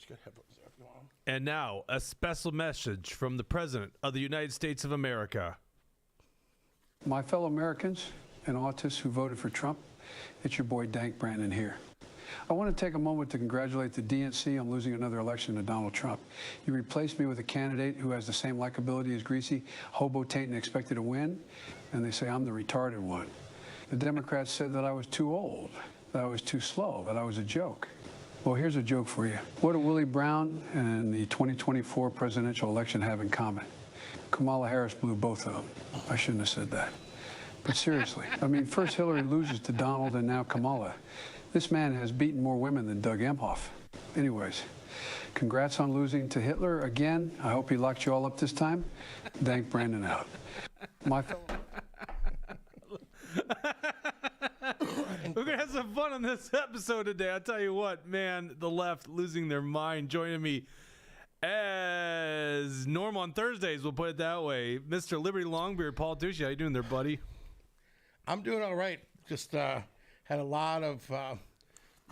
He's got headphones there. Go on. And now, a special message from the President of the United States of America. My fellow Americans and autists who voted for Trump, it's your boy Dank Brandon here. I want to take a moment to congratulate the DNC on losing another election to Donald Trump. You replaced me with a candidate who has the same likability as Greasy, hobo taint and expected to win, and they say I'm the retarded one. The Democrats said that I was too old, that I was too slow, that I was a joke. Well, here's a joke for you. What do Willie Brown and the 2024 presidential election have in common? Kamala Harris blew both of them. I shouldn't have said that. But seriously, I mean, first Hillary loses to Donald and now Kamala. This man has beaten more women than Doug Emhoff. Anyways, congrats on losing to Hitler again. I hope he locked you all up this time. Dank Brandon out. My fellow... We're going to have some fun on this episode today. I'll tell you what, man, the left losing their mind. Joining me as normal on Thursdays, we'll put it that way, Mr. Liberty Longbeard, Paul Tucci. How you doing there, buddy? I'm doing all right. Just had a lot of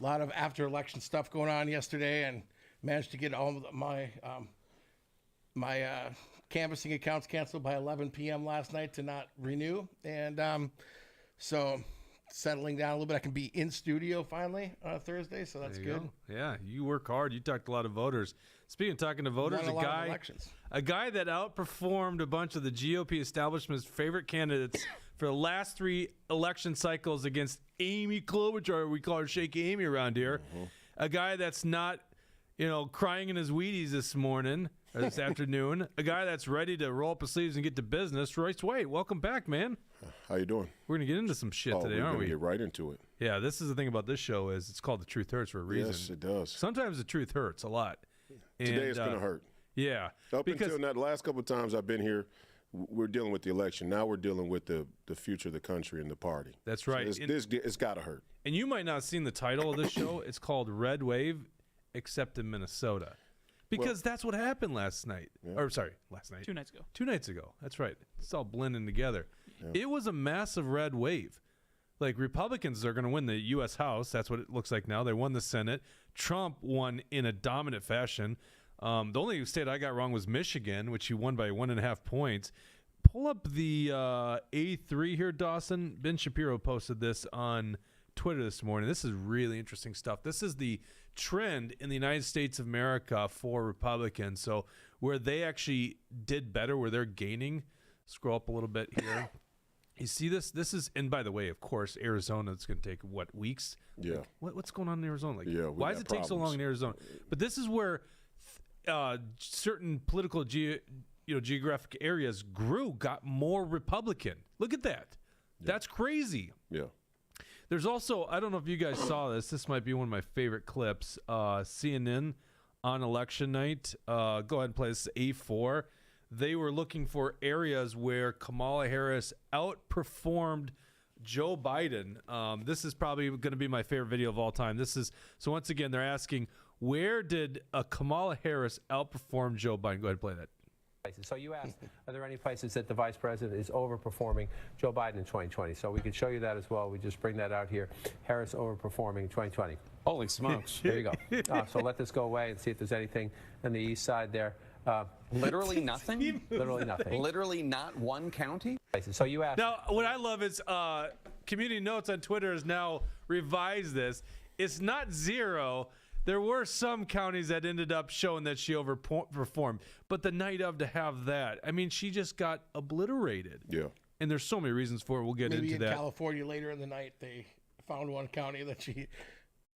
after election stuff going on yesterday, and managed to get all of my canvassing accounts canceled by 11 p.m. last night to not renew, and so settling down a little bit. I can be in studio finally on a Thursday, so that's good. Yeah, you work hard. You talked to a lot of voters. Speaking of talking to voters, a guy that outperformed a bunch of the GOP establishment's favorite candidates for the last 3 election cycles against Amy Klobuchar, we call her Shaky Amy around here. Mm-hmm. A guy that's not, crying in his Wheaties this morning or this afternoon. A guy that's ready to roll up his sleeves and get to business. Royce White, welcome back, man. How you doing? We're going to get into some shit today, aren't we? We're going to get right into it. Yeah, this is the thing about this show is it's called The Truth Hurts for a reason. Yes, it does. Sometimes the truth hurts a lot. Today it's going to hurt. Yeah. Until that last couple of times I've been here, we're dealing with the election. Now we're dealing with the future of the country and the party. That's right. So it's got to hurt. And you might not have seen the title of this show. It's called Red Wave, except in Minnesota. Because that's what happened last night. Yeah. Or, sorry, last night. 2 nights ago. 2 nights ago. That's right. It's all blending together. Yeah. It was a massive red wave. Like, Republicans are going to win the U.S. House. That's what it looks like now. They won the Senate. Trump won in a dominant fashion. The only state I got wrong was Michigan, which he won by 1.5 points. Pull up the A3 here, Dawson. Ben Shapiro posted this on Twitter this morning. This is really interesting stuff. This is the trend in the United States of America for Republicans. So where they actually did better, where they're gaining. Scroll up a little bit here. You see this? This is, and by the way, of course, Arizona, it's going to take, what, weeks? Yeah. Like, what's going on in Arizona? Like, yeah, why does it take so long in Arizona? But this is where certain political geographic areas got more Republican. Look at that. Yeah. That's crazy. Yeah. There's also, I don't know if you guys saw this. This might be one of my favorite clips. CNN on election night. Go ahead and play this. A4. They were looking for areas where Kamala Harris outperformed Joe Biden. This is probably going to be my favorite video of all time. So once again, they're asking, where did Kamala Harris outperform Joe Biden? Go ahead and play that. So you asked, are there any places that the vice president is overperforming Joe Biden in 2020? So we could show you that as well. We just bring that out here. Harris overperforming 2020. Holy smokes. There you go. So let this go away and see if there's anything on the east side there. Literally nothing? Literally nothing. Literally not one county? So you asked. Now, what I love is Community Notes on Twitter has now revised this. It's not 0. There were some counties that ended up showing that she overperformed. But the night of, to have that, I mean, she just got obliterated. Yeah. And there's so many reasons for it. We'll get into that. Maybe in California later in the night, they found one county that she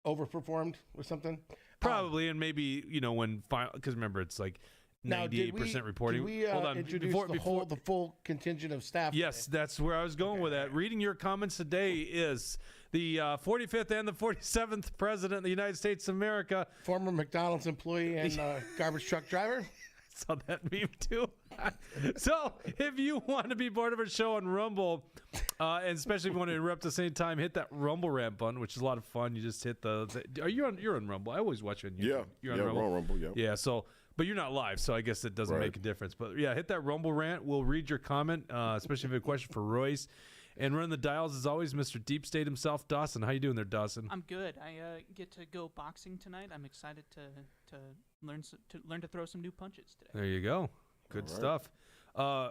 overperformed or something. Probably, and maybe, because remember, it's like 98% reporting. Did we Hold on. introduce the full contingent of staff? Yes, today? that's where I was going with that. Reading your comments today is the 45th and the 47th President of the United States of America. Former McDonald's employee and garbage truck driver. Saw that meme too. So if you want to be part of a show on Rumble, and especially if you want to interrupt at the same time, hit that Rumble rant button, which is a lot of fun. You just hit you're on Rumble. I always watch you on YouTube. Yeah, you're on Rumble. Yeah. So, but you're not live, so I guess it doesn't make a difference. But yeah, hit that Rumble rant. We'll read your comment, especially if you have a question for Royce. And running the dials, as always, Mr. Deep State himself, Dawson. How you doing there, Dawson? I'm good. I get to go boxing tonight. I'm excited to learn to throw some new punches today. There you go. Good stuff.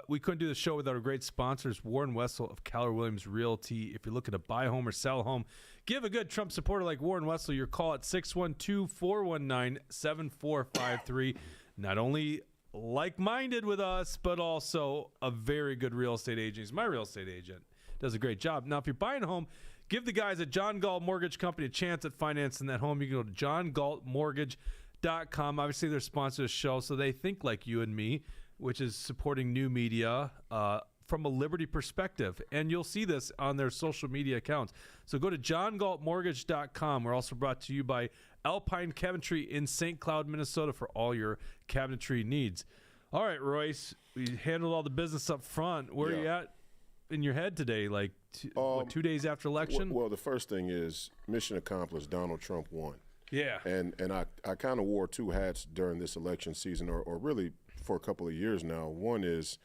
We couldn't do the show without our great sponsors, Warren Wessel of Keller Williams Realty. If you're looking to buy a home or sell a home, give a good Trump supporter like Warren Wessel your call at 612-419-7453. Not only like-minded with us, but also a very good real estate agent. He's my real estate agent. Does a great job. Now, if you're buying a home, give the guys at John Galt Mortgage Company a chance at financing that home. You can go to johngaltmortgage.com. Obviously, they're sponsors of the show, so they think like you and me, which is supporting new media from a liberty perspective. And you'll see this on their social media accounts. So go to johngaltmortgage.com. We're also brought to you by Alpine Cabinetry in St. Cloud, Minnesota for all your cabinetry needs. All right, Royce, we handled all the business up front. Where are you at in your head today? Like 2 days after election? Well, the first thing is mission accomplished. Donald Trump won. Yeah. And I kind of wore two hats during this election season, or really for a couple of years now. One is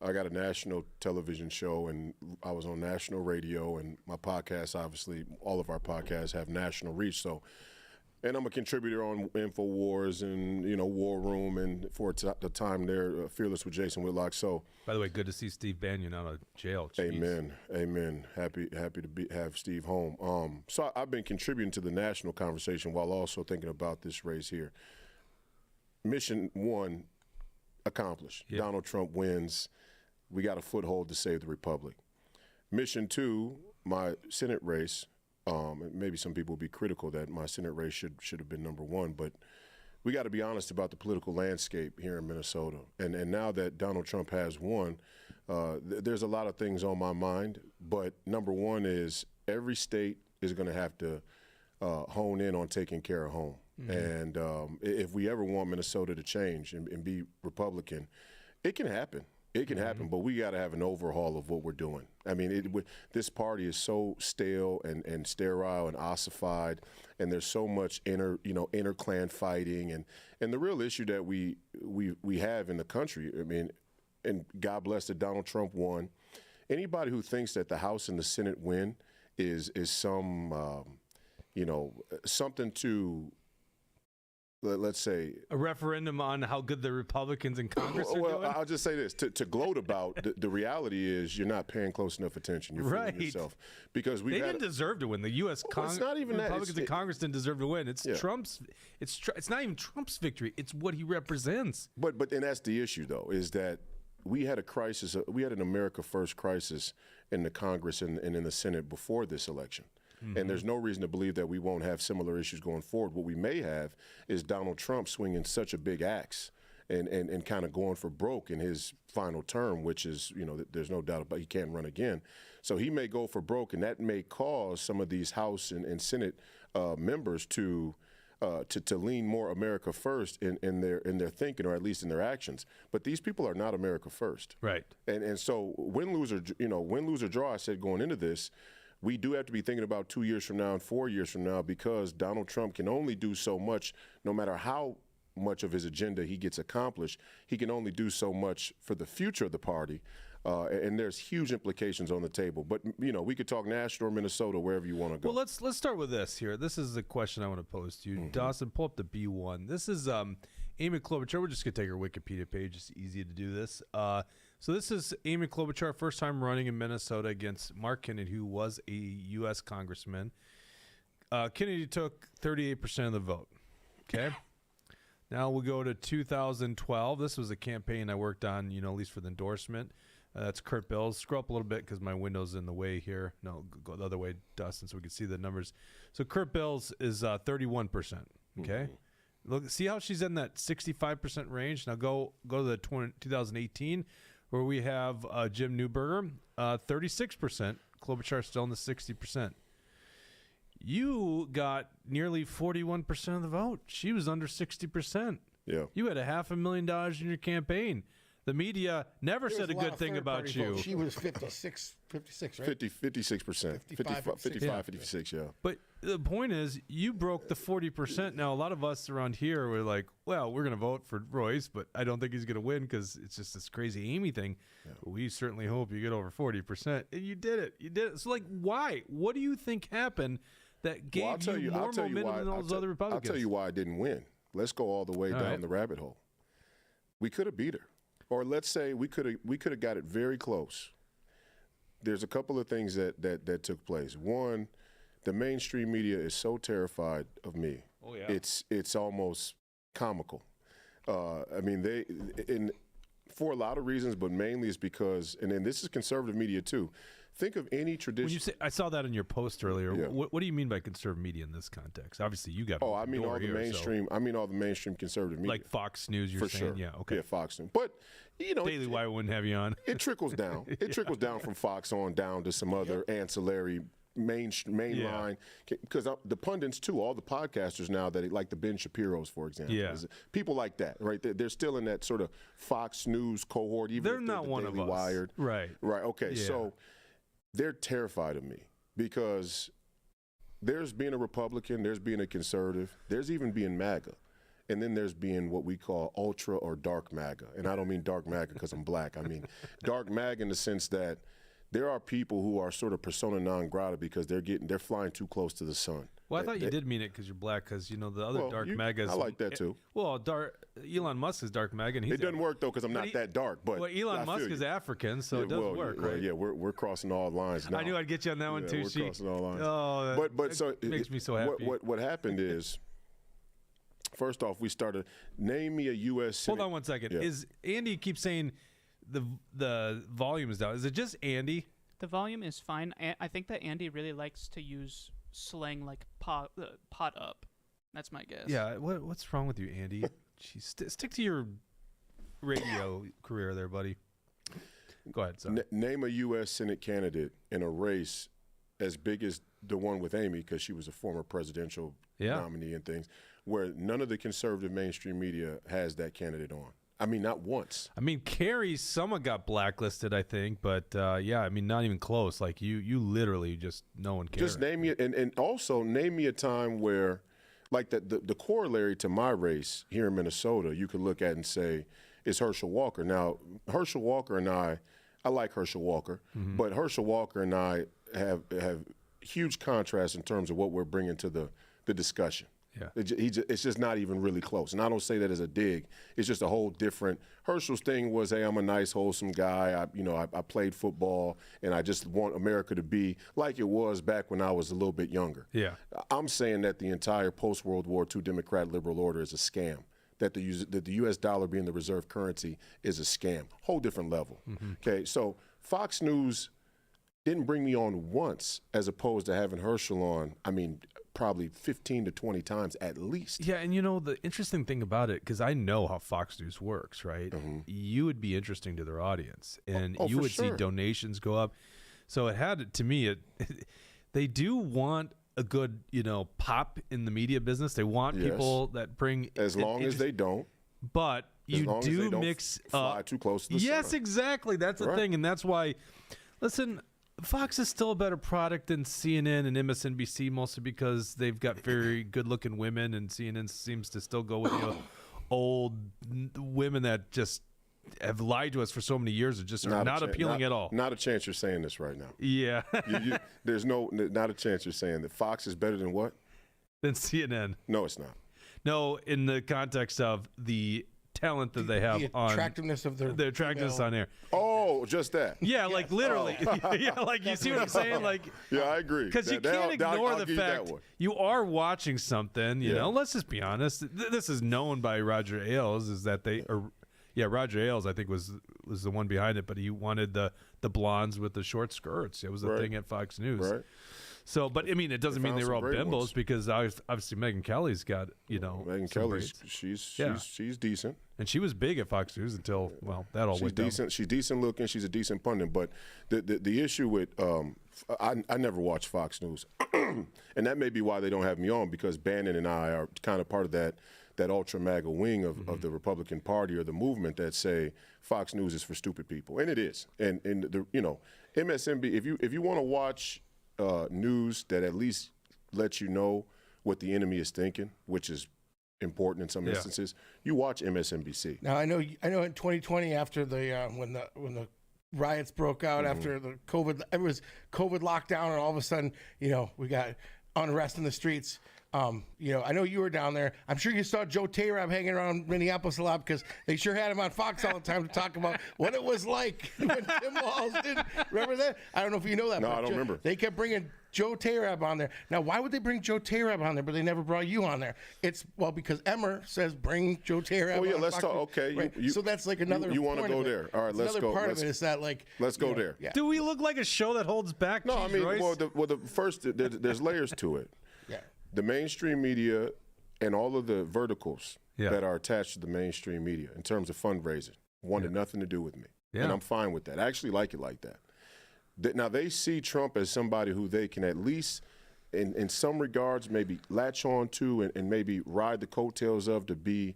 I got a national television show, and I was on national radio, and my podcast, obviously, all of our podcasts have national reach. So, and I'm a contributor on InfoWars and, War Room, and for the time there, Fearless with Jason Whitlock. So, by the way, good to see Steve Bannon out of jail. Jeez. Amen. Happy to have Steve home. So I've been contributing to the national conversation while also thinking about this race here. Mission one accomplished. Yep. Donald Trump wins. We got a foothold to save the republic. Mission two, my Senate race. Maybe some people will be critical that my Senate race should have been number one, but we got to be honest about the political landscape here in Minnesota. And now that Donald Trump has won, there's a lot of things on my mind. But number one is every state is going to have to hone in on taking care of home. Mm-hmm. And if we ever want Minnesota to change and be Republican, it can happen. It can happen, but we got to have an overhaul of what we're doing. I mean, this party is so stale and sterile and ossified, and there's so much inter-clan fighting, and the real issue that we have in the country. I mean, and God bless that Donald Trump won. Anybody who thinks that the House and the Senate win is some something to, let's say, a referendum on how good the Republicans in Congress are doing? I'll just say this. To gloat about, the reality is you're not paying close enough attention. You're fooling yourself. Because they didn't deserve to win. The U.S. Republicans in Congress didn't deserve to win. It's Trump's. It's not even Trump's victory. It's what he represents. But and that's the issue, though, is that we had a crisis. We had an America First crisis in the Congress and in the Senate before this election. Mm-hmm. And there's no reason to believe that we won't have similar issues going forward. What we may have is Donald Trump swinging such a big axe and kind of going for broke in his final term, which is, there's no doubt about he can't run again. So he may go for broke, and that may cause some of these House and Senate members to lean more America first in their thinking, or at least in their actions. But these people are not America first. Right. And so win, lose, or draw, I said going into this, we do have to be thinking about 2 years from now and 4 years from now, because Donald Trump can only do so much, no matter how much of his agenda he gets accomplished. He can only do so much for the future of the party. And there's huge implications on the table. But, we could talk national or Minnesota, wherever you want to go. Well, let's start with this here. This is the question I want to pose to you. Mm-hmm. Dawson, pull up the B1. This is Amy Klobuchar. We're just going to take her Wikipedia page. It's easy to do this. So this is Amy Klobuchar, first time running in Minnesota against Mark Kennedy, who was a U.S. congressman. Kennedy took 38% of the vote. Okay. Now we'll go to 2012. This was a campaign I worked on, at least for the endorsement. That's Kurt Bills. Scroll up a little bit because my window's in the way here. No, go the other way, Dustin, so we can see the numbers. So Kurt Bills is 31%. Okay. Mm-hmm. Look, see how she's in that 65% range. Now go to the 2018, where we have Jim Newberger, 36%. Klobuchar still in the 60%. You got nearly 41% of the vote. She was under 60%. Yeah. You had $500,000 in your campaign. The media never There said was a lot good of thing about third-party you. votes. She was 56, right? 56%. 55, 56, yeah. But the point is, you broke the 40%. Now, a lot of us around here were like, well, we're going to vote for Royce, but I don't think he's going to win because it's just this crazy Amy thing. Yeah. We certainly hope you get over 40%. And you did it. You did it. So, like, why? What do you think happened that gave you more momentum than all those other Republicans? I'll tell you why I didn't win. Let's go all the way down the rabbit hole. We could have beat her. Or let's say we could have got it very close. There's a couple of things that took place. One, the mainstream media is so terrified of me. Oh yeah. It's almost comical. I mean, for a lot of reasons, but mainly it's because, and then this is conservative media too. Think of any tradition. When you say, I saw that in your post earlier. Yeah. What do you mean by conservative media in this context? Obviously, you got. I mean all the mainstream. So. I mean all the mainstream conservative media, like Fox News. You're for saying, sure. Yeah, okay. Yeah, Fox News. But you know, Daily Wire wouldn't have you on. It trickles down. It trickles down from Fox on down to some other ancillary mainline, because the pundits too, all the podcasters now that like the Ben Shapiro's, for example, people like that, right? They're still in that sort of Fox News cohort. Even they're not one of us, Wired. right? Okay, so they're terrified of me because there's being a Republican, there's being a conservative, there's even being MAGA. And then there's being what we call ultra or dark MAGA. And I don't mean dark MAGA because I'm black. I mean dark MAGA in the sense that there are people who are sort of persona non grata because they're flying too close to the sun. Well, I thought you did mean it because you're black, because the other dark MAGAs. I like that too. Well, Elon Musk is dark MAGA, and it doesn't work though because I'm not that dark. But Elon Musk is African, so it doesn't work, right? Yeah, we're crossing all lines now. I knew I'd get you on that one too. We're crossing all lines. Oh, but so it makes me so happy. What happened is, first off, we started name me a U.S. Senate. Hold on one second. Yeah. Is Andy keeps saying the volume is down? Is it just Andy? The volume is fine. I think that Andy really likes to use slang like pot up. That's my guess. Yeah. What's wrong with you, Andy? Jeez, stick to your radio career there, buddy. Go ahead. Sorry. Name a U.S. Senate candidate in a race as big as the one with Amy, because she was a former presidential nominee and things, where none of the conservative mainstream media has that candidate on. I mean, not once. I mean, Kerry somewhat got blacklisted, I think, but I mean, not even close. Like you literally just no one cares. Just name me, and also name me a time where, like the corollary to my race here in Minnesota, you could look at and say is Herschel Walker. Now, Herschel Walker and I like Herschel Walker, but Herschel Walker and I have huge contrast in terms of what we're bringing to the discussion. Yeah. It's just not even really close. And I don't say that as a dig. It's just a whole different. Herschel's thing was, hey, I'm a nice, wholesome guy. I played football, and I just want America to be like it was back when I was a little bit younger. Yeah. I'm saying that the entire post-World War II Democrat liberal order is a scam. That the U.S. dollar being the reserve currency is a scam. Whole different level. Okay, so Fox News didn't bring me on once as opposed to having Herschel on, I mean, probably 15 to 20 times at least. Yeah, and the interesting thing about it, because I know how Fox News works, right? You would be interesting to their audience, and you would see donations go up. So it had, to me, they do want a good, pop in the media business. They want people that bring... As long as they don't. But you do mix fly too close to the Yes, sun. exactly. That's the thing, and that's why... Listen... Fox is still a better product than CNN and MSNBC, mostly because they've got very good-looking women, and CNN seems to still go with old women that just have lied to us for so many years and just are not appealing at all. Not a chance you're saying this right now. Yeah. There's not a chance you're saying that Fox is better than what? Than CNN. No, it's not. No, in the context of the talent that they have on attractiveness of their attractiveness on air. Oh, just that. Yeah, like literally. Yeah, like you see what I'm saying? Like, yeah, I agree. Because you can't ignore the fact you are watching something. You know, let's just be honest. This is known by Roger Ailes. Is that Roger Ailes, I think, was the one behind it, but he wanted the blondes with the short skirts. It was the thing at Fox News. Right. So, but I mean, it doesn't mean they were all bimbos because obviously Megyn Kelly's got, Megyn Kelly's she's decent, and she was big at Fox News until that all went down. She's decent looking. She's a decent pundit. But the issue with I never watch Fox News, and that may be why they don't have me on, because Bannon and I are kind of part of that that ultra MAGA wing of the Republican Party or the movement that say Fox News is for stupid people, and it is. And the MSNBC, if you want to watch news that at least lets you know what the enemy is thinking, which is important in some instances, you watch MSNBC. Now I know in 2020 after the when the riots broke out after the COVID, it was COVID lockdown, and all of a sudden, we got unrest in the streets. I know you were down there. I'm sure you saw Joe Tayrab hanging around Minneapolis a lot because they sure had him on Fox all the time to talk about what it was like when Tim Walz did. Remember that? I don't know if you know that. No, I don't remember. They kept bringing Joe Tayrab on there. Now, why would they bring Joe Tayrab on there, but they never brought you on there? It's, because Emmer says bring Joe Tayrab on. Oh, yeah, let's Fox talk. News. Okay. Right. So that's like another You want to point go of it. there. All right, It's let's go. Another part of it is that, let's go there. Yeah. Do we look like a show that holds back? No, Jeez, I mean, Royce? first, there's layers to it. Yeah. The mainstream media and all of the verticals Yeah. that are attached to the mainstream media in terms of fundraising wanted nothing to do with me. Yeah. And I'm fine with that. I actually like it like that. Now, they see Trump as somebody who they can at least, in some regards, maybe latch on to and maybe ride the coattails of to be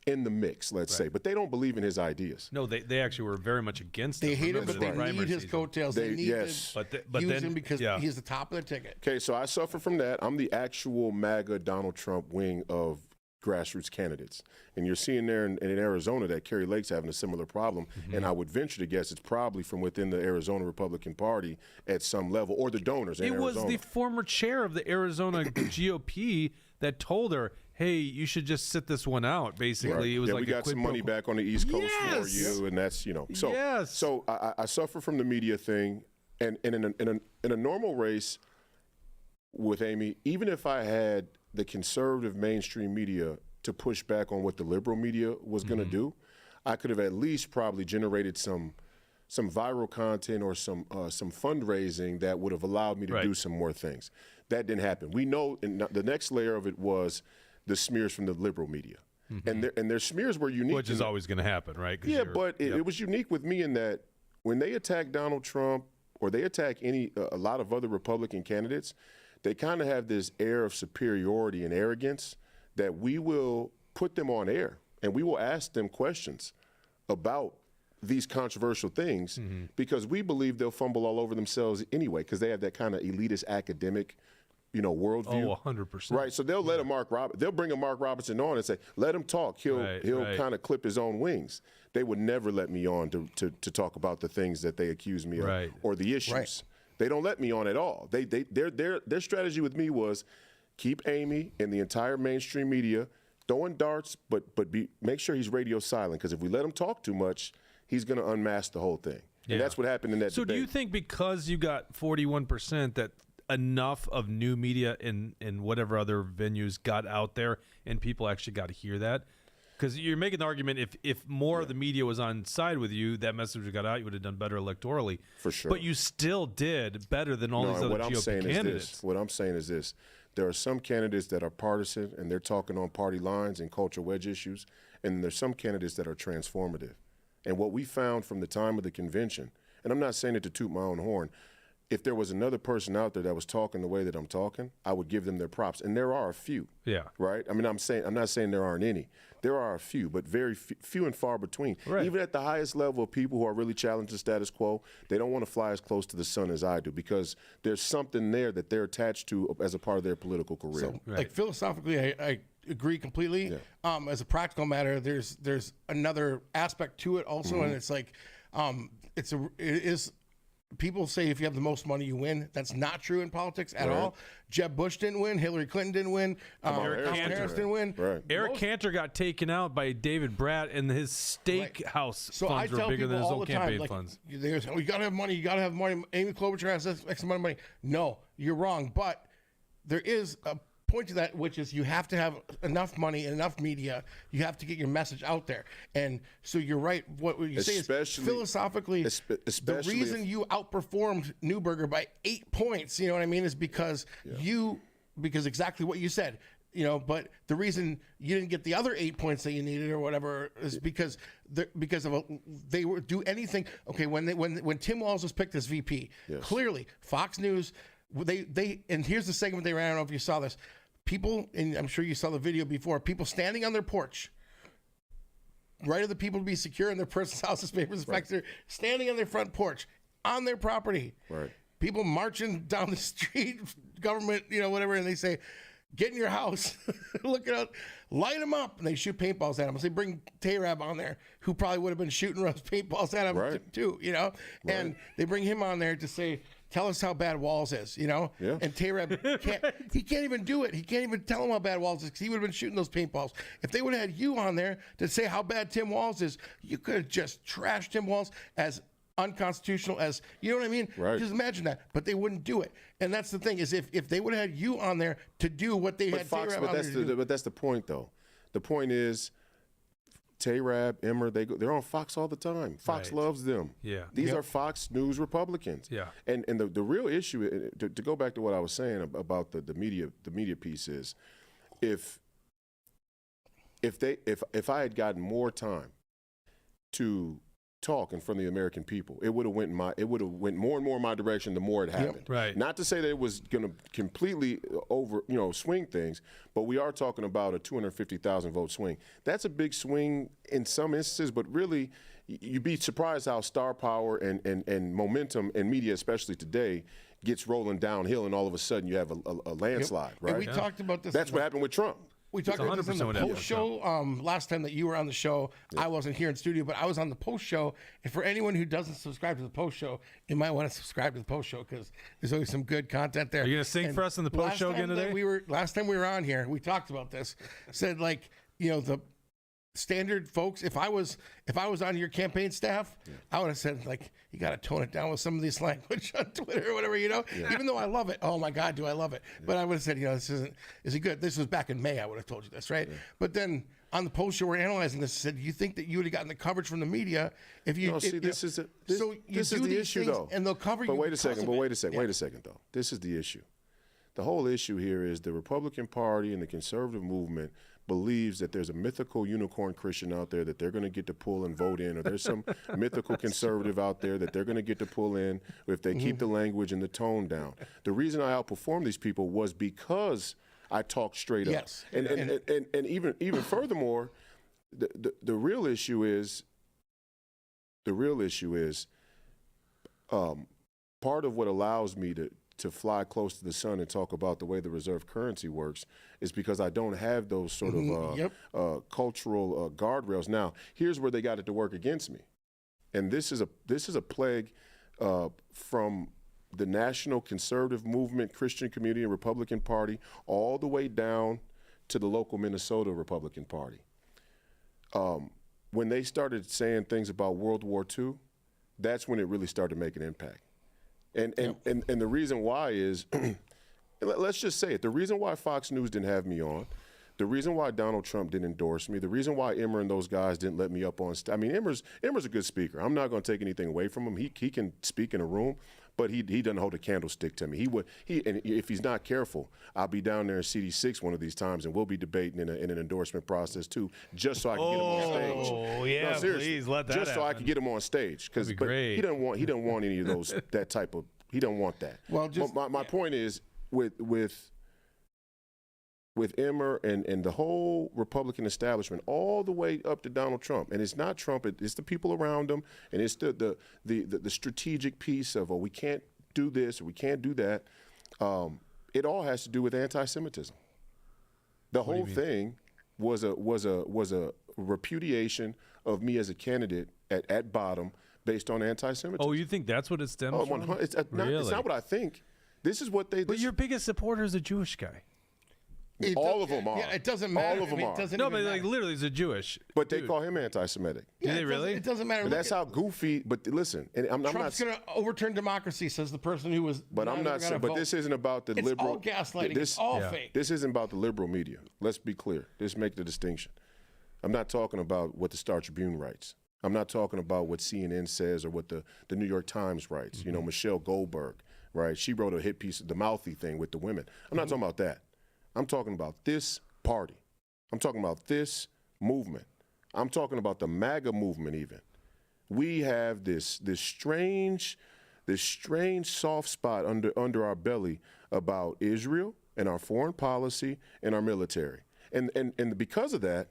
in the mix, let's say. But they don't believe in his ideas. No, they actually were very much against They him. hate him, Remember but the they primary need his season. coattails. They need yes. to But use then- him because yeah. he's the top of the ticket. Okay, so I suffer from that. I'm the actual MAGA Donald Trump wing of grassroots candidates. And you're seeing there in Arizona that Kerry Lake's having a similar problem. And I would venture to guess it's probably from within the Arizona Republican Party at some level, or the donors in It was Arizona. the former chair of the Arizona GOP that told her, hey, you should just sit this one out, basically. Right. It was yeah, like we a got quid some pro money quo. back on the East Coast for Yes! you, and that's, So, Yes. so I suffer from the media thing. And in a normal race with Amy, even if I had the conservative mainstream media to push back on what the liberal media was going to do, I could have at least probably generated some viral content or some fundraising that would have allowed me to do some more things. That didn't happen. We know, and the next layer of it was the smears from the liberal media. And their smears were unique. Which is always going to happen, right? 'Cause Yeah, you're- but it was unique with me in that when they attack Donald Trump or they attack a lot of other Republican candidates, they kind of have this air of superiority and arrogance that we will put them on air and we will ask them questions about these controversial things because we believe they'll fumble all over themselves anyway because they have that kind of elitist academic, worldview. Oh, 100%. Right, so they'll let they'll bring a Mark Robertson on and say, let him talk. He'll Right. kind of clip his own wings. They would never let me on to talk about the things that they accuse me of or the issues. Right. They don't let me on at all. Their strategy with me was keep Amy and the entire mainstream media throwing darts, but make sure he's radio silent because if we let him talk too much, he's going to unmask the whole thing. Yeah. And that's what happened in that So debate. do you think because you got 41% that enough of new media and whatever other venues got out there and people actually got to hear that? Because you're making the argument if more of the media was on side with you, that message got out, you would have done better electorally. For sure. But you still did better than all these other GOP candidates. What I'm saying is this. There are some candidates that are partisan and they're talking on party lines and culture wedge issues, and there's some candidates that are transformative. And what we found from the time of the convention, and I'm not saying it to toot my own horn, if there was another person out there that was talking the way that I'm talking, I would give them their props. And there are a few. Yeah. Right? I mean, I'm not saying there aren't any. There are a few, but very few and far between. Right. Even at the highest level of people who are really challenging the status quo, they don't want to fly as close to the sun as I do because there's something there that they're attached to as a part of their political career. So, like philosophically, I agree completely. Yeah. As a practical matter, there's another aspect to it also, and it's like, it is. People say if you have the most money, you win. That's not true in politics at all. Jeb Bush didn't win. Hillary Clinton didn't win. Kamala Harris didn't win. Right. Eric Cantor got taken out by David Bratt, and his steakhouse So I funds were tell bigger people than his all own the time, campaign like, funds. You got to have money. You got to have money. Amy Klobuchar has X amount of money. No, you're wrong. But there is a point to that, which is you have to have enough money and enough media. You have to get your message out there. And so you're right. What you say is philosophically, the reason you outperformed Neuberger by 8 points, you know what I mean, is because because exactly what you said. But the reason you didn't get the other 8 points that you needed or whatever is because they would do anything. Okay, when Tim Walz was picked as VP, clearly Fox News, they and here's the segment they ran. I don't know if you saw this. people, and I'm sure you saw the video before, people standing on their porch, right of the people to be secure in their person's houses, papers, effects, standing on their front porch, on their property. Right. People marching down the street, government, whatever, and they say, get in your house, look it up, light them up, and they shoot paintballs at them. So they bring Tayrab on there, who probably would have been shooting those paintballs at him too, and they bring him on there to say, tell us how bad Walls is, Yeah. And Tayrab can't even do it. He can't even tell them how bad Walls is because he would have been shooting those paintballs. If they would have had you on there to say how bad Tim Walz is, you could have just trashed Tim Walz as unconstitutional as, you know what I mean? Right. Just imagine that. But they wouldn't do it. And that's the thing is if they would have had you on there to do what they had Fox, Tayrab on there to do. but that's the point, though. The point is, Tayrab, Emmer, they're on Fox all the time. Fox loves them. Yeah. These are Fox News Republicans. Yeah. And the real issue, to go back to what I was saying about the media piece is, if I had gotten more time to talk in front of the American people, it would have went more and more in my direction the more it happened. Right. Not to say that it was going to completely swing things, but we are talking about a 250,000 vote swing. That's a big swing in some instances, but really you'd be surprised how star power and momentum in media, especially today, gets rolling downhill, and all of a sudden you have a landslide, right? And we talked about this. That's what happened with Trump. We talked about this in the 100% what happened. post show last time that you were on the show. I wasn't here in studio, but I was on the post show. And for anyone who doesn't subscribe to the post show, you might want to subscribe to the post show because there's always some good content there. Are you going to sing for us in the post show again today? Last time we were on here, we talked about this. Said the standard folks. If I was on your campaign staff, I would have said you got to tone it down with some of this language on Twitter or whatever, Even though I love it, oh my God, do I love it? But I would have said, this isn't. Is it good? This was back in May. I would have told you this, right? But then on the post show, we're analyzing this. Said, you think that you would have gotten the coverage from the media if you? This is the issue, though. And they'll cover you. But wait a second. Wait a second, though. This is the issue. The whole issue here is the Republican Party and the conservative movement believes that there's a mythical unicorn Christian out there that they're going to get to pull and vote in, or there's some mythical conservative out there that they're going to get to pull in if they keep the language and the tone down. The reason I outperformed these people was because I talked straight up. Yes. And even furthermore, the real issue is part of what allows me to fly close to the sun and talk about the way the reserve currency works is because I don't have those sort of cultural guardrails. Now, here's where they got it to work against me, and this is a plague from the national conservative movement, Christian community, and Republican Party, all the way down to the local Minnesota Republican Party. When they started saying things about World War II, that's when it really started to make an impact. And the reason why is, let's just say it, the reason why Fox News didn't have me on, the reason why Donald Trump didn't endorse me, the reason why Emmer and those guys didn't let me up on stage. I mean, Emmer's a good speaker. I'm not going to take anything away from him. He can speak in a room, but he doesn't hold a candlestick to me. And if he's not careful, I'll be down there in CD6 one of these times, and we'll be debating in an endorsement process too, just so I can get him on stage. Oh yeah, please let that just so I can get him on stage, because he doesn't want any of those that type of. He don't want that. Well, just my point is with Emmer and the whole Republican establishment, all the way up to Donald Trump, and it's not Trump, it's the people around him, and it's the strategic piece of, we can't do this or we can't do that. It all has to do with anti-Semitism. The whole thing was a repudiation of me as a candidate at bottom based on anti-Semitism. Oh, you think that's what it stems from? It's not what I think. This is what they. But your biggest supporter is a Jewish guy. All of them are. Yeah, it doesn't matter. All of them are. No, but literally, he's a Jewish. But they call him anti-Semitic. Do they really? It doesn't matter. But that's how goofy. But listen, and I'm not. Trump's going to overturn democracy, says the person who was. But I'm not saying. But this isn't about the liberal. It's all gaslighting. It's all fake. This isn't about the liberal media. Let's be clear. Let's make the distinction. I'm not talking about what the Star Tribune writes. I'm not talking about what CNN says or what the New York Times writes. Mm-hmm. You know, Michelle Goldberg, right? She wrote a hit piece, the mouthy thing with the women. I'm not talking about that. I'm talking about this party. I'm talking about this movement. I'm talking about the MAGA movement even. We have this strange soft spot under our belly about Israel, in our foreign policy and our military. And because of that,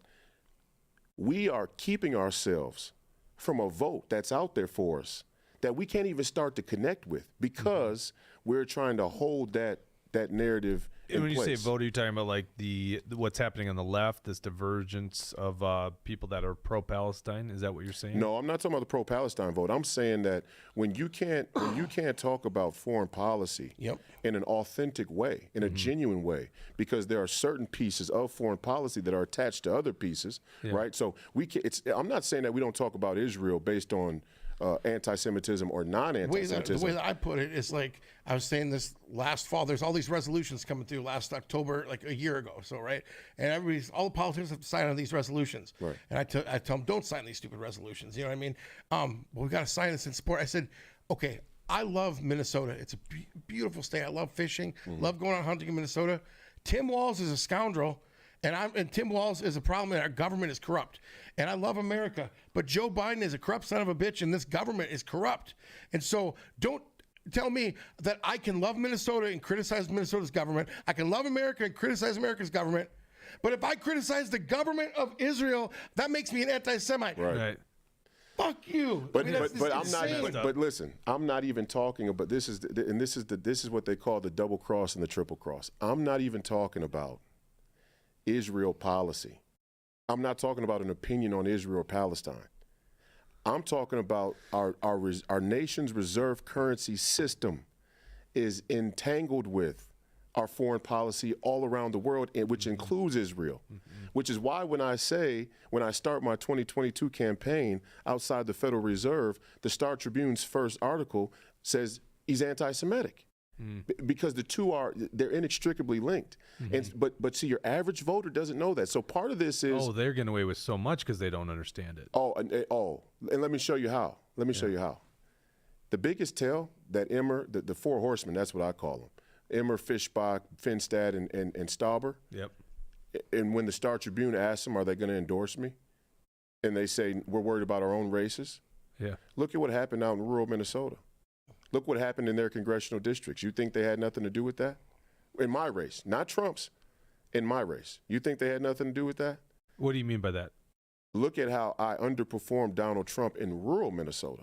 we are keeping ourselves from a vote that's out there for us that we can't even start to connect with because we're trying to hold that narrative in when place. you say vote, are you talking about like what's happening on the left, this divergence of people that are pro-Palestine? Is that what you're saying? No, I'm not talking about the pro-Palestine vote. I'm saying that when you can't talk about foreign policy in an authentic way, in a genuine way, because there are certain pieces of foreign policy that are attached to other pieces, right? So I'm not saying that we don't talk about Israel based on anti-Semitism or non-anti-Semitism. The way that I put it is like I was saying this last fall. There's all these resolutions coming through last October, like a year ago. So right, and all the politicians have to sign on these resolutions. Right. And I tell them, don't sign these stupid resolutions. You know what I mean? Well, we got to sign this in support. I said, okay, I love Minnesota. It's a beautiful state. I love fishing. Love going out hunting in Minnesota. Tim Walz is a scoundrel. And Tim Walz is a problem, and our government is corrupt. And I love America, but Joe Biden is a corrupt son of a bitch, and this government is corrupt. And so don't tell me that I can love Minnesota and criticize Minnesota's government. I can love America and criticize America's government. But if I criticize the government of Israel, that makes me an anti-Semite. Right. Fuck you. But I mean, but I'm not. But listen, I'm not even talking about this is what they call the double cross and the triple cross. I'm not even talking about Israel policy. I'm not talking about an opinion on Israel or Palestine. I'm talking about our nation's reserve currency system is entangled with our foreign policy all around the world, which includes Israel, which is why when I start my 2022 campaign outside the Federal Reserve, the Star Tribune's first article says he's anti-Semitic. Because the two they're inextricably linked. And but see, your average voter doesn't know that. So part of this is they're getting away with so much because they don't understand it. And let me show you how. The biggest tell that Emmer, the four horsemen, that's what I call them. Emmer, Fischbach, Finstad, and Stauber. Yep. And when the Star Tribune asks them, are they going to endorse me? And they say, we're worried about our own races. Yeah. Look at what happened out in rural Minnesota. Look what happened in their congressional districts. You think they had nothing to do with that? In my race, not Trump's, in my race. You think they had nothing to do with that? What do you mean by that? Look at how I underperformed Donald Trump in rural Minnesota.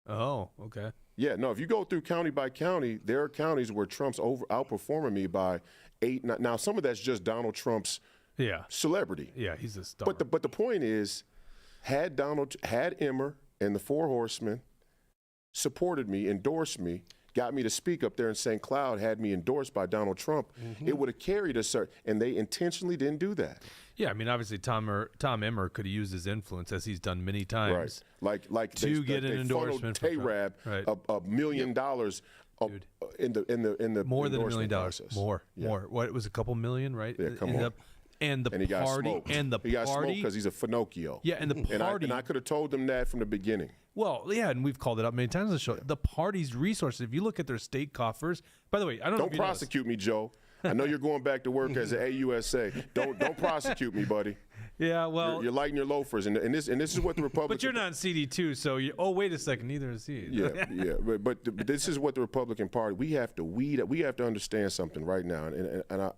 Oh, okay. Yeah, no, if you go through county by county, there are counties where Trump's outperforming me by 8, 9. Now, some of that's just Donald Trump's celebrity. Yeah, he's a star. But the point is, had Emmer and the Four Horsemen supported me, endorsed me, got me to speak up there in St. Cloud, had me endorsed by Donald Trump, it would have carried a certain, and they intentionally didn't do that. Yeah, I mean, obviously Tom Emmer could have used his influence, as he's done many times, like to get an endorsement from T-Rab $1 million in the more than $1 million. Process. More. What, it was a couple million, right? Yeah, come on. And he got smoked. He got smoked because he's a Finocchio. Yeah, and the party. And I could have told them that from the beginning. Well, yeah, and we've called it up many times on the show. Yeah. The party's resources, if you look at their state coffers, by the way, I don't prosecute me, Joe. I know you're going back to work as an AUSA. Don't prosecute me, buddy. Yeah, well, you're lighting your loafers, and this is what the Republicans. But you're not in CD2, so wait a second, neither is he. Yeah. But this is what the Republican Party. We have to understand something right now, and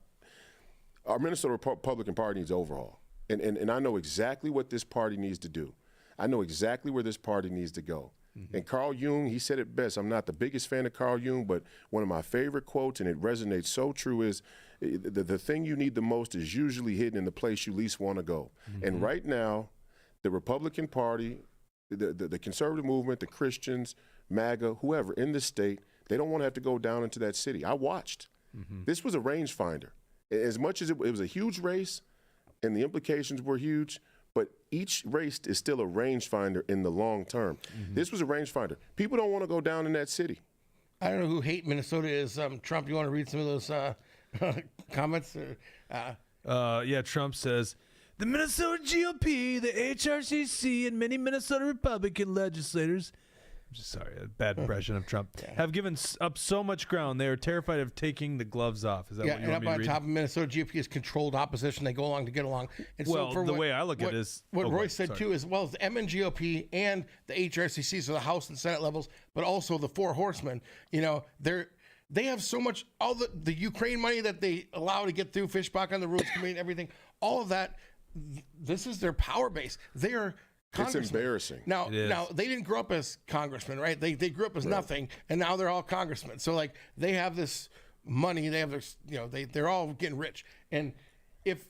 our Minnesota Republican Party needs overhaul, and I know exactly what this party needs to do. I know exactly where this party needs to go. And Carl Jung, he said it best. I'm not the biggest fan of Carl Jung, but one of my favorite quotes, and it resonates so true, is the thing you need the most is usually hidden in the place you least want to go. And right now, the Republican Party, the conservative movement, the Christians, MAGA, whoever in the state, they don't want to have to go down into that city. I watched. This was a rangefinder. As much as it was a huge race and the implications were huge, but each race is still a rangefinder in the long term. This was a rangefinder. People don't want to go down in that city. I don't know who hate Minnesota is. Trump, you want to read some of those comments? Yeah, Trump says, the Minnesota GOP, the HRCC, and many Minnesota Republican legislators, I'm just sorry, a bad impression of Trump, have given up so much ground, they are terrified of taking the gloves off. Is that what you want me to read? And up on top of Minnesota GOP is controlled opposition. They go along to get along. And well, so the way I look at it is... What Royce said, too, as well as the MNGOP and the HRCC, so the House and Senate levels, but also the Four Horsemen, they're They have so much, all the Ukraine money that they allow to get through Fishbach on the Rules Committee and everything, all of that, this is their power base. They are congressmen. It's embarrassing. Now, they didn't grow up as congressmen, right? They grew up as nothing, and now they're all congressmen. So, like, they have this money. They have this, they're all getting rich. And if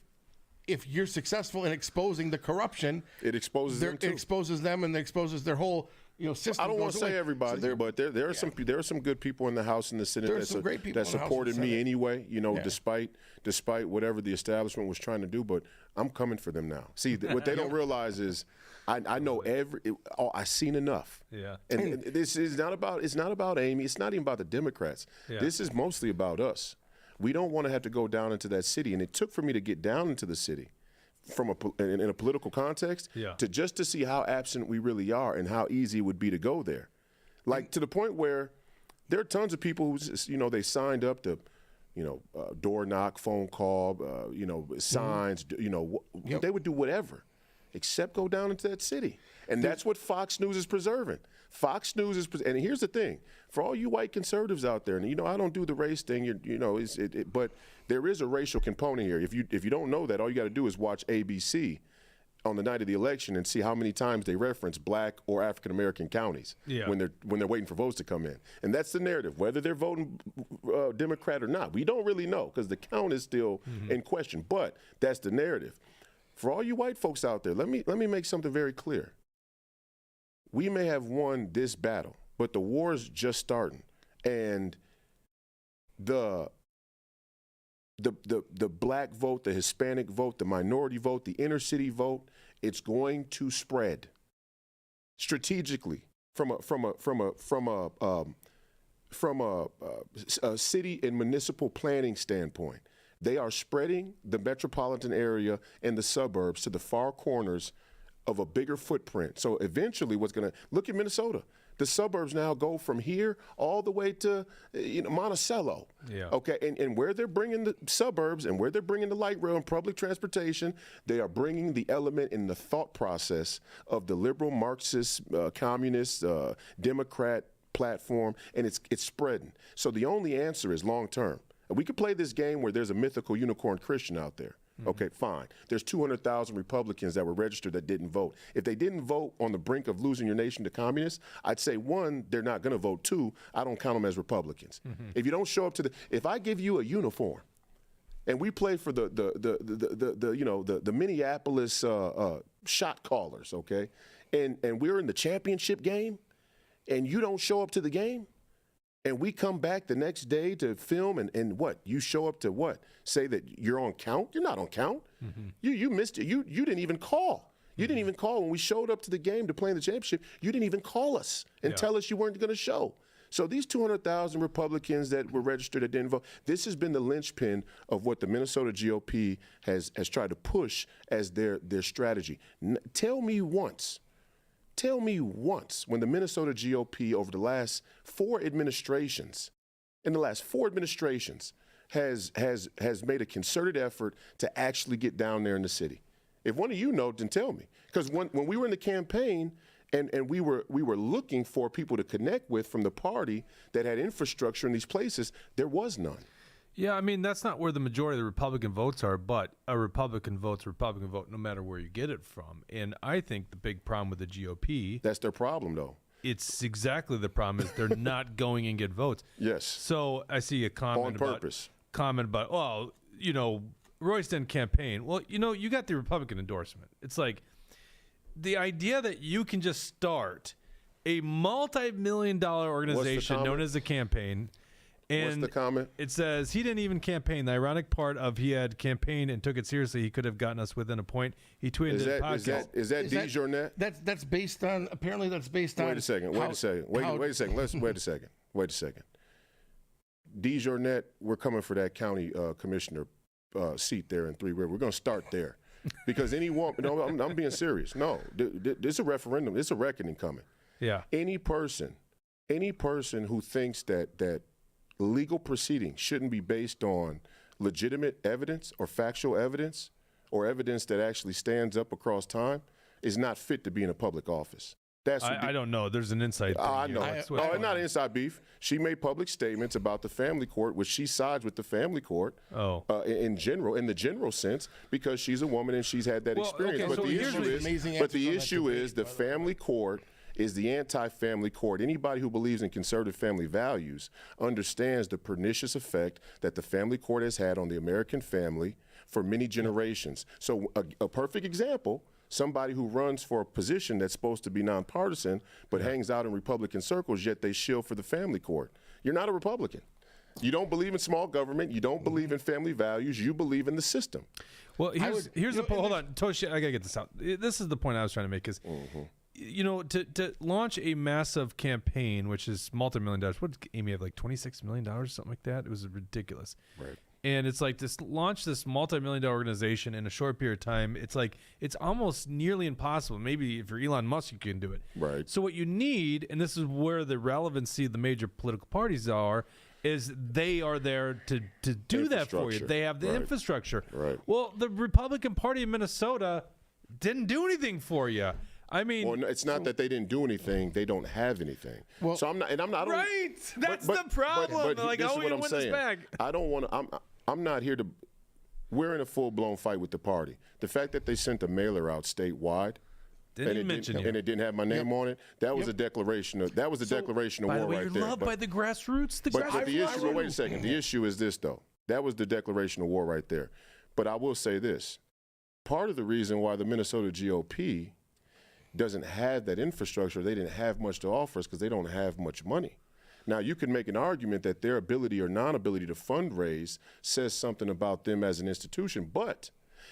you're successful in exposing the corruption, it exposes them too. It exposes them, and it exposes their whole system. I don't want to say everybody, but there are some good people in the House and the Senate that supported me anyway. Despite whatever the establishment was trying to do. But I'm coming for them now. See, what they don't realize is I know I've seen enough. Yeah. And this is not about. It's not about Amy. It's not even about the Democrats. Yeah. This is mostly about us. We don't want to have to go down into that city, and it took for me to get down into the city. In a political context, to see how absent we really are and how easy it would be to go there. Like, to the point where there are tons of people who, they signed up to, door knock, phone call, signs, they would do whatever except go down into that city. And that's what Fox News is preserving. Fox News is, and here's the thing, for all you white conservatives out there, and I don't do the race thing, but there is a racial component here. If you don't know that, all you got to do is watch ABC on the night of the election and see how many times they reference black or African American counties when they're waiting for votes to come in. And that's the narrative, whether they're voting Democrat or not. We don't really know because the count is still in question. But that's the narrative. For all you white folks out there, let me make something very clear. We may have won this battle, but the war is just starting, and the black vote, the Hispanic vote, the minority vote, the inner city vote, it's going to spread strategically from a city and municipal planning standpoint. They are spreading the metropolitan area and the suburbs to the far corners of a bigger footprint. So eventually what's going to, look at Minnesota. The suburbs now go from here all the way to Monticello. Yeah. Okay, and where they're bringing the suburbs and where they're bringing the light rail and public transportation, they are bringing the element in the thought process of the liberal Marxist, communist, Democrat platform, and it's spreading. So the only answer is long term. And we could play this game where there's a mythical unicorn Christian out there. Okay, fine. There's 200,000 Republicans that were registered that didn't vote. If they didn't vote on the brink of losing your nation to communists, I'd say, one, they're not going to vote. Two, I don't count them as Republicans. If you don't show up to if I give you a uniform and we play for the Minneapolis shot callers, okay, and we're in the championship game and you don't show up to the game, and we come back the next day to film, and what? You show up to what? Say that you're on count? You're not on count. You missed it. You didn't even call. You didn't even call when we showed up to the game to play in the championship. You didn't even call us and tell us you weren't going to show. So these 200,000 Republicans that were registered that didn't vote, this has been the linchpin of what the Minnesota GOP has tried to push as their strategy. Tell me once when the Minnesota GOP over the last four administrations has made a concerted effort to actually get down there in the city. If one of you know, then tell me. Because when we were in the campaign and we were looking for people to connect with from the party that had infrastructure in these places, there was none. Yeah, I mean, that's not where the majority of the Republican votes are, but a Republican vote's a Republican vote no matter where you get it from. And I think the big problem with the GOP... That's their problem, though. It's exactly the problem is they're not going and get votes. Yes. So I see a comment on purpose. Well, Royce didn't campaign. Well, you got the Republican endorsement. It's like the idea that you can just start a multi-million-dollar organization known as a campaign... And what's the comment? It says he didn't even campaign. The ironic part of he had campaigned and took it seriously. He could have gotten us within a point. He tweeted is that DeJournette? That's based on. Apparently, that's based on. Wait a second. Wait a second. DeJournette, we're coming for that county commissioner seat there in Three Rivers. We're going to start there, because anyone. No, I'm being serious. No, there's a referendum. There's a reckoning coming. Yeah. Any person who thinks that legal proceedings shouldn't be based on legitimate evidence or factual evidence or evidence that actually stands up across time is not fit to be in a public office. I don't know. There's an inside thing. I here. know. That's No, what's it's going not on. inside beef. She made public statements about the family court, which she sides with the family court in general, in the general sense, because she's a woman and she's had that Well, experience. okay, But so the here's issue the is, amazing but the answers on that issue is debate, the by the way. family court is the anti-family court. Anybody who believes in conservative family values understands the pernicious effect that the family court has had on the American family for many generations. So a perfect example, somebody who runs for a position that's supposed to be nonpartisan but hangs out in Republican circles, yet they shill for the family court. You're not a Republican. You don't believe in small government. You don't believe in family values. You believe in the system. Well, here's the point. Hold and on, Toshi, I gotta get this out. This is the point I was trying to make. Is you know, to launch a massive campaign, which is multi-million dollars. What did Amy have, like $26 million, something like that? It was ridiculous. Right. And it's like launch this multi-million-dollar organization in a short period of time. It's like it's almost nearly impossible. Maybe if you're Elon Musk, you can do it. Right. So what you need, and this is where the relevancy of the major political parties are, is they are there to do that for you. Infrastructure. They have the Right. infrastructure. Right. Well, the Republican Party of Minnesota didn't do anything for you. I mean, Well, no, it's not that they didn't do anything; they don't have anything. Well, so I'm not, and I'm not. I don't- right. That's the problem. Like, this how is are we what gonna I'm win this saying. back? I don't want to. I'm not here to. We're in a full-blown fight with the party. The fact that they sent a mailer out statewide. Didn't even mention you. And it didn't have my name on it. That was a declaration of declaration of By the war way, right you're there. loved But- by the grassroots. The But grassroots. the issue, well, wait a second. The issue is this, though. That was the declaration of war right there. But I will say this. Part of the reason why the Minnesota GOP doesn't have that infrastructure, they didn't have much to offer us because they don't have much money. Now, you can make an argument that their ability or non-ability to fundraise says something about them as an institution, but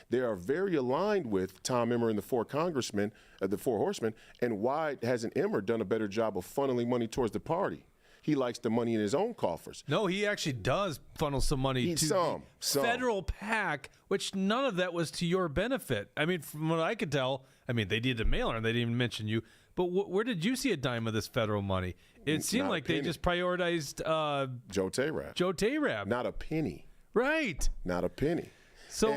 they are very aligned with Tom Emmer and the four congressmen, the four horsemen, and why hasn't Emmer done a better job of funneling money towards the party? He likes the money in his own coffers. No, he actually does funnel some money to some. the federal PAC, which none of that was to your benefit. I mean, from what I could tell, I mean, they did a mailer and they didn't even mention you. But where did you see a dime of this federal money? It seemed Not a like they penny. just prioritized Joe Tayrab. Joe Tayrab. Not a penny. Right. Not a penny. So,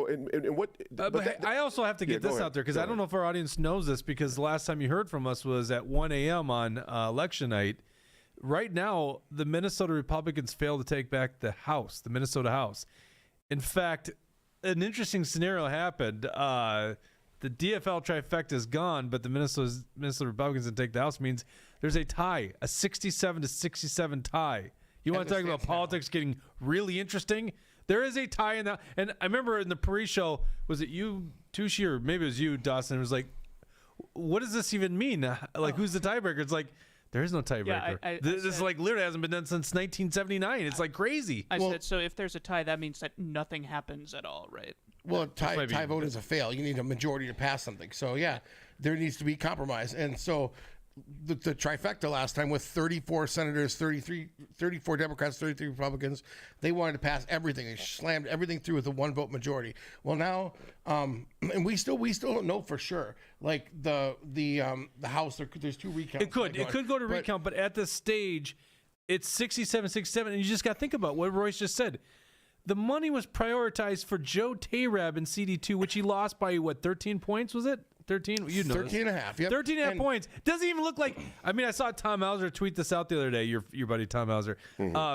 And what? but I also have to get go this ahead. out there because Go I don't know if our audience knows this, because the last time you heard from us was at 1 a.m. on election night. Right now, the Minnesota Republicans failed to take back the House, the Minnesota House. In fact, an interesting scenario happened. The DFL trifecta is gone, but the Minnesota Republicans didn't take the House. Means there's a tie, a 67-67 tie. You want to talk about politics getting really interesting? There is a tie in that. And I remember in the pre-show, was it you, Tushi, or maybe it was you, Dawson? It was like, what does this even mean? Like, who's the tiebreaker? It's like, there is no tiebreaker. I This said- like literally hasn't been done since 1979. It's like crazy. I said, so if there's a tie, that means that nothing happens at all, right? Well, a tie might be- vote is a fail. You need a majority to pass something. So, yeah, there needs to be compromise. And so the trifecta last time with 34 senators, 34 Democrats, 33 Republicans, they wanted to pass everything. They slammed everything through with a one-vote majority. Well, now, and we still don't know for sure. Like the House, there's two recounts. It could go to recount, but at this stage, it's 67-67, and you just got to think about what Royce just said. The money was prioritized for Joe Tayrab in CD2, which he lost by, 13 points, was it? 13? You know 13 and a half, yep. 13 and a half And- points. Doesn't even look like... I mean, I saw Tom Hauser tweet this out the other day, your buddy Tom Hauser.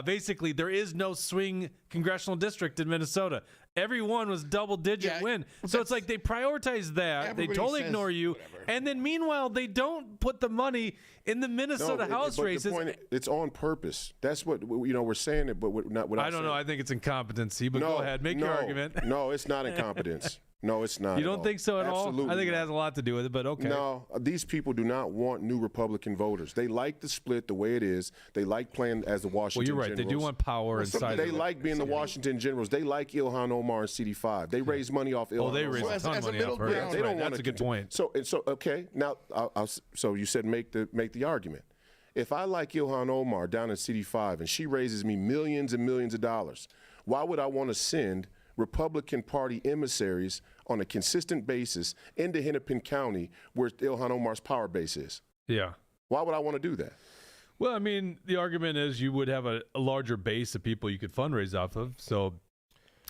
Basically, there is no swing congressional district in Minnesota. Every one was double-digit Yeah, win. So it's like they prioritize that. They Everybody totally says ignore you. whatever. And then meanwhile, they don't put the money in the Minnesota House but races. The point, it's on purpose. That's what we're saying it, but not what I don't know. I think it's incompetency, but go ahead. Make your argument. No, it's not incompetence. No, it's not. You at don't all. think so at Absolutely all? I think it not. has a lot to do with it, but okay. No, these people do not want new Republican voters. They like the split the way it is. They like playing as the Washington Well, you're right. They do Generals. want power inside. They of it. like being the Washington Generals. They like Ilhan Omar and CD5. They raise money off Ilhan Oh, they Omar. raise a as ton a of money middle off her. ground- That's, They right. don't want That's a good point. So okay. Now, so you said make the argument. If I like Ilhan Omar down in CD5 and she raises me millions and millions of dollars, why would I want to send Republican Party emissaries on a consistent basis into Hennepin County, where Ilhan Omar's power base is? Yeah. Why would I want to do that? Well, I mean, the argument is you would have a larger base of people you could fundraise off of. So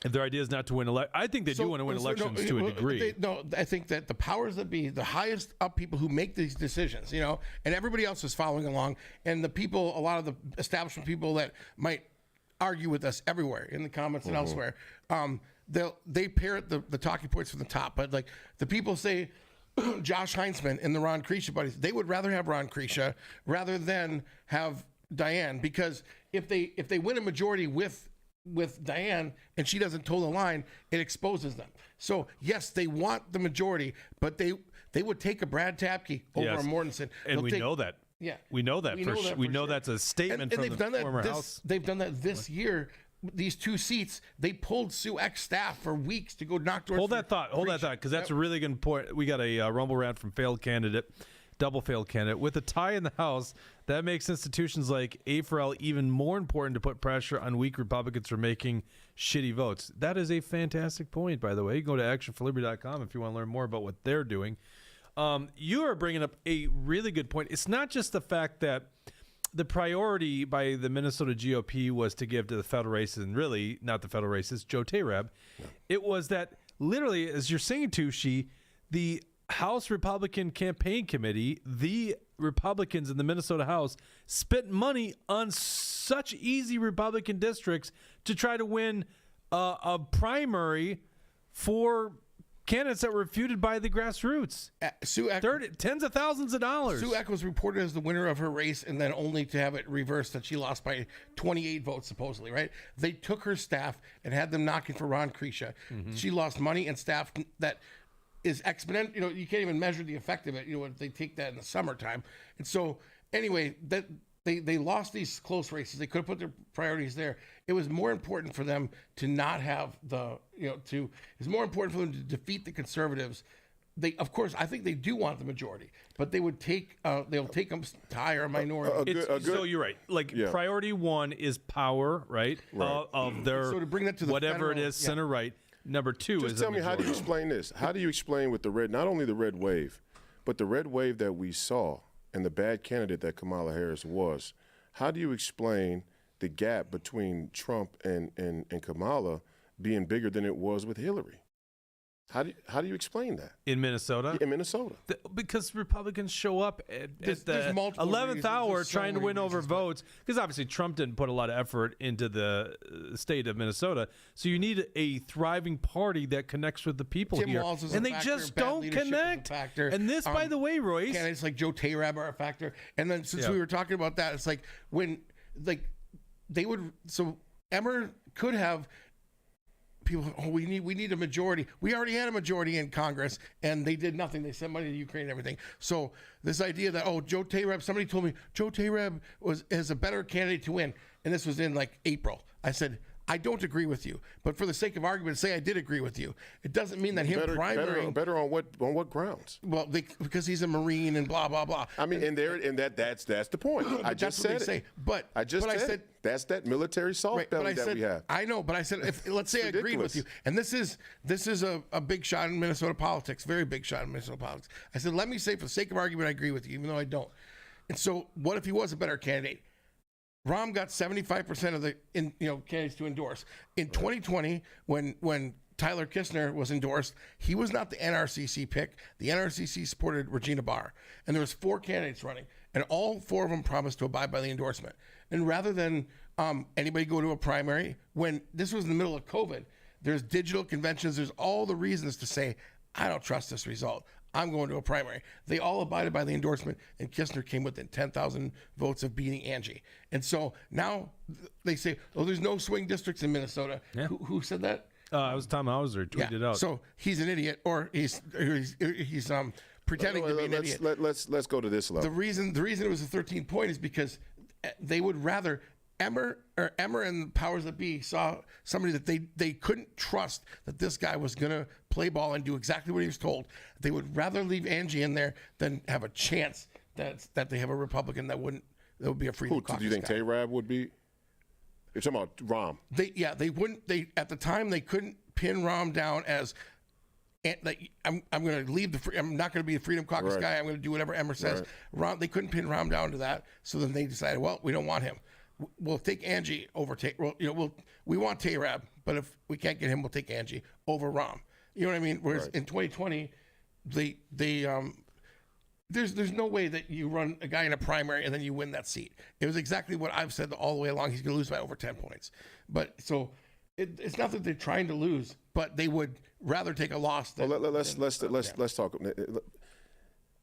If their idea is not to win I think they do want to win elections to a degree. I think that the powers that be, the highest up people who make these decisions, and everybody else is following along, and the people, a lot of the establishment people that might argue with us everywhere in the comments and elsewhere, they parrot the talking points from the top. But like the people say, Josh Heinzman and the Ron Kreischer buddies, they would rather have Ron Kreischer rather than have Diane, because if they win a majority with Diane and she doesn't toe the line, it exposes them. So yes, they want the majority, but they would take a Brad Tapke over a Mortensen. And we know that. Yeah, we know that for sure. We know that's a statement from the former House. They've done that this year. These 2 seats, they pulled Sue X staff for weeks to go knock doors. Hold that thought, because that's a really good point. We got a rumble rant from double failed candidate. With a tie in the House, that makes institutions like A4L even more important to put pressure on weak Republicans for making shitty votes. That is a fantastic point, by the way. You can go to actionforliberty.com if you want to learn more about what they're doing. You are bringing up a really good point. It's not just the fact that the priority by the Minnesota GOP was to give to the federal races, and really not the federal races, Joe Tayrab. Yeah. It was that literally, as you're saying, Tushi, the House Republican Campaign Committee, the Republicans in the Minnesota House, spent money on such easy Republican districts to try to win a primary for candidates that were refuted by the Grassroots. Tens of thousands of dollars. Sue Eck was reported as the winner of her race, and then only to have it reversed that she lost by 28 votes, supposedly, right? They took her staff and had them knocking for Ron Kreischer. Mm-hmm. She lost money and staff that is exponential. You can't even measure the effect of it. If they take that in the summertime. And so, anyway, that they lost these close races. They could have put their priorities there. It was more important for them to not have it's more important for them to defeat the conservatives. Of course, I think they do want the majority, but they'll take them to hire a minority. So you're right. Priority one is power, right? Of their, so to bring that to the whatever it is, center right. Number two is tell me, how do you explain this? How do you explain with not only the red wave, but the red wave that we saw and the bad candidate that Kamala Harris was? How do you explain the gap between Trump and Kamala being bigger than it was with Hillary? How do you explain that? In Minnesota? In Minnesota. Because Republicans show up at the 11th hour trying to win over votes. Because obviously Trump didn't put a lot of effort into the state of Minnesota. So you need a thriving party that connects with the people Tim here. Walz is and a they factor, just don't connect. And this, by the way, Royce. Candidates like Joe Tayrab are a factor. And then since we were talking about that, it's like when they would. So Emmer could have. People, we need a majority. We already had a majority in Congress, and they did nothing. They sent money to Ukraine and everything. So this idea that Joe Tayrab, somebody told me Joe Tayrab is a better candidate to win, and this was in April. I said, I don't agree with you, but for the sake of argument, say I did agree with you. It doesn't mean that him primarying better on what grounds? Well, because he's a Marine and blah blah blah. I mean, that's the point. I just said it. But I said that's that military salt belly that we have. I know, but I said let's say I agreed with you, and this is a big shot in Minnesota politics, very big shot in Minnesota politics. I said, let me say for the sake of argument, I agree with you, even though I don't. And so, what if he was a better candidate? Rahm got 75% of the candidates to endorse. In 2020, when Tyler Kistner was endorsed, he was not the NRCC pick. The NRCC supported Regina Barr. And there was 4 candidates running, and all 4 of them promised to abide by the endorsement. And rather than anybody go to a primary, when this was in the middle of COVID, there's digital conventions, there's all the reasons to say, I don't trust this result. I'm going to a primary. They all abided by the endorsement, and Kistner came within 10,000 votes of beating Angie. And so now they say, there's no swing districts in Minnesota. Yeah. Who said that? It was Tom Hauser tweeted it out. So he's an idiot, or he's pretending to be an idiot. Let's go to this level. The reason it was a 13 point is because they would rather Emmer and the powers that be saw somebody that they couldn't trust that this guy was going to play ball and do exactly what he was told. They would rather leave Angie in there than have a chance that they have a Republican that would be a Freedom Caucus. Do you think Tayrab would be? You're talking about Rahm. They wouldn't. At the time they couldn't pin Rahm down as. I'm going to leave I'm not going to be a Freedom Caucus guy. I'm going to do whatever Emmer says. Rahm, they couldn't pin Rahm down to that. So then they decided, well, we don't want him. we'll take Angie over we want Tayrab, but if we can't get him, we'll take Angie over Rahm. You know what I mean? Whereas in 2020, there's no way that you run a guy in a primary and then you win that seat. It was exactly what I've said all the way along. He's going to lose by over 10 points. But so it's not that they're trying to lose, but they would rather take a loss than. Well, let's talk.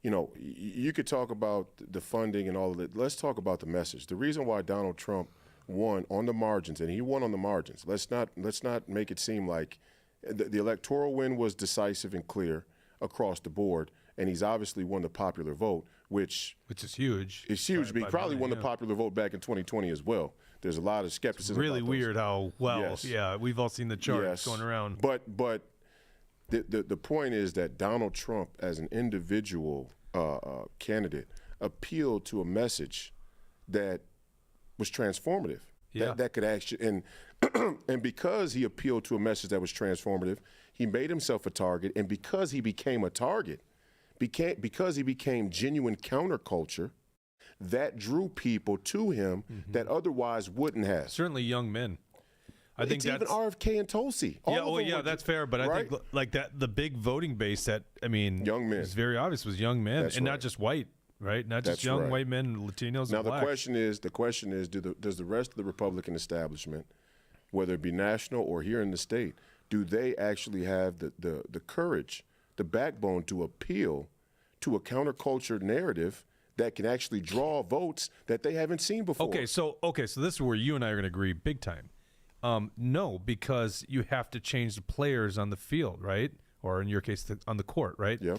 You know, you could talk about the funding and all of it. Let's talk about the message. The reason why Donald Trump won on the margins, and he won on the margins. Let's not make it seem like the electoral win was decisive and clear across the board, and he's obviously won the popular vote, which is huge. It's huge. But he probably won the popular vote back in 2020 as well. There's a lot of skepticism. It's really about weird how we've all seen the charts going around. But the point is that Donald Trump, as an individual candidate, appealed to a message that was transformative. Yeah. That could actually and because he appealed to a message that was transformative, he made himself a target, and because he became a target, because he became genuine counterculture, that drew people to him that otherwise wouldn't have. Certainly young men. I think even RFK and Tulsi. That's fair. But I think like that, the big voting base that young men is very obvious was young men, That's and right. not just white, right? Not just young white men, Latinos. Now and the blacks. question is, does the rest of the Republican establishment, whether it be national or here in the state, do they actually have the courage, the backbone to appeal to a counterculture narrative that can actually draw votes that they haven't seen before? Okay, so this is where you and I are going to agree big time. No, because you have to change the players on the field, right? Or in your case, on the court, right? Yeah.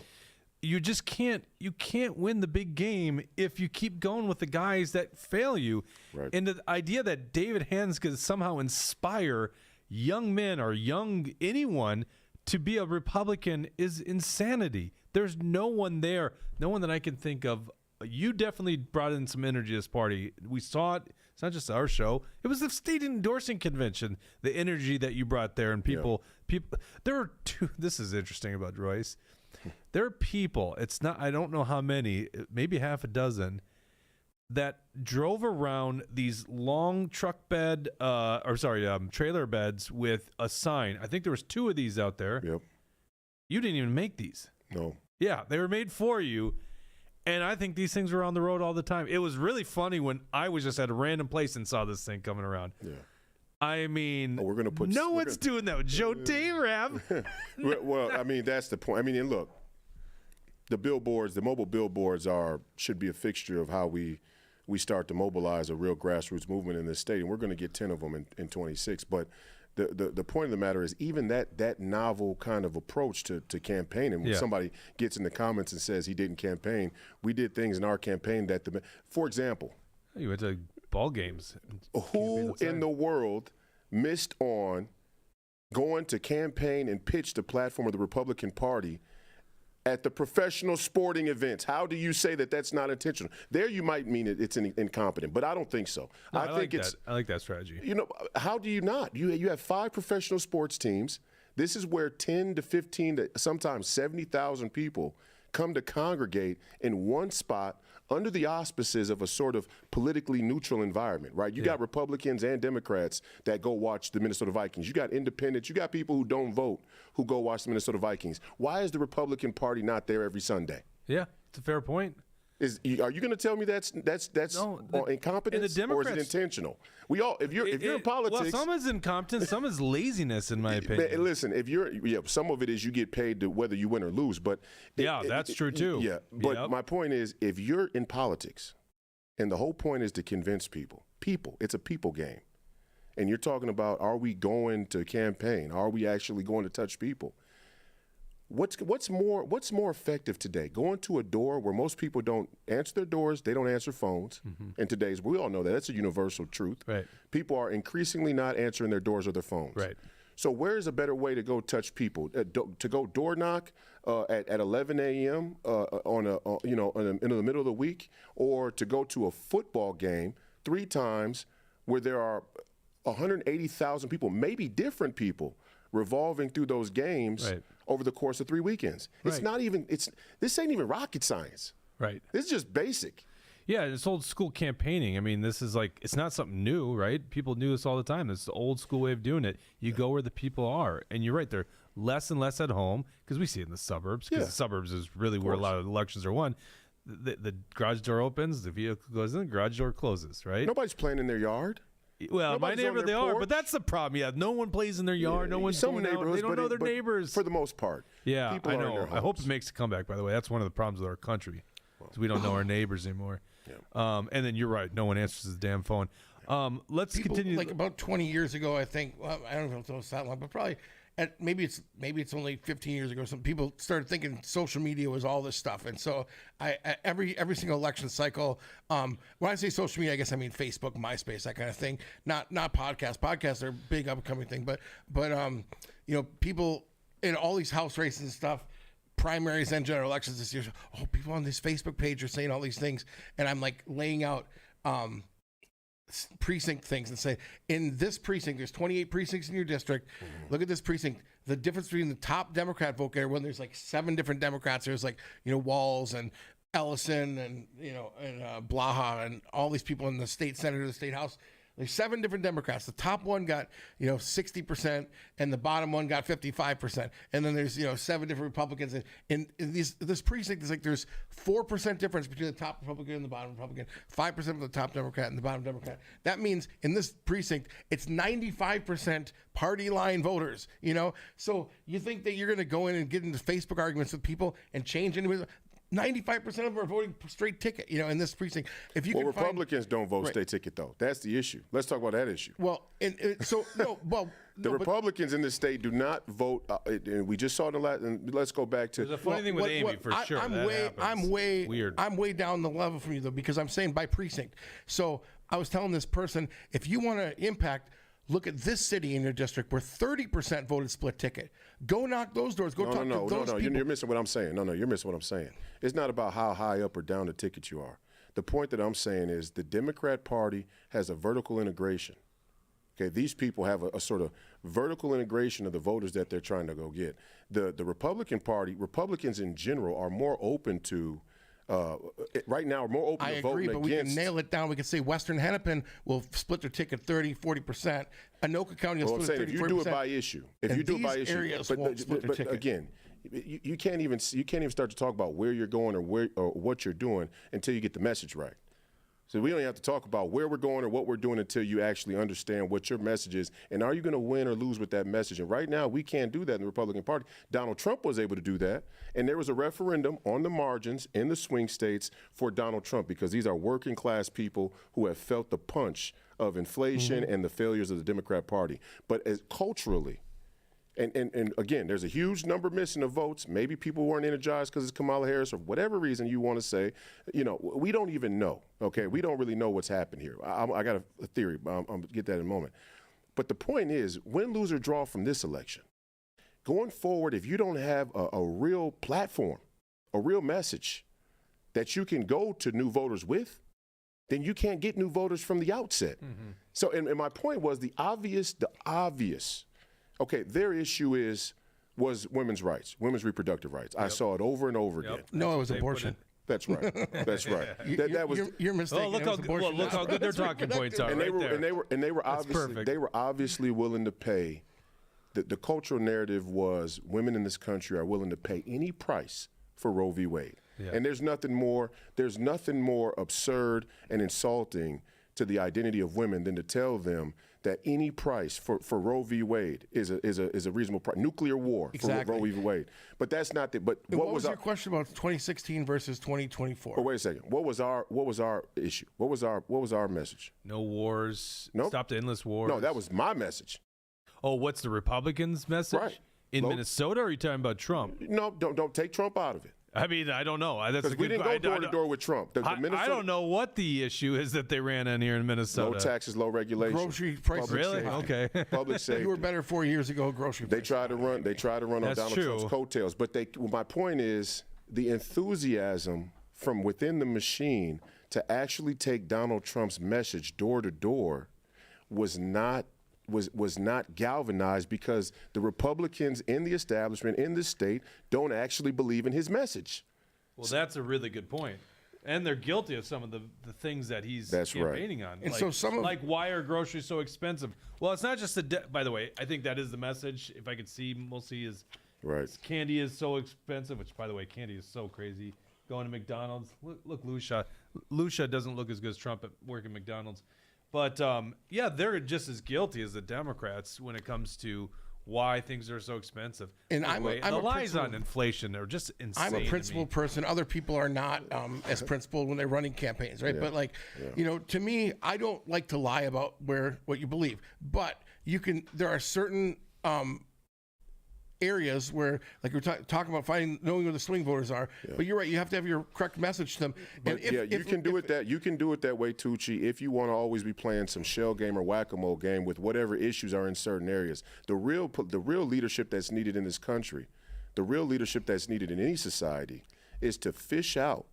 You just can't. You can't win the big game if you keep going with the guys that fail you. Right. And the idea that David Hans could somehow inspire young men or anyone to be a Republican is insanity. There's no one there, no one that I can think of. You definitely brought in some energy to this party. We saw it. It's not just our show. It was the state endorsing convention, the energy that you brought there, and people. There are two. This is interesting about Royce. There are people. It's not. I don't know how many. Maybe half a dozen that drove around these long truck bed, trailer beds with a sign. I think there was 2 of these out there. Yep. You didn't even make these. No. Yeah, they were made for you. And I think these things were on the road all the time. It was really funny when I was just at a random place and saw this thing coming around. Yeah. I mean, we're gonna put. No one's doing that with Joe Tayrab. Well, I mean, that's the point. I mean, and look, the mobile billboards should be a fixture of how we start to mobilize a real grassroots movement in this state, and we're going to get 10 of them in 26. But the point of the matter is, even that novel kind of approach to campaigning, when somebody gets in the comments and says he didn't campaign, we did things in our campaign for example, you went to ball games. Who in the world missed on going to campaign and pitch the platform of the Republican Party at the professional sporting events? How do you say that that's not intentional? There you might mean it's incompetent, but I don't think so. No, I like that strategy. You know, how do you not? You have 5 professional sports teams. This is where 10 to 15 to sometimes 70,000 people come to congregate in one spot under the auspices of a sort of politically neutral environment, right? You got Republicans and Democrats that go watch the Minnesota Vikings. You got independents. You got people who don't vote who go watch the Minnesota Vikings. Why is the Republican Party not there every Sunday? Yeah, it's a fair point. Are you going to tell me that's incompetence, or is it intentional? If you're in politics, well, some is incompetence, some is laziness, in my opinion. Listen, some of it is you get paid to whether you win or lose, but that's true too. Yeah, but my point is, if you're in politics, and the whole point is to convince people, it's a people game, and you're talking about, are we going to campaign? Are we actually going to touch people? What's more effective today? Going to a door where most people don't answer their doors, they don't answer phones. And we all know that's a universal truth. Right. People are increasingly not answering their doors or their phones. Right. So where is a better way to go touch people? To go door knock at 11 a.m. In the middle of the week, or to go to a football game 3 times where there are 180,000 people, maybe different people, revolving through those games over the course of 3 weekends. It's not even. This ain't even rocket science. Right. This is just basic. Yeah, it's old school campaigning. I mean, this is like, it's not something new, right? People do this all the time. It's the old school way of doing it. You go where the people are. And you're right, they're less and less at home, because we see it in the suburbs, because the suburbs is really where a lot of elections are won. The garage door opens, the vehicle goes in, the garage door closes, right? Nobody's playing in their yard. Well, Nobody's my on neighbor, their they are, porch. but that's the problem. Yeah, no one plays in their yard. No one's Some going out. neighborhoods, They don't know their but neighbors. for the most part. Yeah, people I are in know. their I hope homes. it makes a comeback, by the way. That's one of the problems with our country, is we don't know our neighbors anymore. And then you're right. No one answers the damn phone. Let's People, continue. like about 20 years ago, I think. Well, I don't know if it was that long, but probably maybe it's only 15 years ago. Some people started thinking social media was all this stuff, and so every single election cycle. When I say social media, I guess I mean Facebook, MySpace, that kind of thing. Not podcasts. Podcasts are a big upcoming thing, but people in all these house races and stuff. Primaries and general elections this year. Oh, people on this Facebook page are saying all these things, and I'm like laying out precinct things and say, in this precinct, there's 28 precincts in your district. Look at this precinct. The difference between the top Democrat vote getter, when there's like 7 different Democrats, there's like Walls and Ellison and Blaha and all these people in the state Senate or the state House. There's 7 different Democrats. The top one got 60%, and the bottom one got 55%. And then there's 7 different Republicans. And in this precinct is like there's 4% difference between the top Republican and the bottom Republican, 5% for the top Democrat and the bottom Democrat. That means in this precinct it's 95% party line voters. So you think that you're going to go in and get into Facebook arguments with people and change anybody? 95% of them are voting straight ticket, in this precinct. If you Republicans don't vote straight ticket, though. That's the issue. Let's talk about that issue. Well, the Republicans in the state do not vote. And we just saw the last. And let's go back to. There's a funny thing with Amy, for sure. I'm way down the level from you, though, because I'm saying by precinct. So I was telling this person, if you want to impact, look at this city in your district where 30% voted split ticket. Go knock those doors. Go talk to those people. You're missing what I'm saying. No, you're missing what I'm saying. It's not about how high up or down the ticket you are. The point that I'm saying is the Democrat Party has a vertical integration. Okay, these people have a sort of vertical integration of the voters that they're trying to go get. The Republican Party, Republicans in general, are more open to. Right now, are more open to voting against. I agree, but we can nail it down. We can say Western Hennepin will split their ticket 30-40%. Anoka County will split 30-40%. If you do it by issue, areas won't split their ticket. Again, you can't even start to talk about where you're going or what you're doing until you get the message right. So we don't have to talk about where we're going or what we're doing until you actually understand what your message is, and are you going to win or lose with that message? And right now, we can't do that in the Republican Party. Donald Trump was able to do that, and there was a referendum on the margins in the swing states for Donald Trump, because these are working class people who have felt the punch of inflation and the failures of the Democrat Party. But as culturally, and again, there's a huge number missing of votes. Maybe people weren't energized because it's Kamala Harris or whatever reason you want to say. We don't even know. Okay, we don't really know what's happened here. I got a theory, but I'm going to get that in a moment. But the point is, win, lose, or draw from this election, going forward, if you don't have a real platform, a real message that you can go to new voters with, then you can't get new voters from the outset. So, and my point was the obvious. Okay, their issue was women's rights, women's reproductive rights. I saw it over and over again. No, it was abortion. That's right. That's right. You're mistaken. Oh, look how good their talking points are. And they were obviously willing to pay. The cultural narrative was women in this country are willing to pay any price for Roe v. Wade. Yeah. And there's nothing more absurd and insulting to the identity of women than to tell them that any price for Roe v. Wade is a reasonable price. Nuclear war for Roe v. Wade. But that's not the. But what was your question about 2016 versus 2024? Well, wait a second. What was our issue? What was our message? No wars. Nope. Stop the endless wars. No, that was my message. Oh, what's the Republicans' message? Right. In Minnesota, or are you talking about Trump? No, don't take Trump out of it. I mean, I don't know. That's we didn't go door to door with Trump. I don't know what the issue is that they ran in here in Minnesota. Low taxes, low regulation. Grocery prices. Really? Okay. Public safety. You were better 4 years ago. Grocery. They tried to run on Donald Trump's coattails. But my point is the enthusiasm from within the machine to actually take Donald Trump's message door to door was not galvanized, because the Republicans in the establishment in the state don't actually believe in his message. Well, that's a really good point. And they're guilty of some of the things that he's That's right. campaigning on. And like, so some of- like, why are groceries so expensive? Well, it's not just by the way, I think that is the message. If I could see, mostly is Right. candy is so expensive, which, by the way, candy is so crazy. Going to McDonald's. Look, Lucia. Lucia doesn't look as good as Trump at working McDonald's. But, yeah, they're just as guilty as the Democrats when it comes to why things are so expensive. And By the way, I'm the a lies principled- on inflation are just insane. I'm a to me. principled person. Other people are not as principled when they're running campaigns, right? But like, you know, to me, I don't like to lie about what you believe. But there are certain areas where, like we're talking about knowing where the swing voters are. But you're right. You have to have your correct message to them. But you can do it that way, Tucci, if you want to always be playing some shell game or whack-a-mole game with whatever issues are in certain areas. The real leadership that's needed in this country, the real leadership that's needed in any society, is to fish out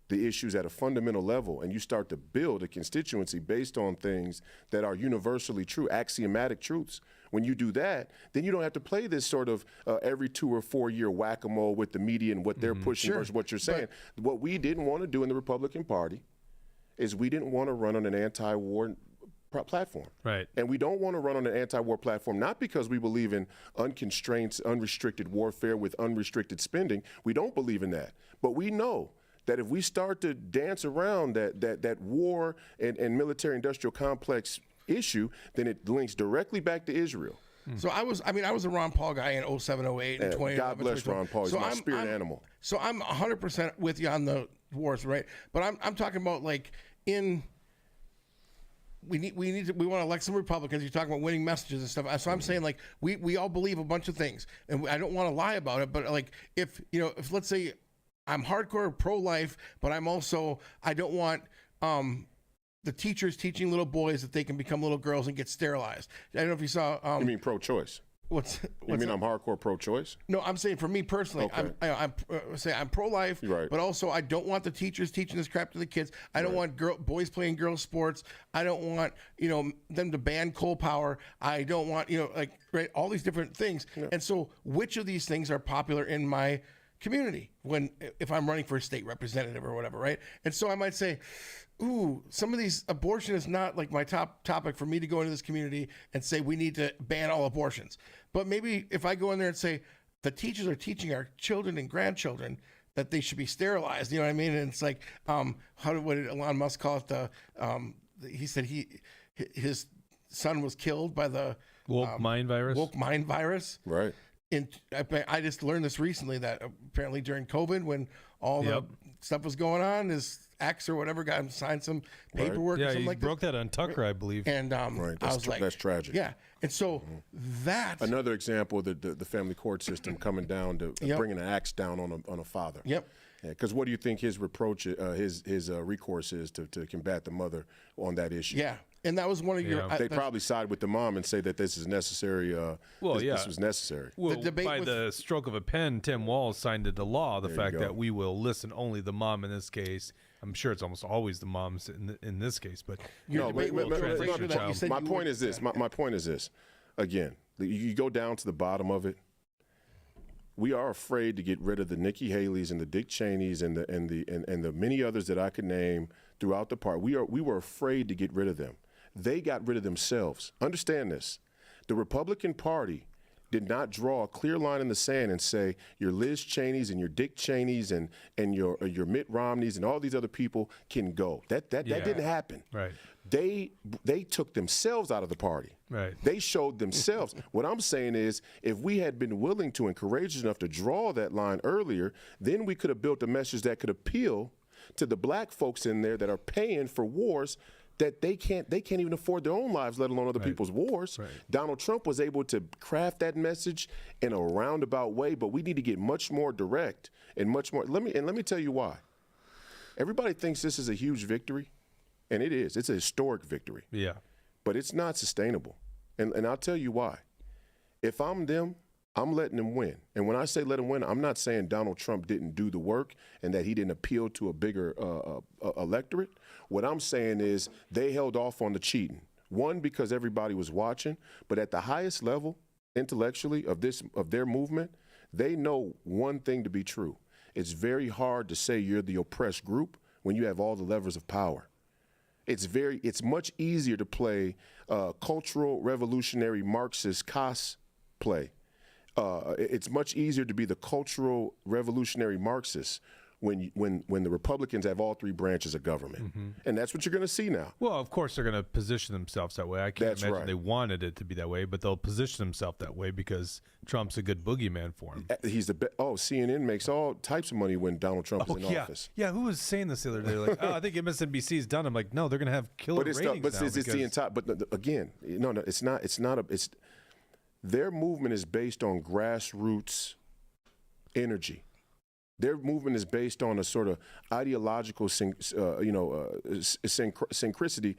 the issues at a fundamental level, and you start to build a constituency based on things that are universally true, axiomatic truths. When you do that, then you don't have to play this sort of every 2 or 4 year whack-a-mole with the media and what they're pushing versus what you're saying. What we didn't want to do in the Republican Party is we didn't want to run on an anti-war platform. Right. And we don't want to run on an anti-war platform, not because we believe in unconstrained, unrestricted warfare with unrestricted spending. We don't believe in that. But we know that if we start to dance around that war and military-industrial complex issue, then it links directly back to Israel. So I was a Ron Paul guy in 07, 08, and 20. God bless Ron Paul. He's my spirit animal. So I'm 100% with you on the wars, right? But I'm talking about like we want to elect some Republicans. You're talking about winning messages and stuff. So I'm saying like we all believe a bunch of things, and I don't want to lie about it. But like if let's say I'm hardcore pro-life, but I don't want the teachers teaching little boys that they can become little girls and get sterilized. I don't know if you saw. You mean pro-choice? You mean I'm hardcore pro-choice? No, I'm saying for me personally, Okay. I'm pro-life, Right. but also I don't want the teachers teaching this crap to the kids. I don't want boys playing girls sports. I don't want them to ban coal power. I don't want all these different things. Yeah. And so, which of these things are popular in my community if I'm running for a state representative or whatever, right? And so I might say, ooh, some of these, abortion is not like my top topic for me to go into this community and say we need to ban all abortions. But maybe if I go in there and say the teachers are teaching our children and grandchildren that they should be sterilized, you know what I mean? And it's like, what did Elon Musk call it? He said his son was killed by the woke mind virus. Woke mind virus. Right. And I just learned this recently that apparently during COVID, when all the stuff was going on, his ex or whatever got him to sign some paperwork or something he like broke that on Tucker, I believe. And I was like, that's tragic. Yeah. And so that's another example of the family court system coming down to bringing an axe down on a father. Yep. Because what do you think his reproach, his recourse is to combat the mother on that issue? Yeah. And that was one of your. They probably side with the mom and say that this is necessary. This was necessary. Well, the debate by the stroke of a pen, Tim Walz signed into law the fact that we will listen only the mom in this case. I'm sure it's almost always the moms in this case, but my point is this. My point is this. Again, you go down to the bottom of it. We are afraid to get rid of the Nikki Haley's and the Dick Cheneys and the many others that I could name throughout the party. We were afraid to get rid of them. They got rid of themselves. Understand this. The Republican Party did not draw a clear line in the sand and say your Liz Cheneys and your Dick Cheneys and your Mitt Romneys and all these other people can go. That didn't happen. Right. They took themselves out of the party. Right. They showed themselves. What I'm saying is, if we had been willing to and courageous enough to draw that line earlier, then we could have built a message that could appeal to the black folks in there that are paying for wars that they can't even afford their own lives, let alone other people's wars. Right. Donald Trump was able to craft that message in a roundabout way, but we need to get much more direct and much more. Let me tell you why. Everybody thinks this is a huge victory, and it is. It's a historic victory. Yeah. But it's not sustainable, and I'll tell you why. If I'm them, I'm letting them win. And when I say let them win, I'm not saying Donald Trump didn't do the work and that he didn't appeal to a bigger electorate. What I'm saying is they held off on the cheating. One, because everybody was watching, but at the highest level intellectually of their movement, they know one thing to be true. It's very hard to say you're the oppressed group when you have all the levers of power. It's much easier to play cultural revolutionary Marxist cosplay. It's much easier to be the cultural revolutionary Marxist when the Republicans have all three branches of government. And that's what you're going to see now. Well, of course they're going to position themselves that way. I can't That's imagine right. they wanted it to be that way, but they'll position themselves that way because Trump's a good boogeyman for him. He's the CNN makes all types of money when Donald Trump is in yeah. office. Yeah, who was saying this the other day? Like, I think MSNBC's done. I'm like, no, they're going to have killer ratings now. It's the because- entire. But again, no, it's not. Their movement is based on grassroots energy. Their movement is based on a sort of ideological, synchronicity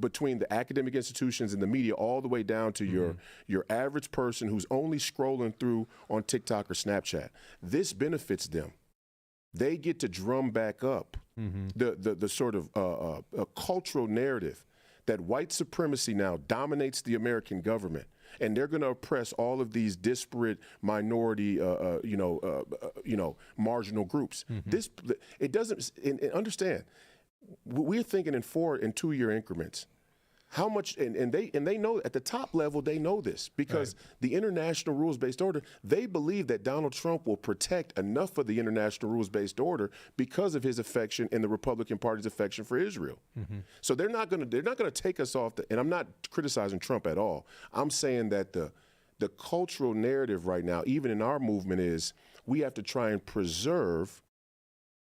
between the academic institutions and the media, all the way down to your average person who's only scrolling through on TikTok or Snapchat. This benefits them. They get to drum back up the sort of a cultural narrative that white supremacy now dominates the American government. And they're going to oppress all of these disparate minority, marginal groups. It doesn't. And understand, we're thinking in 4 and 2 year increments. How much? And they know at the top level they know this because the international rules-based order. They believe that Donald Trump will protect enough of the international rules-based order because of his affection and the Republican Party's affection for Israel. So they're not going to take us off. And I'm not criticizing Trump at all. I'm saying that the cultural narrative right now, even in our movement, is we have to try and preserve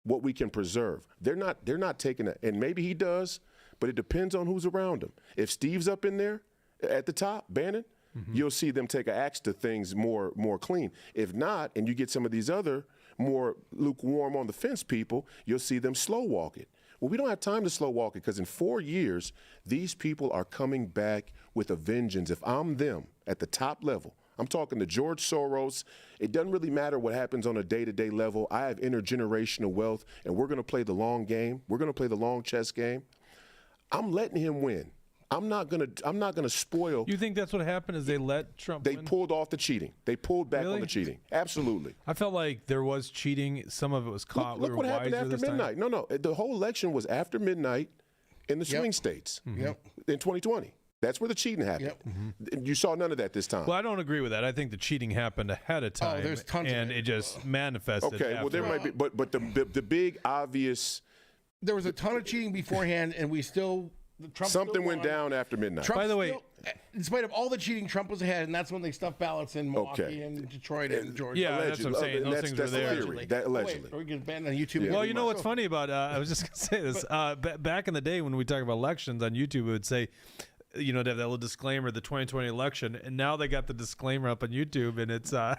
what we can preserve. They're not taking it, and maybe he does. But it depends on who's around him. If Steve's up in there at the top, Bannon, you'll see them take an axe to things more clean. If not, and you get some of these other more lukewarm on the fence people, you'll see them slow walk it. Well, we don't have time to slow walk it because in 4 years, these people are coming back with a vengeance. If I'm them at the top level, I'm talking to George Soros. It doesn't really matter what happens on a day-to-day level. I have intergenerational wealth, and we're going to play the long game. We're going to play the long chess game. I'm letting him win. I'm not gonna spoil. You think that's what happened? Is they let Trump? They win? pulled off the cheating. They pulled back Really? on the cheating. Absolutely. I felt like there was cheating. Some of it was caught. Look we what were happened wiser after this midnight. time. No. The whole election was after midnight in the swing states. Yep. In 2020. That's where the cheating happened. You saw none of that this time. Well, I don't agree with that. I think the cheating happened ahead of time. there's tons of and it. it just manifested. Okay. Well, there after. might be, but the big obvious There was a ton of cheating beforehand, and Trump something still went won. down after midnight. Trump By the way- still, in spite of all the cheating, Trump was ahead, and that's when they stuffed ballots in Milwaukee and Detroit and Georgia. Yeah, that's what I'm saying. And Those that's things were the there. theory. That allegedly. Wait, are we getting banned on YouTube? Well, you know what's funny about? I was just gonna say this. Back in the day when we talk about elections on YouTube, it would say, to have that little disclaimer, the 2020 election, and now they got the disclaimer up on YouTube, and it's the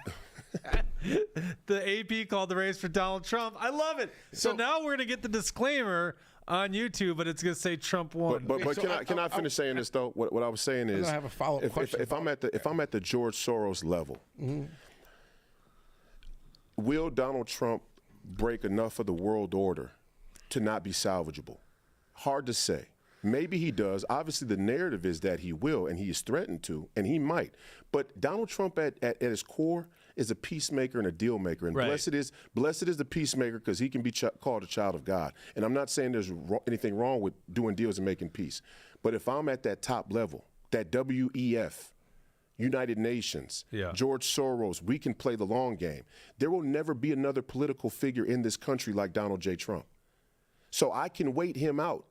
AP called the race for Donald Trump. I love it. So now we're gonna get the disclaimer on YouTube, but it's gonna say Trump won. But So can I finish saying this though? What I was saying is, gonna have a follow-up question if I'm at the George Soros level, will Donald Trump break enough of the world order to not be salvageable? Hard to say. Maybe he does. Obviously, the narrative is that he will, and he is threatened to, and he might. But Donald Trump, at his core, is a peacemaker and a deal maker. And Right. blessed is the peacemaker because he can be called a child of God. And I'm not saying there's anything wrong with doing deals and making peace. But if I'm at that top level, that WEF, United Nations, Yeah. George Soros, we can play the long game. There will never be another political figure in this country like Donald J. Trump. So I can wait him out.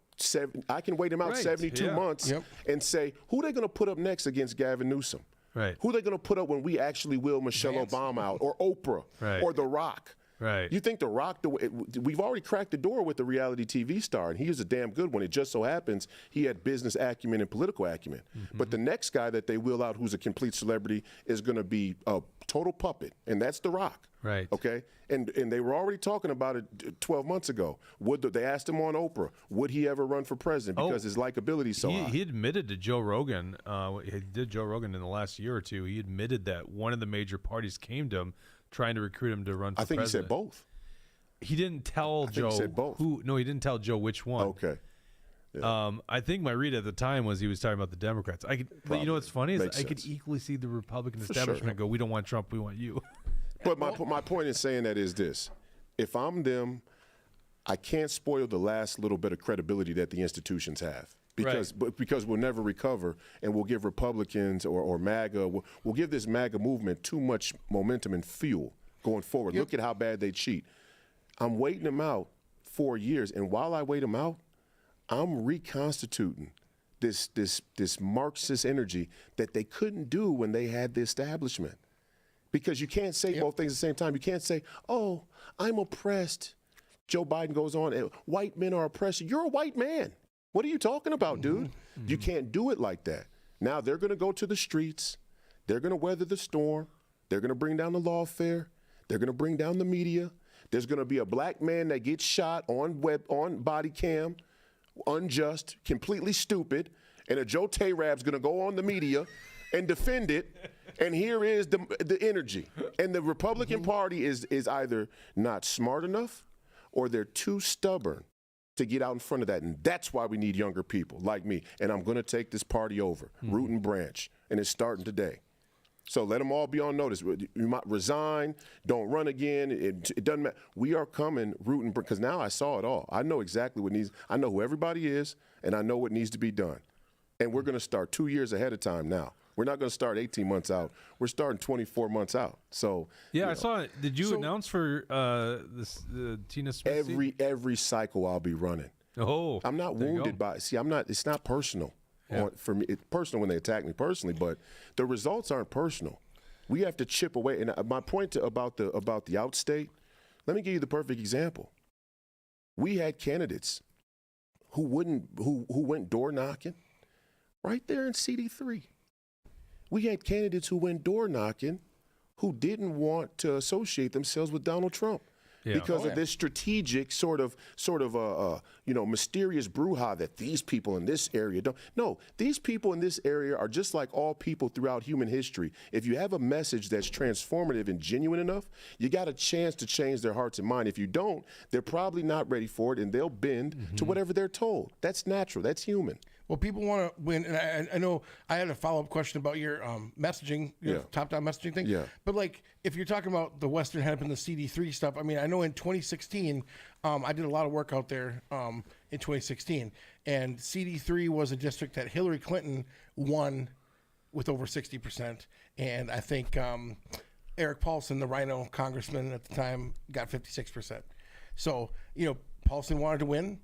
I can wait him out Right, 72 yeah. months and say, who are they going to put up next against Gavin Newsom? Right. Who are they going to put up when we actually will Michelle Obama out, or Oprah, Right. or The Rock? Right. You think The Rock, we've already cracked the door with the reality TV star, and he was a damn good one. It just so happens he had business acumen and political acumen. But the next guy that they wheel out who's a complete celebrity is going to be a total puppet, and that's The Rock. Right. Okay? And they were already talking about it 12 months ago. They asked him on Oprah, would he ever run for president because his likability is so high? He admitted to Joe Rogan. He did Joe Rogan in the last year or two. He admitted that one of the major parties came to him trying to recruit him to run for I think president. he said both. He didn't tell think Joe he said both. who. No, he didn't tell Joe which one. Okay. I think my read at the time was he was talking about the Democrats. But you know what's funny is Makes I could sense. equally see the Republican sure. establishment go, "We don't want Trump, we want you." But my point in saying that is this: if I'm them, I can't spoil the last little bit of credibility that the institutions have. Because we'll never recover, and we'll give Republicans or MAGA, we'll give this MAGA movement too much momentum and fuel going forward. Look at how bad they cheat. I'm waiting them out 4 years, and while I wait them out, I'm reconstituting this Marxist energy that they couldn't do when they had the establishment. Because you can't say both things at the same time. You can't say, oh, I'm oppressed. Joe Biden goes on, white men are oppressed. You're a white man. What are you talking about, dude? You can't do it like that. Now they're going to go to the streets. They're going to weather the storm. They're going to bring down the lawfare. They're going to bring down the media. There's going to be a black man that gets shot on body cam, unjust, completely stupid, and a Joe Tayrab's going to go on the media and defend it. And here is the energy. And the Republican Party is either not smart enough or they're too stubborn to get out in front of that. And that's why we need younger people like me. And I'm going to take this party over, root and branch. And it's starting today. So let them all be on notice. You might resign, don't run again. It doesn't matter. We are coming rooting, because now I saw it all. I know exactly what needs. I know who everybody is, and I know what needs to be done. And we're going to start 2 years ahead of time now. We're not going to start 18 months out. We're starting 24 months out. So yeah, I saw it. Did you announce for this Tina Smith? Every cycle I'll be running. Oh, I'm not wounded by. See, I'm not. It's not personal for me. It's personal when they attack me personally, but the results aren't personal. We have to chip away. And my point about the outstate. Let me give you the perfect example. We had candidates who went door knocking right there in CD3. We had candidates who went door knocking who didn't want to associate themselves with Donald Trump because of this strategic sort of mysterious brouhaha that these people in this area don't. No, these people in this area are just like all people throughout human history. If you have a message that's transformative and genuine enough, you got a chance to change their hearts and mind. If you don't, they're probably not ready for it, and they'll bend to whatever they're told. That's natural. That's human. Well, people want to win, and I know I had a follow-up question about your messaging, your top-down messaging thing. Yeah. But like, if you're talking about the Western Hemp and the CD3 stuff, I mean, I know in 2016, I did a lot of work out there in 2016, and CD3 was a district that Hillary Clinton won with over 60%, and I think Eric Paulson, the Rhino congressman at the time, got 56%. So, Paulson wanted to win,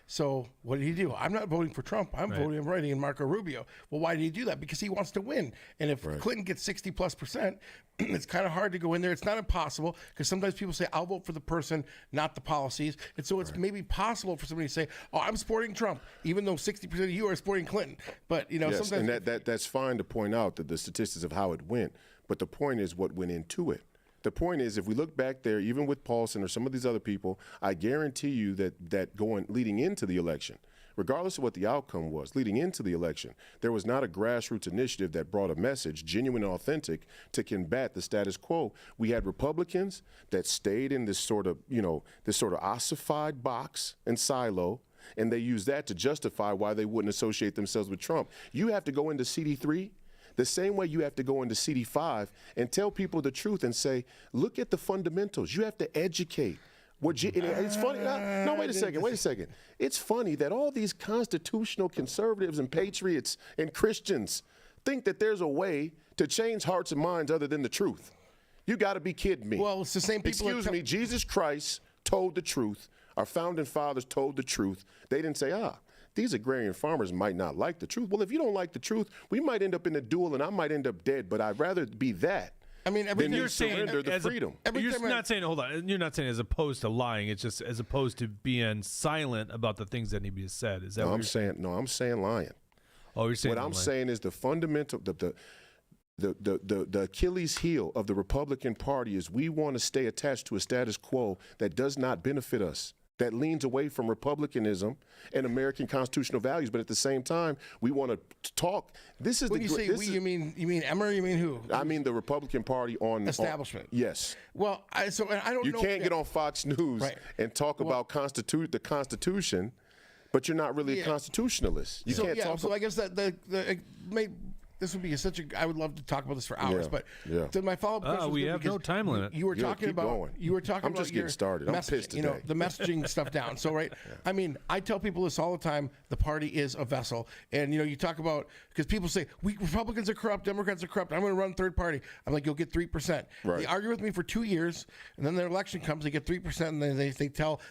so what did he do? I'm not voting for Trump. I'm voting in Marco Rubio. Well, why did he do that? Because he wants to win. And if Clinton gets 60+%, it's kind of hard to go in there. It's not impossible, because sometimes people say, I'll vote for the person, not the policies. And so it's maybe possible for somebody to say, oh, I'm supporting Trump, even though 60% of you are supporting Clinton. But, yes, sometimes. And that's fine to point out that the statistics of how it went. But the point is what went into it. The point is, if we look back there, even with Paulson or some of these other people, I guarantee you that leading into the election, regardless of what the outcome was, leading into the election, there was not a grassroots initiative that brought a message, genuine and authentic, to combat the status quo. We had Republicans that stayed in this sort of ossified box and silo, and they used that to justify why they wouldn't associate themselves with Trump. You have to go into CD3 the same way you have to go into CD5 and tell people the truth and say, look at the fundamentals. You have to educate. It's funny. No, wait a second. It's funny that all these constitutional conservatives and patriots and Christians think that there's a way to change hearts and minds other than the truth. You got to be kidding me. Well, it's the same people. Excuse me, Jesus Christ told the truth. Our founding fathers told the truth. They didn't say, these agrarian farmers might not like the truth. Well, if you don't like the truth, we might end up in a duel and I might end up dead, but I'd rather be that. I mean, than you surrender the freedom. You're not saying, hold on, you're not saying as opposed to lying. It's just as opposed to being silent about the things that need to be said. Is that what you're saying? No, I'm saying lying. Oh, you're saying what I'm saying is the fundamental, the Achilles heel of the Republican Party is we want to stay attached to a status quo that does not benefit us, that leans away from republicanism and American constitutional values, but at the same time, we want to talk. This is when you say we, you mean Emmer? You mean who? I mean the Republican Party on establishment. Yes. Well, I don't. You know. Can't get on Fox News and talk about the Constitution, but you're not really a constitutionalist. You can't talk. So I guess that this would be such a. I would love to talk about this for hours, Yeah, but yeah. to my follow-up question. was we good have because no time limit. You were Yeah, talking keep about. going. You were talking I'm about just getting your started. I'm messaging, pissed You know, today. the messaging stuff down. So right, I mean, I tell people this all the time. The party is a vessel, and you know, you talk about because people say we Republicans are corrupt, Democrats are corrupt. I'm going to run third party. I'm like, you'll get 3%. Right. They argue with me for 2 years, and then their election comes, they get 3%, and then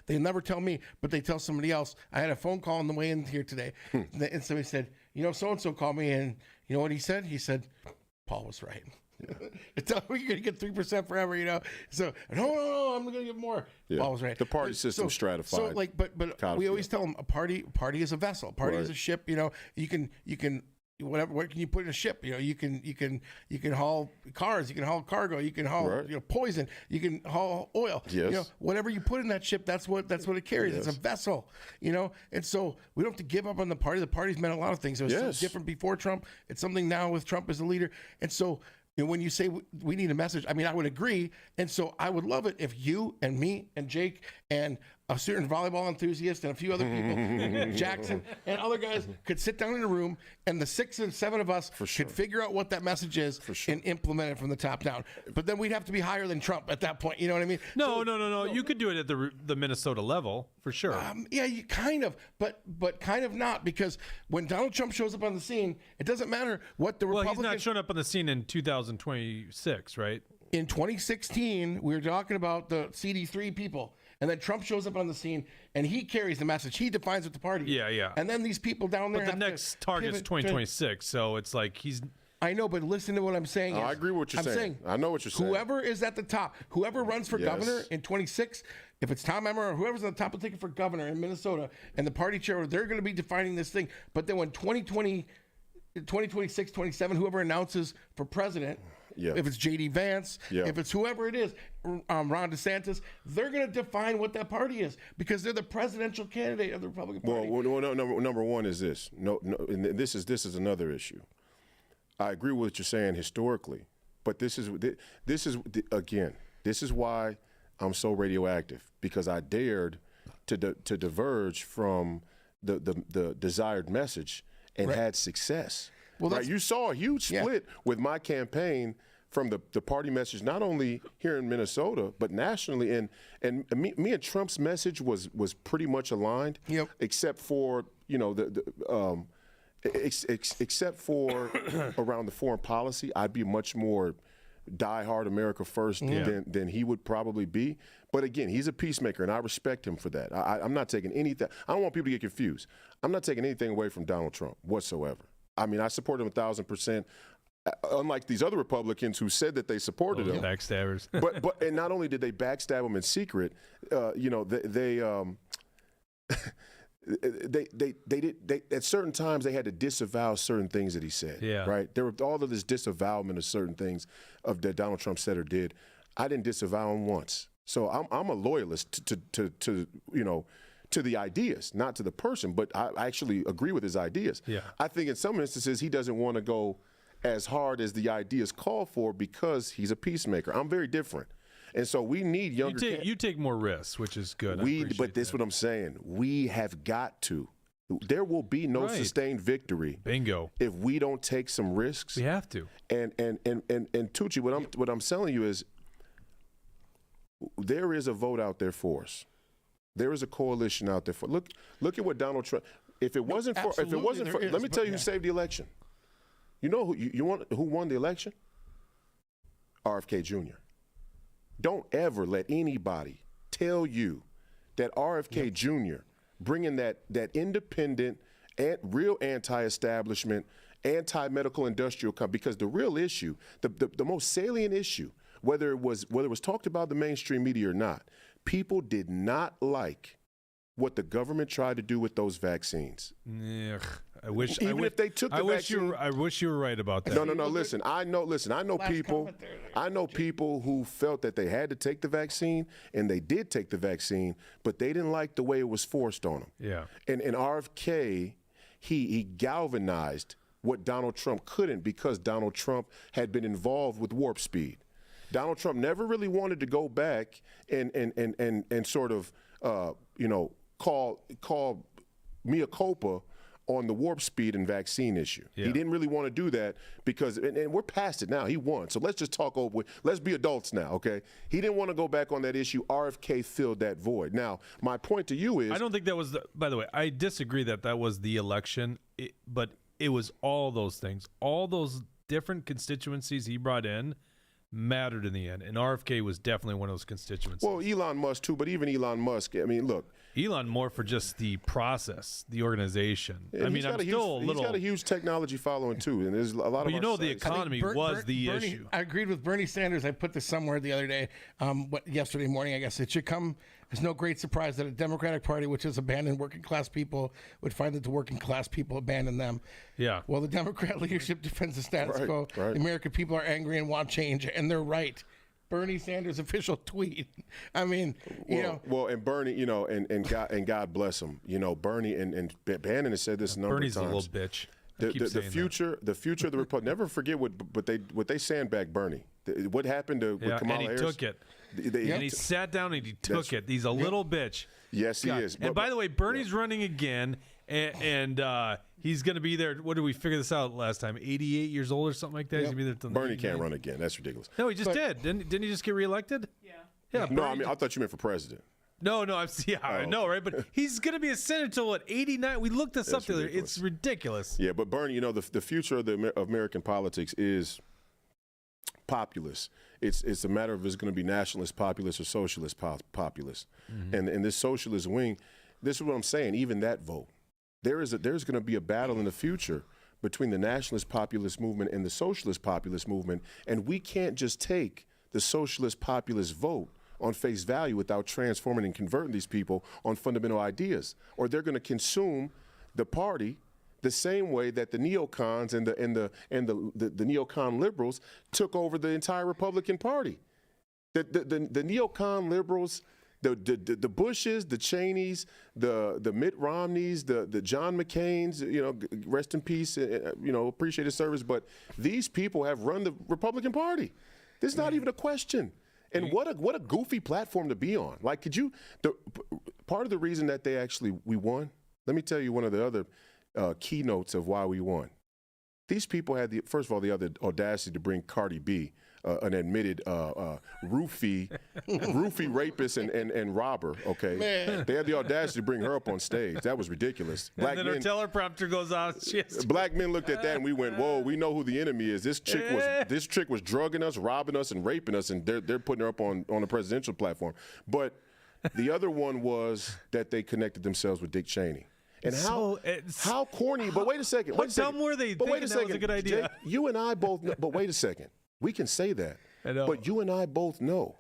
they never tell me, but they tell somebody else. I had a phone call on the way in here today, and somebody said, you know, so and so called me, and you know what he said? He said, Paul was right. Tell me you're going to get 3% forever, you know. So no, I'm going to get more. Yeah. Paul was right. The party system's stratified. So like, but we always tell them a party is a vessel. A party is a ship. You know, you can whatever. What can you put in a ship? You know, you can haul cars. You can haul cargo. You can haul poison. You can haul oil. Yes. You know, whatever you put in that ship, that's what it carries. Yes. It's a vessel. You know, and so we don't have to give up on the party. The party's meant a lot of things. It was something Yes. different before Trump. It's something now with Trump as the leader. And so. And when you say we need a message, I mean, I would agree. And so I would love it if you and me and Jake and a certain volleyball enthusiast and a few other people, Jackson and other guys, could sit down in a room and the 6 and 7 of us could figure out what that message is and implement it from the top down. But then we'd have to be higher than Trump at that point. You know what I mean? No. You could do it at the Minnesota level for sure. Yeah, you kind of, but kind of not, because when Donald Trump shows up on the scene, it doesn't matter what the Republicans. Well, he's not showing up on the scene in 2026, right? In 2016, we were talking about the CD3 people, and then Trump shows up on the scene, and he carries the message. He defines what the party is. Yeah. And then these people down there But the have next to target's pivot 2026, so it's like he's. I know, but listen to what I'm saying. I agree with what you're saying. I know what you're saying. Whoever is at the top, whoever runs for governor in 26, if it's Tom Emmer or whoever's on the top of the ticket for governor in Minnesota and the party chair, they're going to be defining this thing. But then when 2026, 27, whoever announces for president, if it's J.D. Vance, if it's whoever it is, Ron DeSantis, they're going to define what that party is because they're the presidential candidate of the Republican Party. Well, number one is this. And this is another issue. I agree with what you're saying historically, but this is why I'm so radioactive, because I dared to diverge from the desired message and had success. Well, you saw a huge split with my campaign from the party message, not only here in Minnesota but nationally. And me and Trump's message was pretty much aligned, except for except for around the foreign policy. I'd be much more diehard America first than he would probably be. But again, he's a peacemaker, and I respect him for that. I'm not taking anything. I don't want people to get confused. I'm not taking anything away from Donald Trump whatsoever. I mean, I support him 1,000%. Unlike these other Republicans who said that they supported him, backstabbers. but and not only did they backstab him in secret, they at certain times they had to disavow certain things that he said. Right. There were all of this disavowalment of certain things that Donald Trump said or did. I didn't disavow him once. So I'm a loyalist to the ideas, not to the person, but I actually agree with his ideas. I think in some instances he doesn't want to go as hard as the ideas call for because he's a peacemaker. I'm very different. And so we need younger. You take more risks, which is good. But this is what I'm saying. We have got to. There will be no sustained victory. Bingo. If we don't take some risks. We have to. And Tucci, what I'm telling you is, there is a vote out there for us. There is a coalition out there for. Look at what Donald Trump. Let me tell you who saved the election. You know who won the election? RFK Jr. Don't ever let anybody tell you that RFK Jr. bringing that independent and real anti-establishment, anti-medical industrial company, because the real issue, the most salient issue, whether it was talked about in the mainstream media or not, people did not like what the government tried to do with those vaccines. I wish if they took the vaccine. I wish you were right about that. No. Listen, I know people who felt that they had to take the vaccine, and they did take the vaccine, but they didn't like the way it was forced on them. Yeah. And RFK, he galvanized what Donald Trump couldn't, because Donald Trump had been involved with warp speed. Donald Trump never really wanted to go back and sort of call mea culpa on the warp speed and vaccine issue. Yeah. He didn't really want to do that because, and we're past it now. He won. So let's just talk over. Let's be adults now, okay? He didn't want to go back on that issue. RFK filled that void. Now, my point to you is, I don't think that was. By the way, I disagree that was the election, but it was all those things, all those different constituencies he brought in mattered in the end, and RFK was definitely one of those constituencies. well, Elon Musk too, but even Elon Musk, I mean, look. Elon more for just the process, the organization. I mean, I'm still a little. He's got a huge technology following too, and there's a lot But of. you know, the economy was the Bernie, issue. I agreed with Bernie Sanders. I put this somewhere the other day, yesterday morning, I guess. It should come as no great surprise that a Democratic Party which has abandoned working class people would find that the working class people abandon them. Yeah. Well, the Democrat leadership defends the status quo. right. The American people are angry and want change, and they're right. Bernie Sanders' official tweet. I mean, you know. Well, and Bernie, you know, and God bless him. You know, Bernie and Bannon has said this a number Bernie's of times. a little bitch. The future of the Republic. Never forget what they sandbagged Bernie. What happened with Kamala and he Harris? took it. And he sat down and he took it. He's a little bitch. Yes, he God. is. And by the way, Bernie's running again, and he's going to be there. What did we figure this out last time? 88 years old or something like that. He's going to be there till Bernie 89. can't run again. That's ridiculous. No, he just did. Didn't he just get reelected? Yeah. Yeah. No, Bernie I mean I thought you meant for president. No, I know, right? But he's going to be a senator till what, 89? We looked this up the other. ridiculous. It's ridiculous. Yeah, but Bernie, you know, the future of of American politics is populist. It's a matter of it's going to be nationalist populist or socialist populist. And in this socialist wing, this is what I'm saying. Even that vote, there's going to be a battle in the future between the nationalist populist movement and the socialist populist movement, and we can't just take the socialist populist vote on face value without transforming and converting these people on fundamental ideas, or they're going to consume the party the same way that the neocons and the neocon liberals took over the entire Republican Party. The neocon liberals, the Bushes, the Cheneys, the Mitt Romneys, the John McCains, you know, rest in peace, you know, appreciate his service, but these people have run the Republican Party. There's not even a question. And what a goofy platform to be on. Like, part of the reason that we won, let me tell you one of the other keynotes of why we won. These people had first of all, the other audacity to bring Cardi B, an admitted roofie rapist and robber, okay? Man. They had the audacity to bring her up on stage. That was ridiculous. And then her teleprompter goes out. Black men looked at that and we went, whoa, we know who the enemy is. This chick was drugging us, robbing us, and raping us, and they're putting her up on a presidential platform. But the other one was that they connected themselves with Dick Cheney. And how corny, but wait a second. How dumb were they But wait a thinking that second. was a good idea? Jake, you and I both know, but wait a second. We can say that. I know. But you and I both know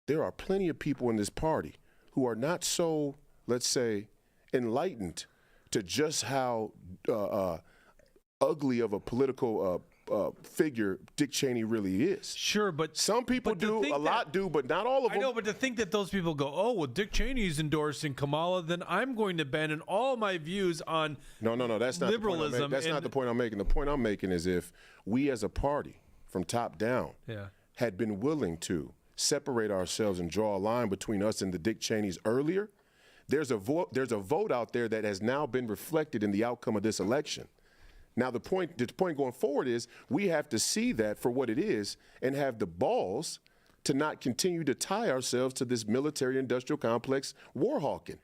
there are plenty of people in this party who are not so, let's say, enlightened to just how ugly of a political figure Dick Cheney really is. Sure, but some people do, a lot do, but not all of them. I know, but to think that those people go, oh, well, Dick Cheney's endorsing Kamala, then I'm going to abandon all my views on No, that's not liberalism. The point I'm that's not the point I'm making. The point I'm making is if we as a party, from top down, had been willing to separate ourselves and draw a line between us and the Dick Cheneys earlier, there's a vote out there that has now been reflected in the outcome of this election. Now, the point going forward is we have to see that for what it is and have the balls to not continue to tie ourselves to this military-industrial complex war hawking.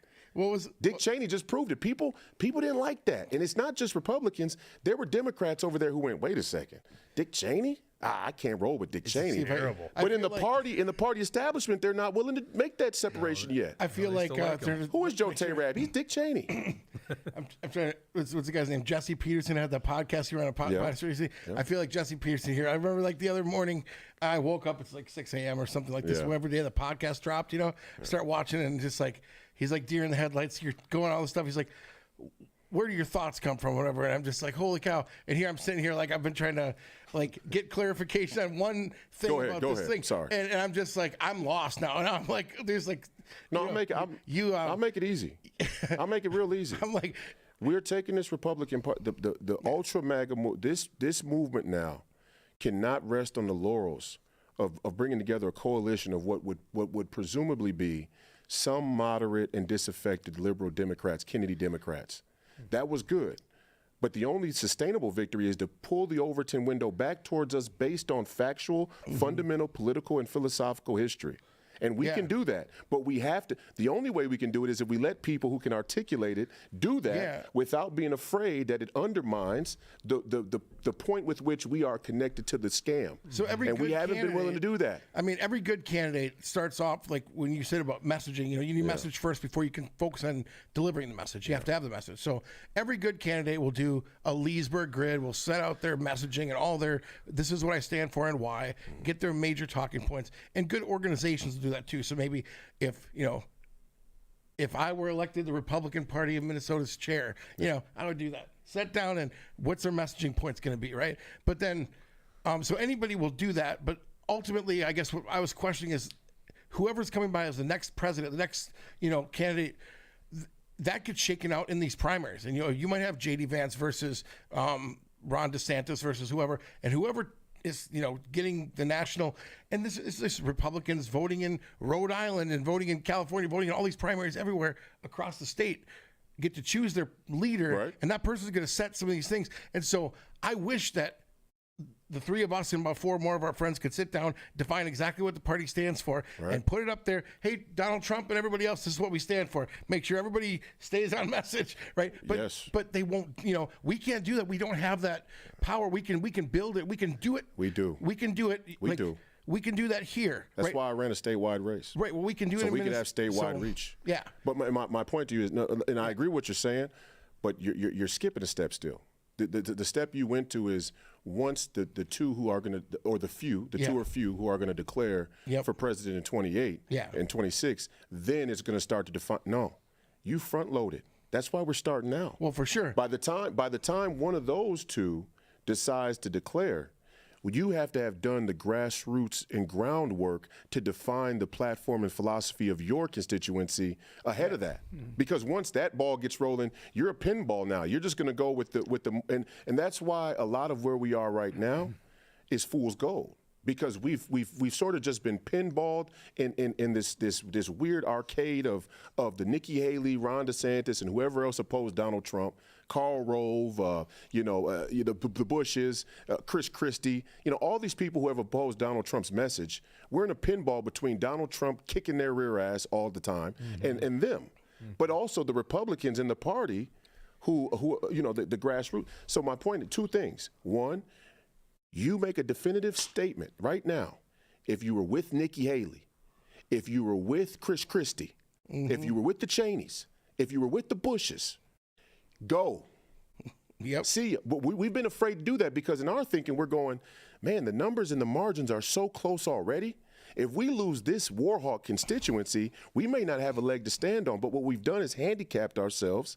Dick Cheney just proved it. People didn't like that. And it's not just Republicans. There were Democrats over there who went, wait a second, Dick Cheney? I can't roll with Dick Cheney. terrible. But in the party establishment, they're not willing to make that separation yet. I feel Who is Joe Tayrab? He's Dick Cheney. I'm trying to, what's the guy's name? Jesse Peterson had that podcast. He ran a podcast. I feel like Jesse Peterson here. I remember like the other morning, I woke up, it's like 6 a.m. or something like this. Whenever day the podcast dropped, you know, I start watching it and just like, he's like deer in the headlights. You're going all this stuff. He's like, where do your thoughts come from, whatever? And I'm just like, holy cow. And here I'm sitting here like I've been trying to like get clarification on one thing about this thing. Sorry. And I'm just like, I'm lost now. And I'm like, there's like, I'll make it easy. I'll make it real easy. I'm like, we're taking this Republican part, the ultra MAGA this movement now cannot rest on the laurels of bringing together a coalition of what would presumably be some moderate and disaffected liberal Democrats, Kennedy Democrats. That was good. But the only sustainable victory is to pull the Overton window back towards us based on factual, fundamental political and philosophical history. And we can do that, but we have to. The only way we can do it is if we let people who can articulate it do that without being afraid that it undermines the point with which we are connected to the scam. So and we haven't been willing to do that. I mean, every good candidate starts off like when you said about messaging. You know, you need message first before you can focus on delivering the message. You have to have the message. So every good candidate will do a Leesburg grid, will set out their messaging and all their. This is what I stand for and why. Get their major talking points, and good organizations do that too. So maybe if I were elected the Republican Party of Minnesota's chair, I would do that. Sit down and what's their messaging points going to be, right? But then, so anybody will do that. But ultimately, I guess what I was questioning is whoever's coming by as the next president, the next candidate, that gets shaken out in these primaries, and you might have J.D. Vance versus Ron DeSantis versus whoever, and whoever is getting the national, and this is Republicans voting in Rhode Island and voting in California, voting in all these primaries everywhere across the state, get to choose their leader, and that person's going to set some of these things. And so I wish that the three of us and about four more of our friends could sit down, define exactly what the party stands for, and put it up there. Hey, Donald Trump and everybody else, this is what we stand for. Make sure everybody stays on message, right? But they won't. We can't do that. We don't have that power. We can build it. We can do it. We do. We can do it. We do. We can do that here. That's why I ran a statewide race. Right. Well, we can do it. So we could have statewide reach. Yeah. But my point to you is, and I agree with what you're saying, but you're skipping a step still. The step you went to is once the two who are going to, or the few, two or few who are going to declare for president in 28 and 26, then it's going to start to define. No, you front loaded. That's why we're starting now. Well, for sure. By the time one of those two decides to declare, you have to have done the grassroots and groundwork to define the platform and philosophy of your constituency ahead of that. Because once that ball gets rolling, you're a pinball now. You're just going to go with the and that's why a lot of where we are right now is fool's gold. Because we've sort of just been pinballed in this weird arcade of the Nikki Haley, Ron DeSantis, and whoever else opposed Donald Trump, Karl Rove, the Bushes, Chris Christie, all these people who have opposed Donald Trump's message. We're in a pinball between Donald Trump kicking their rear ass all the time and them, but also the Republicans in the party who the grassroots. So my point, two things. One, you make a definitive statement right now. If you were with Nikki Haley, if you were with Chris Christie, if you were with the Cheneys, if you were with the Bushes, go. See, but we've been afraid to do that because in our thinking, we're going, man, the numbers and the margins are so close already. If we lose this Warhawk constituency, we may not have a leg to stand on. But what we've done is handicapped ourselves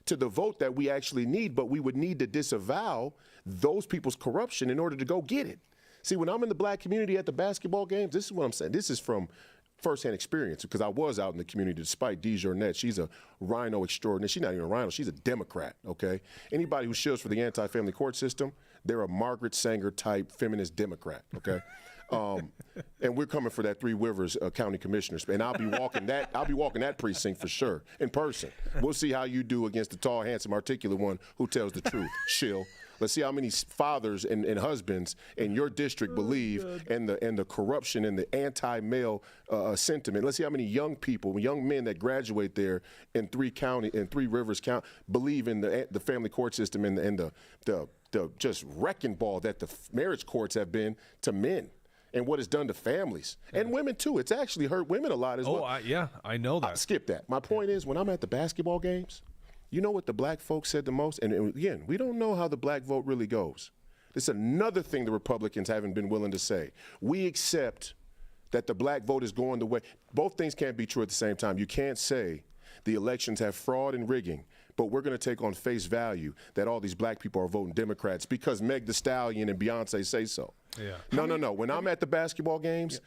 to the vote that we actually need, but we would need to disavow those people's corruption in order to go get it. See, when I'm in the black community at the basketball games, this is what I'm saying. This is from firsthand experience because I was out in the community despite DeJournette. She's a rhino extraordinaire. She's not even a rhino. She's a Democrat, okay? Anybody who shills for the anti-family court system, they're a Margaret Sanger type feminist Democrat, okay? And we're coming for that Three Rivers County Commissioner, and I'll be walking that precinct for sure in person. We'll see how you do against the tall, handsome, articulate one who tells the truth. Shill. Let's see how many fathers and husbands in your district believe in the corruption and the anti-male sentiment. Let's see how many young people, young men that graduate there in Three Rivers County believe in the family court system and the just wrecking ball that the marriage courts have been to men. And what it's done to families and women too. It's actually hurt women a lot as well. I know that. Skip that. My point is, when I'm at the basketball games, you know what the black folks said the most? And again, we don't know how the black vote really goes. This is another thing the Republicans haven't been willing to say. We accept that the black vote is going the way. Both things can't be true at the same time. You can't say the elections have fraud and rigging, but we're going to take on face value that all these black people are voting Democrats because Meg Thee Stallion and Beyonce say so. Yeah. No. When I'm at the basketball games,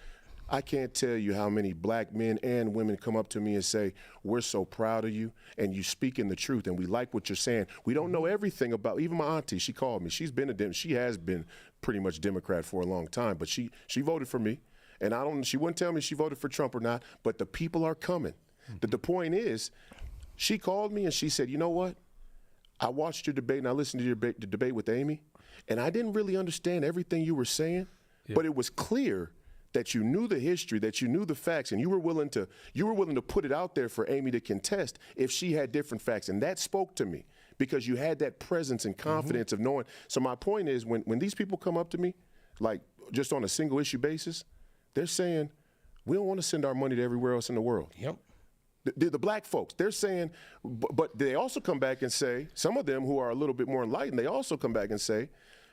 I can't tell you how many black men and women come up to me and say, we're so proud of you, and you speaking the truth, and we like what you're saying. We don't know everything about, even my auntie, she called me. She has been pretty much Democrat for a long time, but she voted for me. And she wouldn't tell me if she voted for Trump or not, but the people are coming. The point is, she called me and she said, you know what? I watched your debate and I listened to your debate with Amy, and I didn't really understand everything you were saying, but it was clear that you knew the history, that you knew the facts, and you were willing to put it out there for Amy to contest if she had different facts. And that spoke to me because you had that presence and confidence of knowing. So my point is, when these people come up to me, like just on a single issue basis, they're saying, we don't want to send our money to everywhere else in the world. Yep. The black folks, they're saying, but they also come back and say, some of them who are a little bit more enlightened, they also come back and say,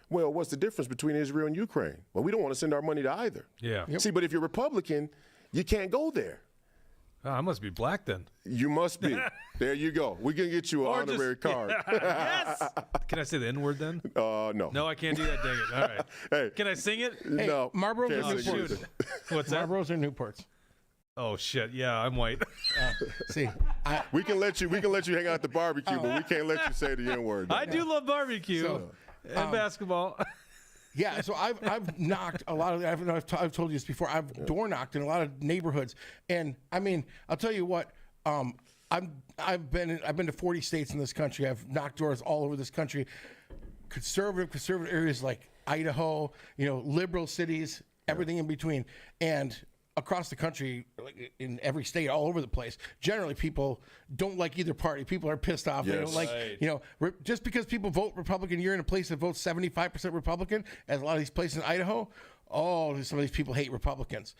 well, what's the difference between Israel and Ukraine? Well, we don't want to send our money to either. Yeah. See, but if you're Republican, you can't go there. Oh, I must be black then. You must be. There you go. We can get you an honorary card. Yes. Can I say the N-word then? No. No, I can't do that. Dang it. All right. Hey. Can I sing it? Hey, No. Marlboro's Can't or sing Newports? music. What's that? Marlboro's or Newports? Oh shit. Yeah, I'm white. See, We can let you hang out at the barbecue, but we can't let you say the N-word. I do love barbecue So, and basketball. yeah. So I've knocked a lot of. I've told you this before. I've door knocked in a lot of neighborhoods, and I mean, I'll tell you what. I've been to 40 states in this country. I've knocked doors all over this country. Conservative areas like Idaho, liberal cities, everything in between, and across the country, like in every state, all over the place. Generally, people don't like either party. People are pissed off. They Yes. don't like, just because people vote Republican, you're in a place that votes 75% Republican, as a lot of these places in Idaho. Oh, some of these people hate Republicans.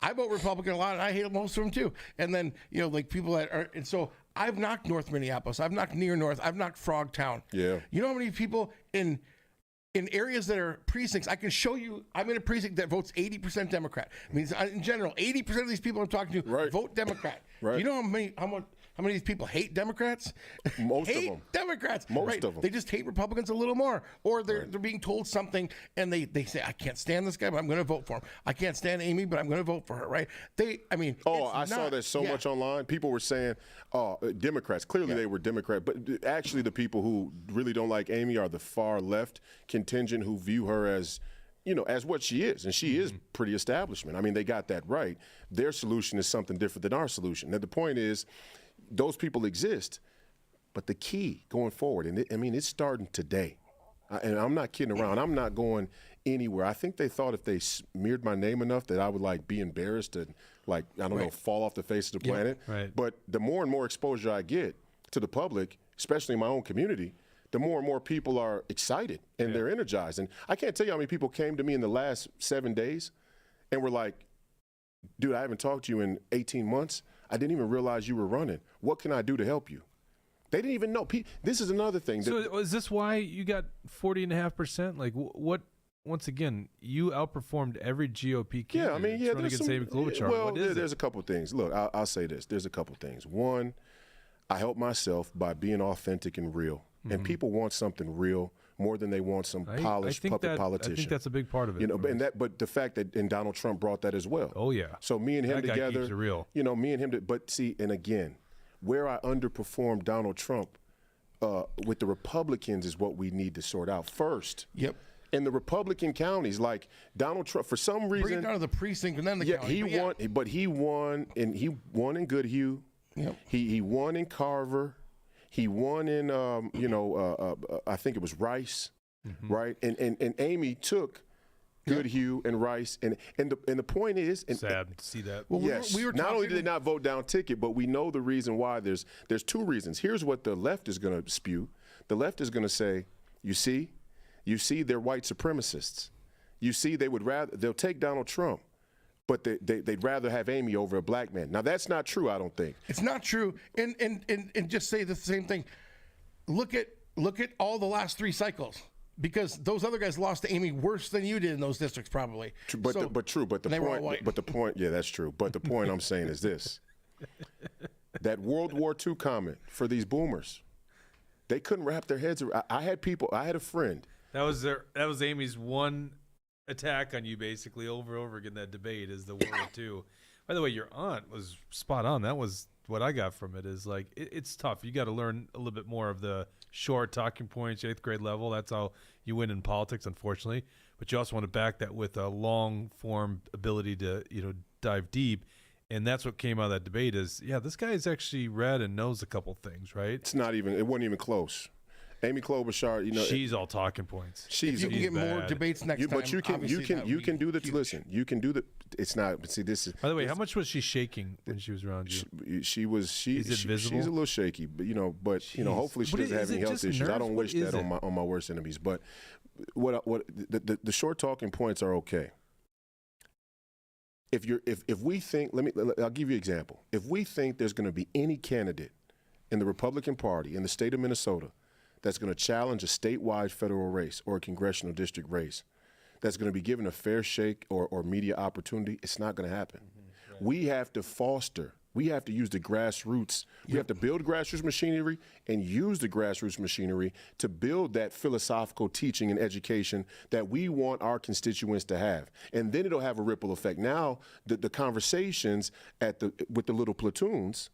I vote Republican a lot, and I hate most of them too. And then, like people that are, and so I've knocked North Minneapolis, I've knocked near North, I've knocked Frogtown. Yeah. You know how many people in areas that are precincts, I can show you, I'm in a precinct that votes 80% Democrat. I mean, in general, 80% of these people I'm talking to vote Democrat. Right. You know how many of these people hate Democrats? Most of hate them. Democrats. Most of them. They just hate Republicans a little more. Or they're being told something and they say, I can't stand this guy, but I'm going to vote for him. I can't stand Amy, but I'm going to vote for her, right? I saw that so much online. People were saying, Democrats, clearly they were Democrat, but actually the people who really don't like Amy are the far left contingent who view her as, as what she is. And she is pretty establishment. I mean, they got that right. Their solution is something different than our solution. Now, the point is, those people exist, but the key going forward, and it's starting today. And I'm not kidding around. I'm not going anywhere. I think they thought if they smeared my name enough that I would be embarrassed and fall off the face of the planet. Right. But the more and more exposure I get to the public, especially in my own community, the more and more people are excited and they're energized. And I can't tell you how many people came to me in the last 7 days and were like, dude, I haven't talked to you in 18 months. I didn't even realize you were running. What can I do to help you? They didn't even know. This is another thing. So is this why you got 40.5%? Like what? Once again, you outperformed every GOP candidate. Yeah, I mean, running against Amy Klobuchar. Well, what is there's a couple of things. Look, I'll say this. There's a couple of things. One, I help myself by being authentic and real. And people want something real more than they want some polished puppet politician. I think that's a big part of it. But the fact that Donald Trump brought that as well. Oh yeah. So me and him that guy together, keeps it real. Me and him. But see, and again, where I underperformed Donald Trump with the Republicans is what we need to sort out first. Yep. In the Republican counties, like Donald Trump, for some reason, bring it down to the precinct and then the county. he won in Goodhue. Yep. He won in Carver. He won in, I think it was Rice, right? And Amy took Goodhue and Rice, and the point is, Sad to see that. Well, yes, we were not only talking- did they not vote down ticket, but we know the reason why. There's two reasons. Here's what the left is going to spew. The left is going to say, you see, they're white supremacists. You see, they'll take Donald Trump, but they'd rather have Amy over a black man. Now, that's not true, I don't think. It's not true. And just say the same thing. Look at all the last 3 cycles. Because those other guys lost to Amy worse than you did in those districts, probably. But the point, yeah, that's true. But the point I'm saying is this: that World War II comment for these boomers, they couldn't wrap their heads around. I had a friend. That was Amy's one attack on you, basically, over and over again. That debate is the World War II. By the way, your aunt was spot on. That was what I got from it. Is like it's tough. You got to learn a little bit more of the short talking points, 8th grade level. That's how you win in politics, unfortunately. But you also want to back that with a long form ability to, dive deep. And that's what came out of that debate is, this guy is actually read and knows a couple things, right? It wasn't even close. Amy Klobuchar, she's all talking points. If you can get more debates next time, but you can do the huge. listen. You can do the. It's not. See, this is. By the way, how much was she shaking when she was around you? She was. Is it visible? She's a little shaky, but hopefully she doesn't have any health issues. I don't wish that on my worst enemies. But the short talking points are okay. If we think, I'll give you an example. If we think there's going to be any candidate in the Republican Party in the state of Minnesota that's going to challenge a statewide federal race or a congressional district race, that's going to be given a fair shake or media opportunity, it's not going to happen. Right. We have to use the grassroots. We have to build grassroots machinery and use the grassroots machinery to build that philosophical teaching and education that we want our constituents to have. And then it'll have a ripple effect. Now, the conversations with the little platoons,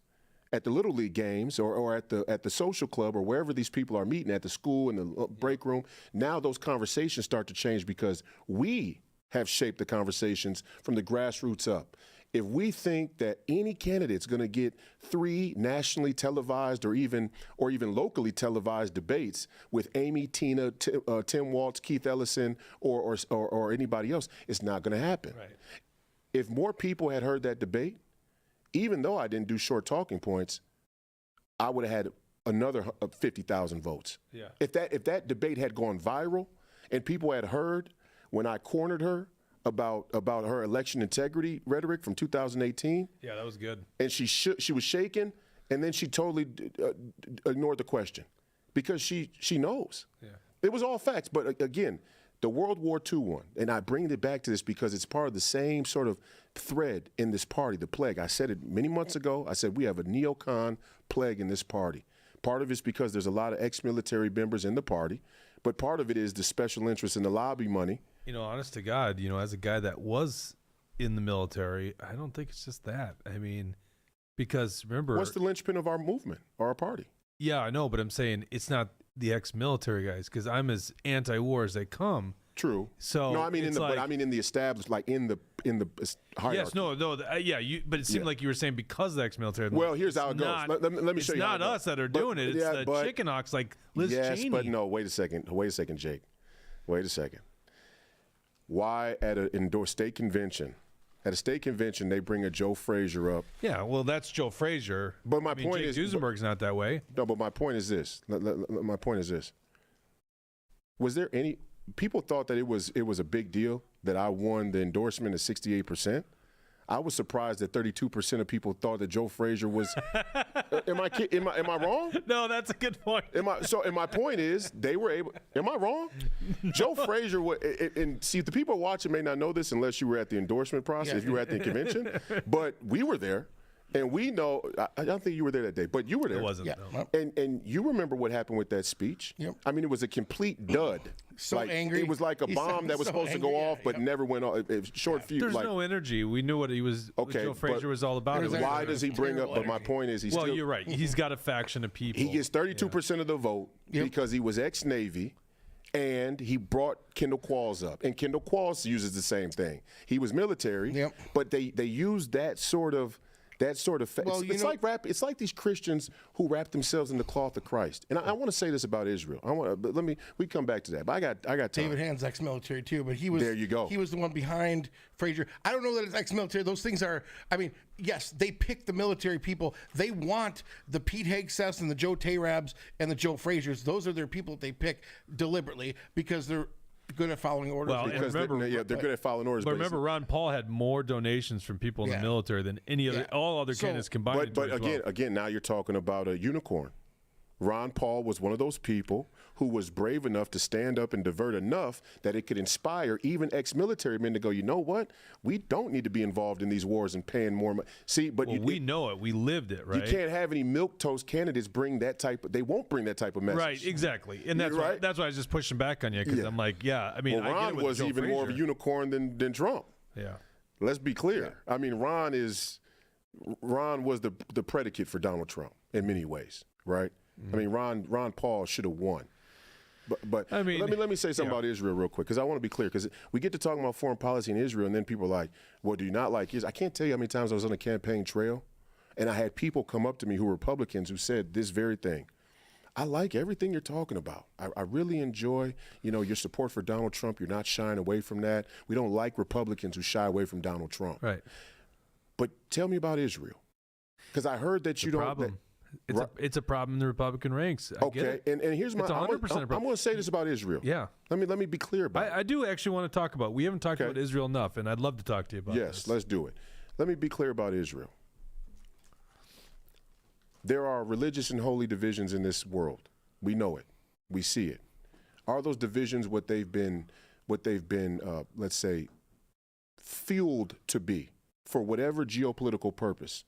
at the Little League games or at the social club or wherever these people are meeting at the school in the break room, now those conversations start to change because we have shaped the conversations from the grassroots up. If we think that any candidate's going to get 3 nationally televised or even locally televised debates with Amy, Tina, Tim Waltz, Keith Ellison, or anybody else, it's not going to happen. Right. If more people had heard that debate, even though I didn't do short talking points, I would have had another 50,000 votes. Yeah. If that debate had gone viral and people had heard when I cornered her about her election integrity rhetoric from 2018. Yeah, that was good. And she was shaken, and then she totally ignored the question because she knows. Yeah. It was all facts, but again, the World War II one, and I bring it back to this because it's part of the same sort of thread in this party, the plague. I said it many months ago. I said we have a neocon plague in this party. Part of it's because there's a lot of ex-military members in the party, but part of it is the special interest in the lobby money. Honest to God, as a guy that was in the military, I don't think it's just that. I mean, because remember. What's the linchpin of our movement or our party? Yeah, I know, but I'm saying it's not the ex-military guys because I'm as anti-war as they come. True. So no, I mean in the established, like in the hierarchy. Yes, no, but it seemed like you were saying because of the ex-military. Well, here's how it goes. Let me show you. It's not us that are doing it. It's the chicken hawks like Liz Cheney. Yes, but no. Wait a second, Jake. Wait a second. Why at a state convention? At a state convention, they bring a Joe Frazier up. Yeah, well, that's Joe Frazier. But my point Jake is, Duesenberg's not that way. No, but my point is this. My point is this. Was there any people thought that it was a big deal that I won the endorsement at 68%? I was surprised that 32% of people thought that Joe Frazier was. Am I wrong? No, that's a good point. And my point is they were able. Am I wrong? No. Joe Frazier was, and see, the people watching may not know this unless you were at the endorsement process, if you were at the convention, but we were there. And we know, I don't think you were there that day, but you were there. It wasn't. Yeah. No. And you remember what happened with that speech? Yep. I mean, it was a complete dud. So angry. It was like a bomb that was supposed to go off, but never went off. It was short fuse. There's no energy. We knew what he was. Okay, what Joe Frazier was all about. Why does he bring up? But my point is, well, you're right. He's got a faction of people. He gets 32% of the vote because he was ex-Navy. And he brought Kendall Qualls up. And Kendall Qualls uses the same thing. He was military, but they used that sort of well, it's like these Christians who wrap themselves in the cloth of Christ. And I want to say this about Israel. We come back to that. But I got time. David Hand's ex-military too, but he was there. You go. He was the one behind Frazier. I don't know that it's ex-military. Those things are. I mean, yes, they pick the military people. They want the Pete Hegseths and the Joe Tayrabs and the Joe Fraziers. Those are their people that they pick deliberately because they're good at following orders. Well, because they're good at following orders. But remember, Ron Paul had more donations from people in the military than any other, all other candidates combined. But again, now you're talking about a unicorn. Ron Paul was one of those people who was brave enough to stand up and divert enough that it could inspire even ex-military men to go, you know what? We don't need to be involved in these wars and paying more money. See, but we know it. We lived it, right? You can't have any milquetoast candidates bring that type of. They won't bring that type of message. Right, exactly. And that's why I was just pushing back on you because I'm like, I mean, well, Ron was even more of a unicorn than Trump. Yeah. Let's be clear. I mean, Ron was the predicate for Donald Trump in many ways, right? I mean, Ron Paul should have won. But I mean, let me say something about Israel real quick, because I want to be clear, because we get to talking about foreign policy in Israel, and then people are like, well, do you not like Israel? I can't tell you how many times I was on the campaign trail, and I had people come up to me who were Republicans who said this very thing. I like everything you're talking about. I really enjoy, your support for Donald Trump. You're not shying away from that. We don't like Republicans who shy away from Donald Trump. Right. But tell me about Israel, because I heard that you don't. Problem. It's a problem in the Republican ranks. I get Okay, it. and here's my. It's 100% I'm a problem. going to say this about Israel. Yeah. Let me be clear about it. I do actually want to talk about. We haven't talked Okay. about Israel enough, and I'd love to talk to you about Yes, this. let's do it. Let me be clear about Israel. There are religious and holy divisions in this world. We know it. We see it. Are those divisions what they've been, let's say, fueled to be for whatever geopolitical purpose?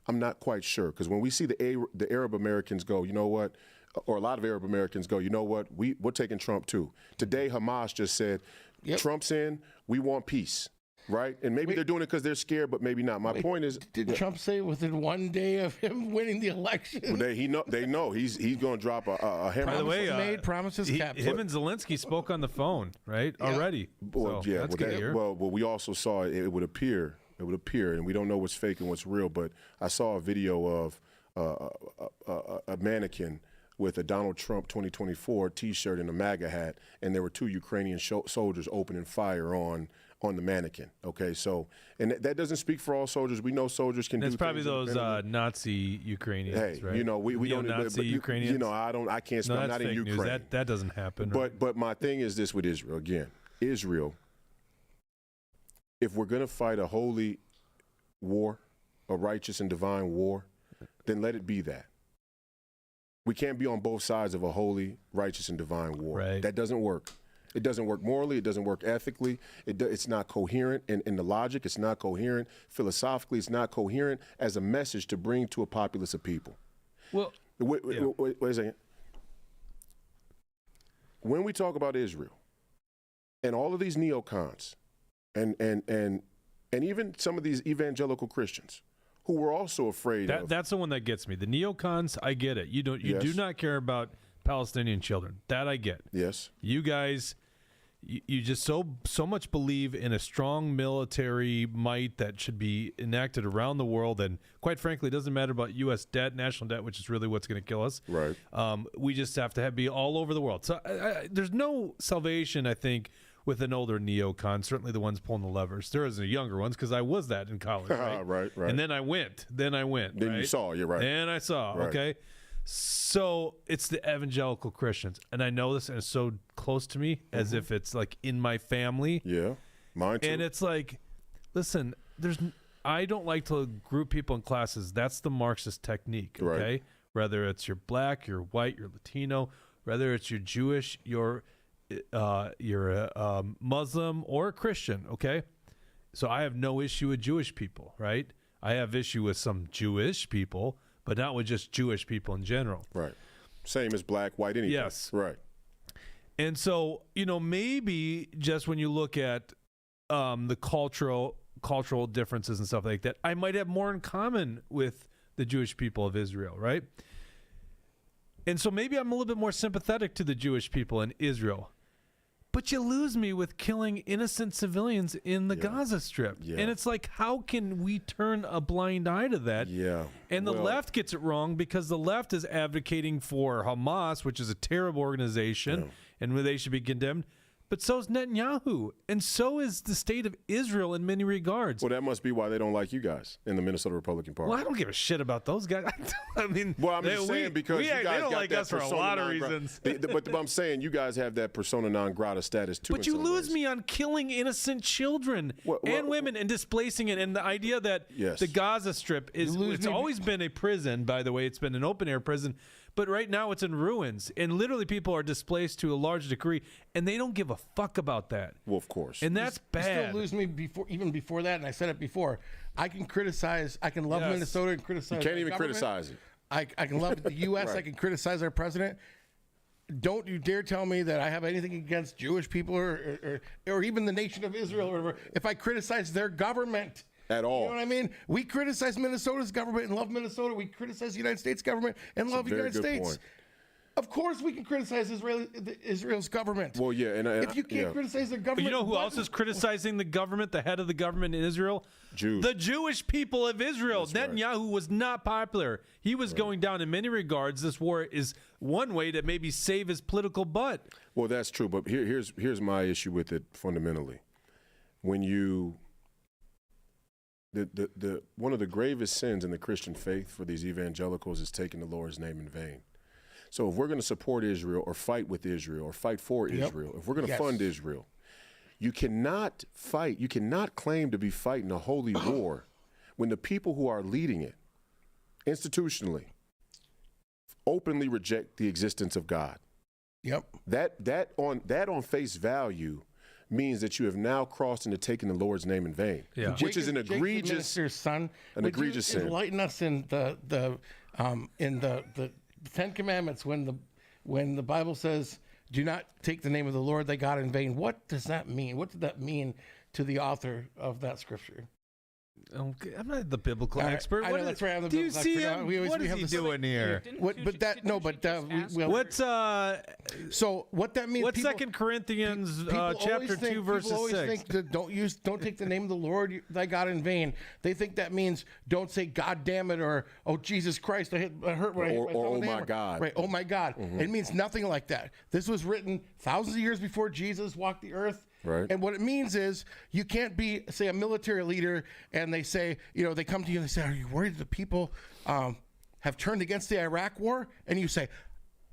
I'm not quite sure, because when we see the Arab Americans go, you know what, or a lot of Arab Americans go, you know what, we're taking Trump too. Today, Hamas just said, Trump's in, we want peace. Right? And maybe they're doing it because they're scared, but maybe not. My point is, Did Trump say within one day of him winning the election? they know he's going to drop a hammer. By the way, promises kept. him and Zelensky spoke on the phone, right? Already. Well, So, that's good to hear. Well, we also saw it would appear, and we don't know what's fake and what's real. But I saw a video of a mannequin with a Donald Trump 2024 T-shirt and a MAGA hat, and there were two Ukrainian soldiers opening fire on the mannequin. Okay, so and that doesn't speak for all soldiers. We know soldiers can. It's do probably things those Nazi Ukrainians, Hey, right? we don't. Nazi Ukrainians. I can't. No, I'm that's not in fake Ukraine. news. That doesn't happen. But my thing is this with Israel again. Israel, if we're going to fight a holy war, a righteous and divine war, then let it be that. We can't be on both sides of a holy, righteous, and divine war. Right. That doesn't work. It doesn't work morally. It doesn't work ethically. It's not coherent in the logic. It's not coherent philosophically. It's not coherent as a message to bring to a populace of people. Well, Wait a second. When we talk about Israel and all of these neocons and even some of these evangelical Christians who were also afraid of. That's the one that gets me. The neocons, I get it. You Yes. do not care about Palestinian children. That I get. Yes. You guys, you just so much believe in a strong military might that should be enacted around the world, and quite frankly, it doesn't matter about U.S. debt, national debt, which is really what's going to kill us. Right. We just have to be all over the world. So there's no salvation, I think, with an older neocon. Certainly the ones pulling the levers. There is the younger ones, because I was that in college. Right? Right. And then I went. Then Then right? you saw. You're right. Then I saw. Right. Okay. So it's the evangelical Christians, and I know this, and it's so close to me, as if it's like in my family. Yeah. Mine too. And it's like, listen, I don't like to group people in classes. That's the Marxist technique. Okay. Right. Whether it's you're black, you're white, you're Latino, whether it's you're Jewish, you're a Muslim or a Christian. Okay. So I have no issue with Jewish people, right? I have issue with some Jewish people, but not with just Jewish people in general. Right. Same as black, white, anything. Yes. Right. And so, maybe just when you look at the cultural differences and stuff like that, I might have more in common with the Jewish people of Israel, right? And so maybe I'm a little bit more sympathetic to the Jewish people in Israel. But you lose me with killing innocent civilians in the Gaza Strip. Yeah. And it's like, how can we turn a blind eye to that? Yeah. And the left gets it wrong, because the left is advocating for Hamas, which is a terrible organization, and they should be condemned. But so is Netanyahu, and so is the state of Israel in many regards. Well, that must be why they don't like you guys in the Minnesota Republican Party. Well, I don't give a shit about those guys. I mean, Well, I'm just saying because you guys they don't got like that us for a persona lot of non grata- reasons. But I'm saying you guys have that persona non grata status too. But you lose me on killing innocent children and women and displacing it. And the idea that Yes. the Gaza Strip it's always been a prison, by the way. It's been an open air prison. But right now it's in ruins. And literally people are displaced to a large degree. And they don't give a fuck about that. Well, of course. And that's You bad. still lose me before that, and I said it before. I can criticize. I can love Yes. Minnesota and criticize. You can't our even government. criticize it. I can love the U.S. Right. I can criticize our president. Don't you dare tell me that I have anything against Jewish people or even the nation of Israel or whatever. If I criticize their government. At all. You know what I mean? We criticize Minnesota's government and love Minnesota. We criticize the United States government and love the very United good States. point. Of course, we can criticize Israel's government. Well, yeah, and if you can't criticize their government, You know who else is criticizing the government, the head of the government in Israel? Jews. The Jewish people of Israel. That's right. Netanyahu was not popular. He was going down in many regards. This war is one way to maybe save his political butt. Well, that's true, but here's my issue with it fundamentally. When you the one of the gravest sins in the Christian faith for these evangelicals is taking the Lord's name in vain. So if we're going to support Israel or fight with Israel or fight for Israel, if we're going to fund Israel, you cannot claim to be fighting a holy war when the people who are leading it institutionally openly reject the existence of God. Yep. That on face value means that you have now crossed into taking the Lord's name in vain, which is an egregious, minister's son, egregious sin. Enlighten us in the Ten Commandments when the Bible says, "Do not take the name of the Lord thy God in vain." What does that mean? What did that mean to the author of that scripture? Okay, I'm not the biblical expert. I know that's right. I'm the do you biblical see expert. him? What is he doing here? What's so what that means? What's 2 Corinthians chapter 2 verse 6? People always think that don't take the name of the Lord thy God in vain. They think that means don't say God damn it or oh Jesus Christ I hurt when I hit myself or with a oh my hammer. God. Right, oh my God. It means nothing like that. This was written thousands of years before Jesus walked the earth. Right. And what it means is you can't be, say, a military leader and they say, they come to you and they say, are you worried the people have turned against the Iraq war? And you say,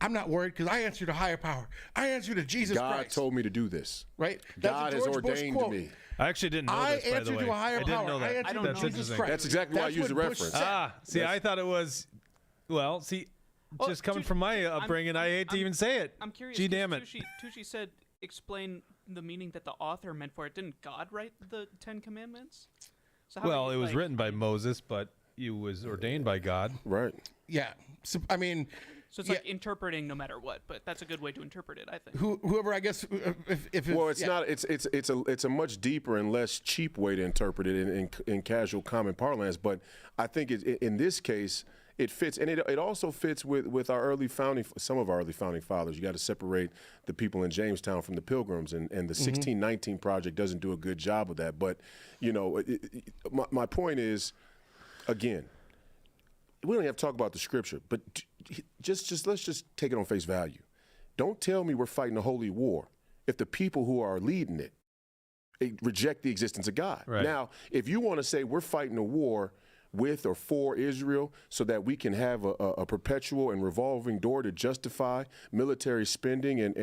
I'm not worried because I answer to higher power. I answer to Jesus Christ. God told me to do this. Right? God has ordained to me. I actually didn't know this, by the way. I answer to a higher power. Know that. I answer to That's Jesus interesting. Christ. That's exactly why I use the reference. I thought it was, just coming from my upbringing, I hate to even say it. I'm curious. Gee, damn it. Tucci said, explain the meaning that the author meant for it. Didn't God write the Ten Commandments? So Well, it was written by Moses, but it was ordained by God. Right. Yeah. So, I mean, so it's like interpreting no matter what, but that's a good way to interpret it, I think. Whoever, I guess, if well, it's not. It's a much deeper and less cheap way to interpret it in casual common parlance. But I think in this case, it fits, and it also fits with some of our early founding fathers. You got to separate the people in Jamestown from the Pilgrims, and the 1619 Project doesn't do a good job of that. But my point is, again, we don't have to talk about the scripture, but let's just take it on face value. Don't tell me we're fighting a holy war if the people who are leading it reject the existence of God. Right. Now, if you want to say we're fighting a war with or for Israel so that we can have a perpetual and revolving door to justify military spending and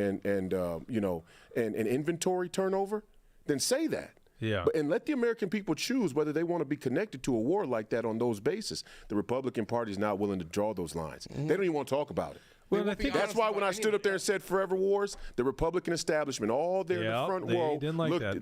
inventory turnover, then say that. Yeah. And let the American people choose whether they want to be connected to a war like that on those bases. The Republican Party is not willing to draw those lines. They don't even want to talk about it. Well, I think That's why when I stood up there and said forever wars, the Republican establishment, all there in the front row, didn't like looked, that.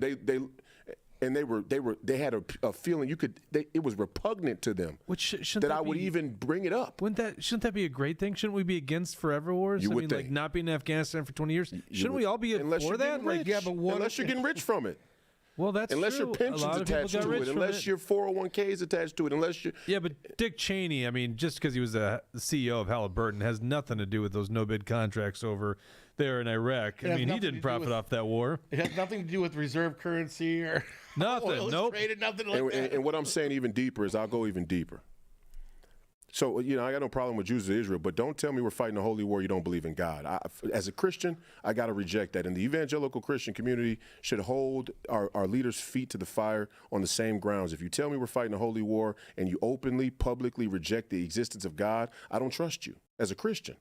they had a feeling it was repugnant to them that I would even bring it up. Shouldn't that be a great thing? Shouldn't we be against forever wars? You would like think. not being in Afghanistan for 20 years. Shouldn't we all be for that? Unless you're getting rich from it. Well, that's unless true. your pension's attached to it, unless your 401k is attached to it, unless you but Dick Cheney, I mean, just because he was the CEO of Halliburton has nothing to do with those no-bid contracts over there in Iraq. I mean, he didn't profit off that war. It has nothing to do with reserve currency or nothing. Nope. Traded, nothing like that. And what I'm saying even deeper is I'll go even deeper. So, I got no problem with Jews of Israel, but don't tell me we're fighting a holy war you don't believe in God. As a Christian, I got to reject that. And the evangelical Christian community should hold our leaders' feet to the fire on the same grounds. If you tell me we're fighting a holy war and you openly, publicly reject the existence of God, I don't trust you as a Christian.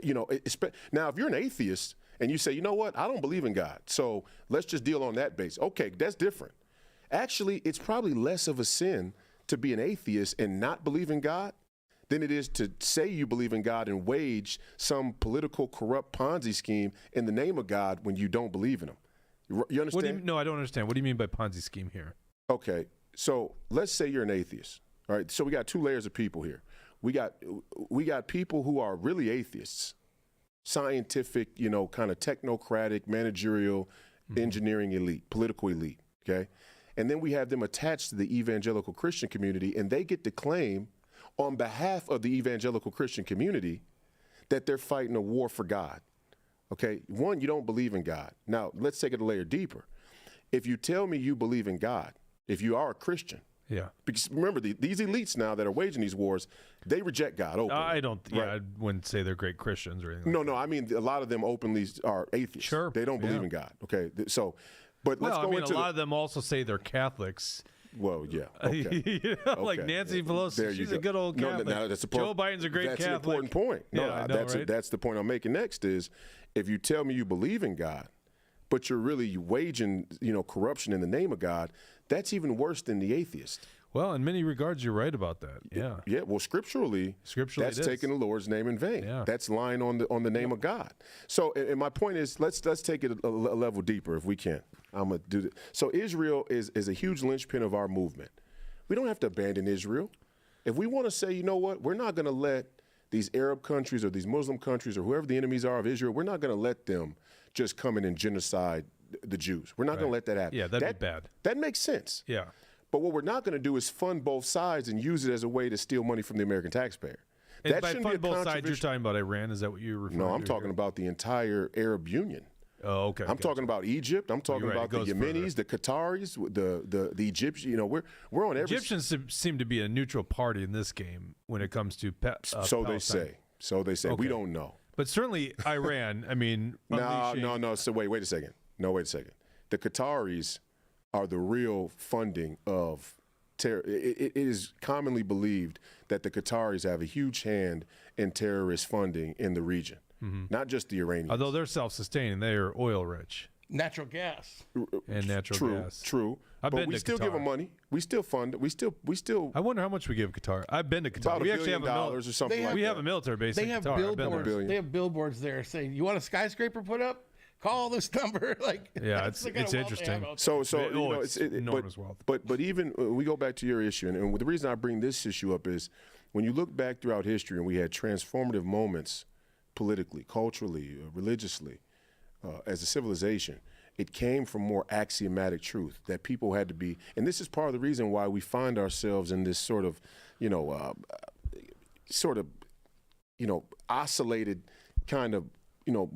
Now, if you're an atheist and you say, you know what, I don't believe in God, so let's just deal on that base. Okay, that's different. Actually, it's probably less of a sin to be an atheist and not believe in God than it is to say you believe in God and wage some political corrupt Ponzi scheme in the name of God when you don't believe in him. You understand? No, I don't understand. What do you mean by Ponzi scheme here? Okay, so let's say you're an atheist. All right, so we got two layers of people here. We got people who are really atheists, scientific, kind of technocratic, managerial, engineering elite, political elite, okay? And then we have them attached to the evangelical Christian community, and they get to claim on behalf of the evangelical Christian community that they're fighting a war for God. Okay, one, you don't believe in God. Now, let's take it a layer deeper. If you tell me you believe in God, if you are a Christian, Yeah. because remember, these elites now that are waging these wars, they reject God openly. I don't. Yeah, right? I wouldn't say they're great Christians or anything. No, no. I mean, a lot of them openly are atheists. Sure, They don't believe yeah. in God. Okay. So, but let's Well, go I mean, into a lot of them also say they're Catholics. Well, yeah. Okay. You know, like Okay. Nancy Pelosi, There you she's go. a good old No, Catholic. no, that's a Joe Biden's a great that's Catholic. an important point. No, Yeah, I know, right? that's the point I'm making next is if you tell me you believe in God, but you're really waging, corruption in the name of God, that's even worse than the atheist. Well, in many regards, you're right about that. Yeah. Yeah, well, scripturally, Scripturally that's it is. taking the Lord's name in vain. Yeah. That's lying on the name of God. So, and my point is, let's take it a level deeper if we can. I'm gonna do that. So, Israel is a huge linchpin of our movement. We don't have to abandon Israel. If we want to say, you know what, we're not going to let these Arab countries or these Muslim countries or whoever the enemies are of Israel, we're not going to let them just come in and genocide the Jews. We're not going to let that happen. Yeah, that'd be bad. That makes sense. Yeah. But what we're not going to do is fund both sides and use it as a way to steal money from the American taxpayer. And That by shouldn't be a fund both sides, you're controversial- talking about Iran. Is that what you're referring to? No, I'm talking here? about the entire Arab Union. Oh, okay. I'm talking about Egypt. I'm talking You're right, about it the goes Yemenis, the Qataris, the Egyptians. We're on every. Egyptians seem to be a neutral party in this game when it comes to So they Palestine. say. So they say. We Okay. don't know. But certainly Iran, I mean, unleashing- No. So wait a second. No, wait a second. The Qataris are the real funding of terror. It is commonly believed that the Qataris have a huge hand in terrorist funding in the region, not just the Iranians. Although they're self-sustaining, they are oil rich Natural gas. and natural true, gas. true. I've But been we to still give them Qatar. money. We still fund. We still I wonder how much we give Qatar. I've been to Qatar. about We $1 actually have billion a or something They like we that. have a military base They in have Qatar. I've been there. billboards. They have billboards there saying, "You want a skyscraper put up? Call this number." Like, Yeah, that's the kind it's of wealth they have interesting. out So Oh, you know, it's but enormous wealth. but even we go back to your issue, and the reason I bring this issue up is when you look back throughout history, and we had transformative moments politically, culturally, religiously, as a civilization. It came from more axiomatic truth that people had to be, and this is part of the reason why we find ourselves in this sort of, oscillated kind of,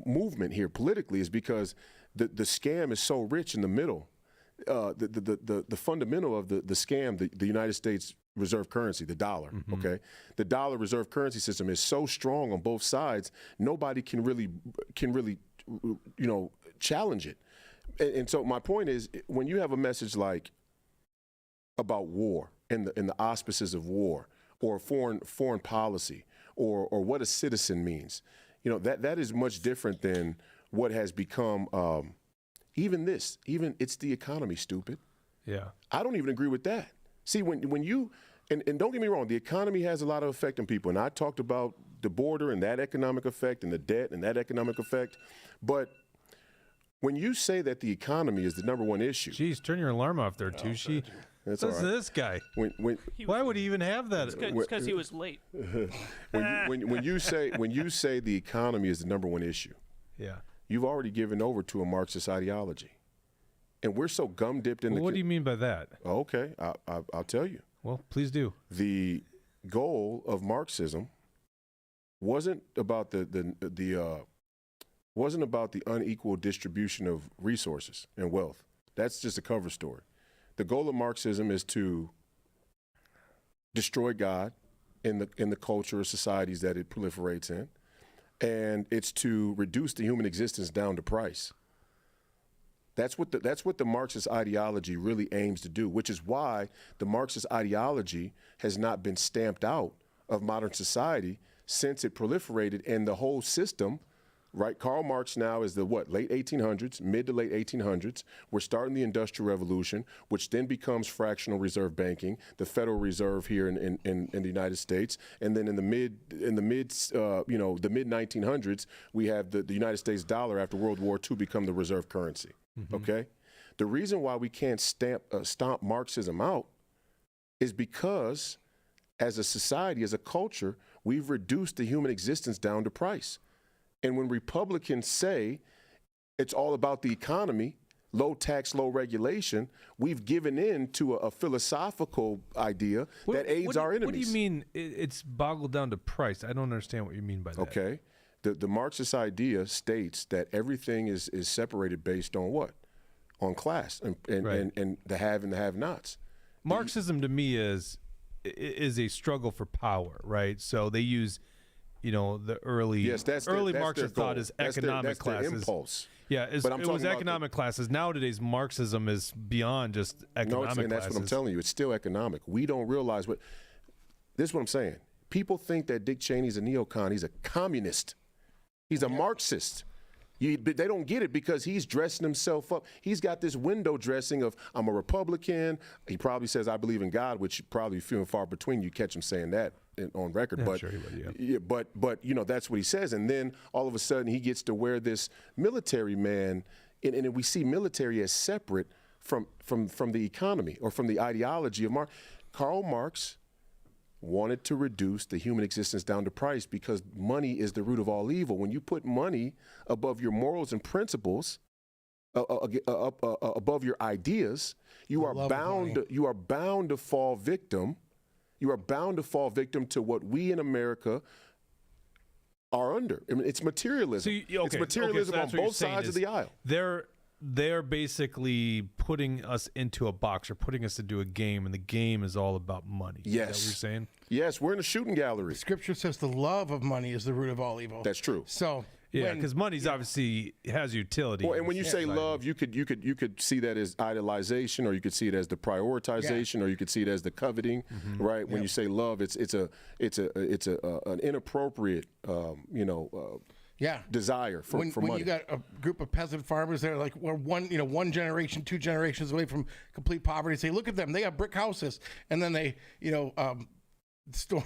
movement here politically, is because the scam is so rich in the middle. The fundamental of the scam, the United States reserve currency, the dollar, okay? The dollar reserve currency system is so strong on both sides, nobody can really, challenge it. And so my point is, when you have a message like about war and the auspices of war, or foreign policy, or what a citizen means, that is much different than what has become even it's the economy, stupid. Yeah. I don't even agree with that. See, when you and don't get me wrong, the economy has a lot of effect on people, and I talked about the border and that economic effect, and the debt and that economic effect, but when you say that the economy is the number one issue, Geez, turn your alarm off there, Tushi. that's all Listen to right. this guy. When Why would he even have that? It's because he was late. when you say the economy is the number one issue, Yeah. you've already given over to a Marxist ideology, and we're so gum dipped in Well, the. what do you mean by that? Okay, I'll tell you. Well, please do. The goal of Marxism wasn't about wasn't about the unequal distribution of resources and wealth. That's just a cover story. The goal of Marxism is to destroy God in the culture or societies that it proliferates in, and it's to reduce the human existence down to price. That's what the Marxist ideology really aims to do, which is why the Marxist ideology has not been stamped out of modern society since it proliferated, and the whole system. Right, Karl Marx now is the late 1800s, mid to late 1800s. We're starting the Industrial Revolution, which then becomes fractional reserve banking, the Federal Reserve here in the United States, and then in the mid 1900s, we have the United States dollar after World War II become the reserve currency. Okay, the reason why we can't stomp Marxism out is because, as a society, as a culture, we've reduced the human existence down to price. And when Republicans say it's all about the economy, low tax, low regulation, we've given in to a philosophical idea that aids our enemies. What do you mean it's boggled down to price? I don't understand what you mean by that. Okay. The Marxist idea states that everything is separated based on what? On class and the have and the have-nots. Marxism to me is a struggle for power, right? So they use, the early Marxist thought is economic classes. Their impulse. Yeah, it was economic classes. Nowadays, Marxism is beyond just economic classes. That's what I'm telling you. It's still economic. We don't realize what. This is what I'm saying. People think that Dick Cheney's a neocon. He's a communist. He's a Marxist. They don't get it because he's dressing himself up. He's got this window dressing of, I'm a Republican. He probably says, I believe in God, which probably few and far between. You catch him saying that on record. Yeah, but, sure he would, yeah, but that's what he says. And then all of a sudden he gets to wear this military man, and we see military as separate from the economy or from the ideology of Marx. Karl Marx wanted to reduce the human existence down to price because money is the root of all evil. When you put money above your morals and principles, above your ideas, you are bound to fall victim. You are bound to fall victim to what we in America are under. I mean, it's materialism. It's materialism on both sides of the aisle. They're basically putting us into a box or putting us into a game, and the game is all about money. Yes. Is that what you're saying? Yes, we're in a shooting gallery. Scripture says the love of money is the root of all evil. That's true. So yeah, because money's obviously has utility. Well, and when you say love, you could see that as idealization, or you could see it as the prioritization, or you could see it as the coveting, right? When you say love, it's an inappropriate, desire for money. When you got a group of peasant farmers that are like, we're one generation, 2 generations away from complete poverty, say, look at them, they have brick houses, and then they, stores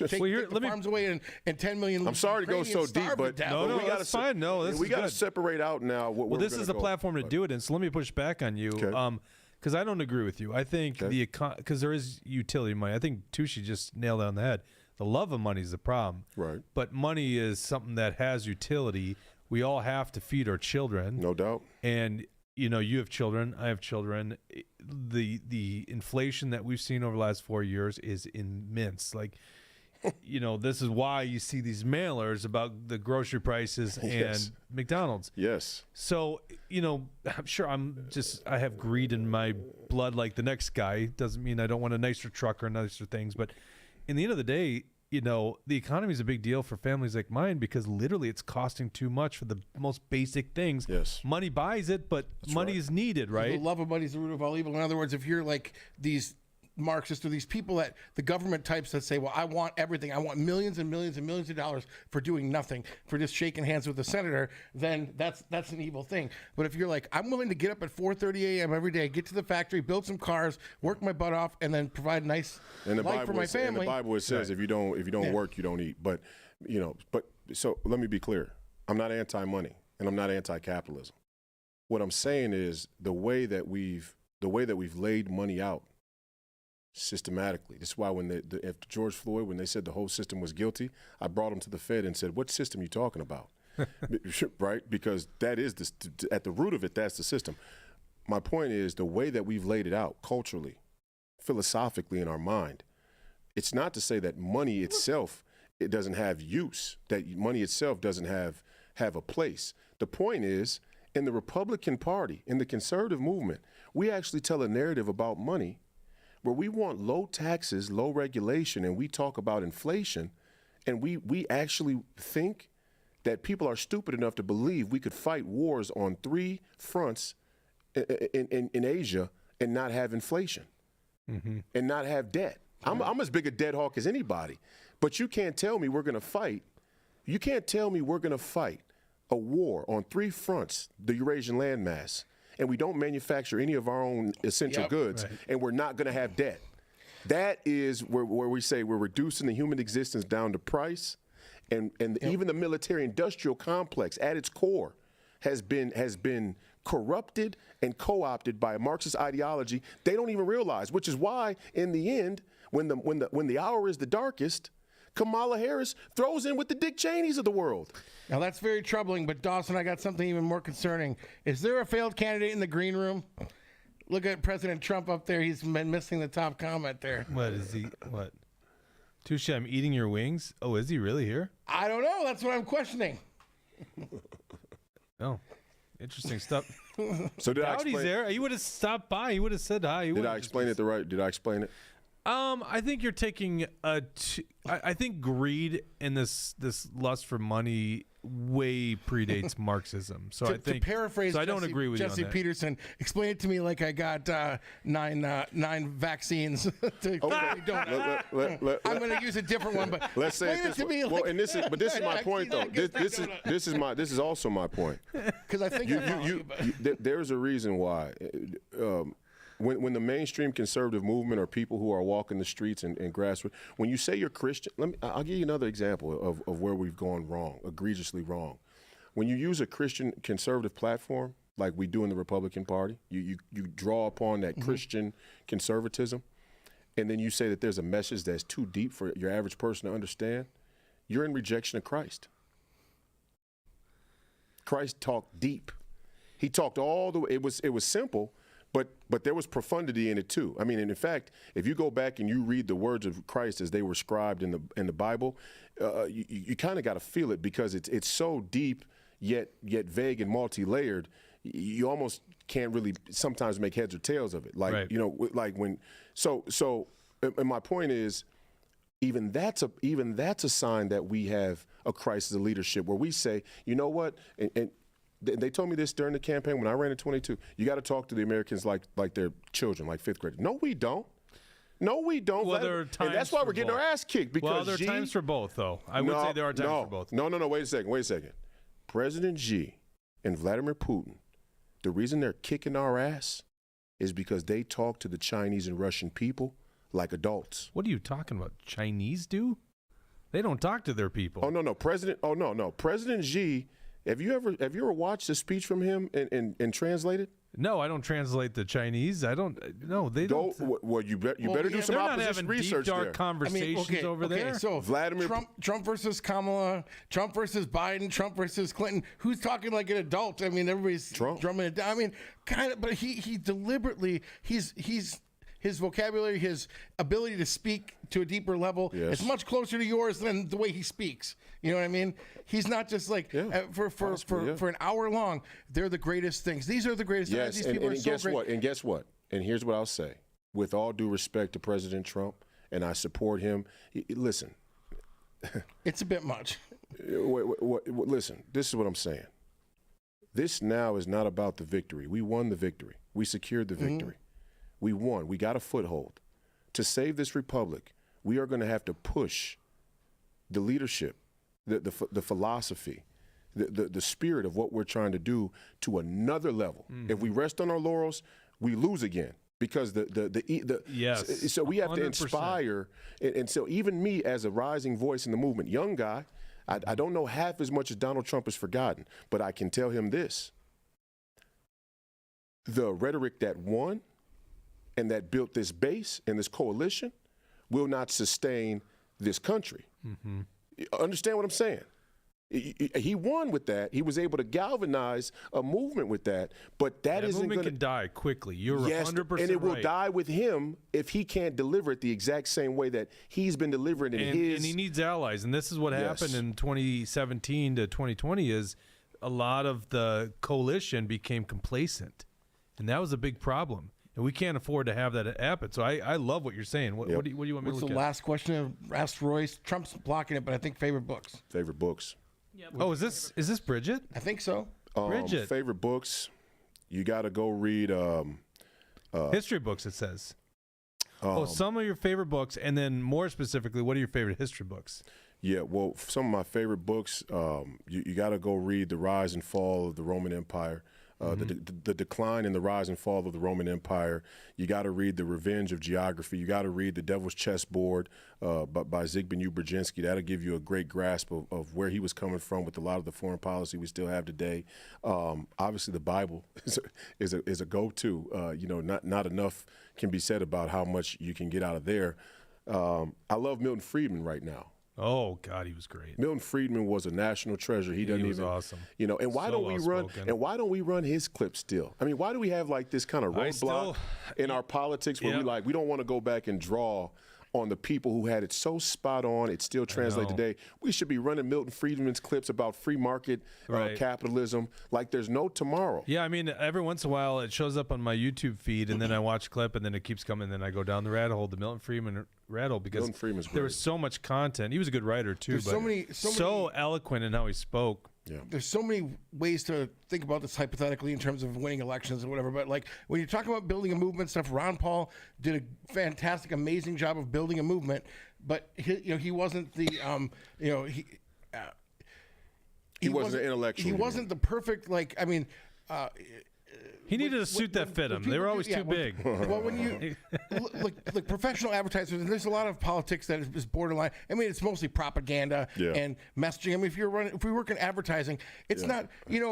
take the farms away and 10 million. I'm sorry to go so deep, but no, that's fine. No, we got to separate out now. Well, this is the platform to do it in. So let me push back on you, because I don't agree with you. I think because there is utility money. I think Tucci just nailed it on the head. The love of money is the problem. Right. But money is something that has utility. We all have to feed our children. No doubt. And, you have children. I have children. The inflation that we've seen over the last 4 years is immense. Like, this is why you see these mailers about the grocery prices and McDonald's. Yes. So, I'm sure I have greed in my blood like the next guy. Doesn't mean I don't want a nicer truck or nicer things, but in the end of the day, the economy is a big deal for families like mine because literally it's costing too much for the most basic things. Yes. Money buys it, but money is needed, right? The love of money is the root of all evil. In other words, if you're like these Marxists or these people that the government types that say, well, I want everything. I want millions and millions and millions of dollars for doing nothing, for just shaking hands with the senator, then that's an evil thing. But if you're like, I'm willing to get up at 4:30 a.m. every day, get to the factory, build some cars, work my butt off, and then provide a nice life for my family. In the Bible it says if you don't work, you don't eat. But so let me be clear. I'm not anti-money and I'm not anti-capitalism. What I'm saying is the way that we've laid money out systematically. This is why after George Floyd, when they said the whole system was guilty, I brought him to the Fed and said, what system are you talking about? Right? Because that is at the root of it, that's the system. My point is the way that we've laid it out culturally, philosophically in our mind, it's not to say that money itself, it doesn't have use, that money itself doesn't have a place. The point is, in the Republican Party, in the conservative movement, we actually tell a narrative about money where we want low taxes, low regulation, and we talk about inflation, and we actually think that people are stupid enough to believe we could fight wars on 3 fronts in Asia and not have inflation and not have debt. I'm as big a debt hawk as anybody, but you can't tell me we're going to fight. You can't tell me we're going to fight a war on 3 fronts, the Eurasian landmass, and we don't manufacture any of our own essential goods, and we're not going to have debt. That is where we say we're reducing the human existence down to price, and even the military-industrial complex at its core has been corrupted and co-opted by a Marxist ideology they don't even realize, which is why in the end, when the hour is the darkest, Kamala Harris throws in with the Dick Cheneys of the world. Now that's very troubling, but Dawson, I got something even more concerning. Is there a failed candidate in the green room? Look at President Trump up there. He's been missing the top comment there. What is he? What? Touche, I'm eating your wings. Oh, is he really here? I don't know. That's what I'm questioning. Oh, interesting stuff. So did I Dowdy's explain? there. You would have stopped by. You would have said hi. Did I explain it the right? Did I explain it? I think you're taking I think greed and this lust for money way predates Marxism. So I think to paraphrase, so I don't agree with Jesse you on that. Peterson. Explain it to me like I got nine vaccines. to don't. I'm going to use a different one, but Let's say explain it this to way. me. Well, like and this is my point though. vaccine, This is also my point. because I think There's a reason why. When the mainstream conservative movement or people who are walking the streets and grassroots, when you say you're Christian, I'll give you another example of where we've gone wrong, egregiously wrong. When you use a Christian conservative platform, like we do in the Republican Party, you draw upon that Christian conservatism, and then you say that there's a message that's too deep for your average person to understand, you're in rejection of Christ. Christ talked deep. He talked all the way. It was simple. But there was profundity in it too. I mean, and in fact, if you go back and you read the words of Christ as they were scribed in the Bible, you kind of got to feel it because it's so deep yet vague and multi-layered. You almost can't really sometimes make heads or tails of it. Like right. like when and my point is, even that's a sign that we have a crisis of leadership where we say, you know what, and they told me this during the campaign when I ran in 22. You got to talk to the Americans like they're children, like fifth graders. No, we don't. No, we don't. Well, there are and times that's why for we're getting both. our ass kicked. Because Well, there are times for both, though. I would say there are times for both. No. Wait a second. President Xi and Vladimir Putin, the reason they're kicking our ass is because they talk to the Chinese and Russian people like adults. What are you talking about? Chinese do? They don't talk to their people. Oh no, President Xi. Have you ever watched a speech from him and translated? No, I don't translate the Chinese. I don't. No, they don't. Well, you better do some they're not opposition having research deep, dark there. conversations over there. So Vladimir Trump versus Kamala, Trump versus Biden, Trump versus Clinton. Who's talking like an adult? I mean, everybody's Trump. drumming it down. I mean, kind of, but he deliberately he's his vocabulary, his ability to speak to a deeper level Yes. is much closer to yours than the way he speaks. You know what I mean? He's not just like for an hour long. They're the greatest things. These are the greatest. Yes, These and people are so guess great. what? And guess what? And here's what I'll say. With all due respect to President Trump, and I support him. Listen. It's a bit much. Listen, this is what I'm saying. This now is not about the victory. We won the victory. We secured the victory. We won. We got a foothold. To save this republic, we are going to have to push the leadership, the philosophy, the spirit of what we're trying to do to another level. If we rest on our laurels, we lose again. Because yes, so we have 100%. to inspire, and so even me as a rising voice in the movement, young guy, I don't know half as much as Donald Trump has forgotten, but I can tell him this: the rhetoric that won and that built this base and this coalition will not sustain this country. Understand what I'm saying? He won with that. He was able to galvanize a movement with that, but that isn't movement going to can die quickly. You're 100% and it will right. die with him if he can't deliver it the exact same way that he's been delivering in his. And he needs allies. And this is what happened in 2017 to 2020 is a lot of the coalition became complacent, and that was a big problem. And we can't afford to have that happen. So I love what you're saying. What do you want me to What's look the at? last question? Asked Royce. Trump's blocking it, but I think favorite books. Favorite books. Yeah, Oh, is this Bridget? I think so. Bridget. Favorite books. You got to go read. History books, it says. Some of your favorite books, and then more specifically, what are your favorite history books? Yeah, well, some of my favorite books. You got to go read The Rise and Fall of the Roman Empire. The decline and the rise and fall of the Roman Empire. You got to read The Revenge of Geography. You got to read The Devil's Chessboard by Zygmunt Brzezinski. That'll give you a great grasp of where he was coming from with a lot of the foreign policy we still have today. Obviously, the Bible is a go-to. Not enough can be said about how much you can get out of there. I love Milton Friedman right now. Oh God, he was great. Milton Friedman was a national treasure. He was awesome. And why So don't we run? well-spoken. And why don't we run his clip still? I mean, why do we have like this kind of roadblock in our politics where we don't want to go back and draw on the people who had it so spot on. It still translates today. We should be running Milton Friedman's clips about free market capitalism like there's no tomorrow. Yeah, I mean, every once in a while it shows up on my YouTube feed, and then I watch a clip, and then it keeps coming, and then I go down the rabbit hole, the Milton Friedman rabbit hole, because there was so much content. He was a good writer too, There's but so many eloquent in how he spoke. Yeah. There's so many ways to think about this hypothetically in terms of winning elections and whatever. But like when you're talking about building a movement stuff, Ron Paul did a fantastic, amazing job of building a movement. But he wasn't the he wasn't an intellectual. He wasn't the perfect He needed a suit that fit him. They were always too big. Well, when you look, professional advertisers, and there's a lot of politics that is borderline. I mean, it's mostly propaganda and messaging. I mean, if we work in advertising, it's not.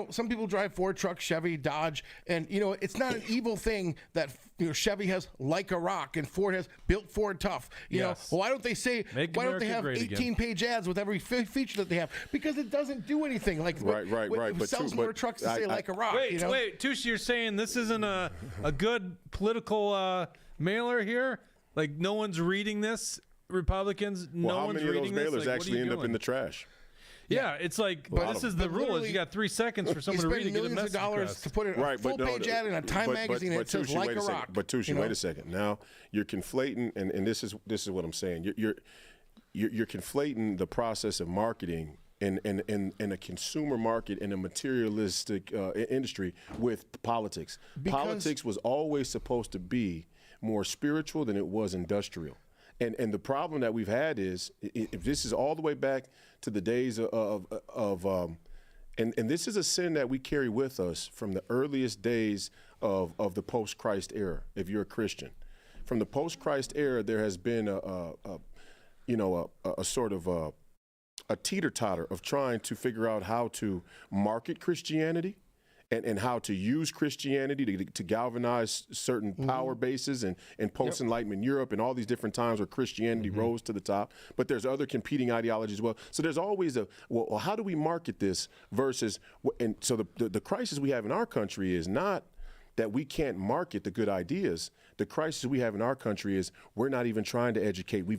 Some people drive Ford trucks, Chevy, Dodge, and it's not an evil thing that Chevy has like a rock and Ford has built Ford tough. Well, why don't they say? Why don't they have 18-page ads with every feature that they have? Because it doesn't do anything. Like right. But sells more trucks to say like a rock. Wait, Tush, you're saying this isn't a good political mailer here? Like no one's reading this? Republicans, no one's How reading this? many of those mailers Like, actually end up in the trash? Yeah, it's like, but this is the rule. Is you got 3 seconds for someone to read and get a message millions of dollars across. to put a full-page ad in a Time magazine and it says Tucci, like wait a a second. rock. But Tucci, wait a second. Now you're conflating, and this is what I'm saying. You're conflating the process of marketing in a consumer market in a materialistic industry with politics. Politics was always supposed to be more spiritual than it was industrial. And the problem that we've had is, if this is all the way back to the days and this is a sin that we carry with us from the earliest days of the post-Christ era, if you're a Christian. From the post-Christ era, there has been a sort of a teeter-totter of trying to figure out how to market Christianity and how to use Christianity to galvanize certain power bases and post-Enlightenment Europe and all these different times where Christianity rose to the top. But there's other competing ideologies as well. So there's always well, how do we market this versus, and so the crisis we have in our country is not that we can't market the good ideas. The crisis we have in our country is we're not even trying to educate. We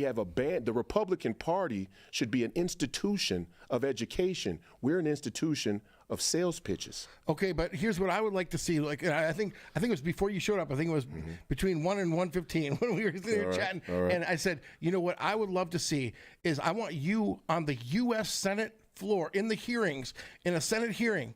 have the Republican Party should be an institution of education. We're an institution of sales pitches. Okay, but here's what I would like to see. Like, I think it was before you showed up. I think it was between 1 and 1:15 when we were sitting here chatting. And I said, what I would love to see is I want you on the U.S. Senate floor in the hearings, in a Senate hearing,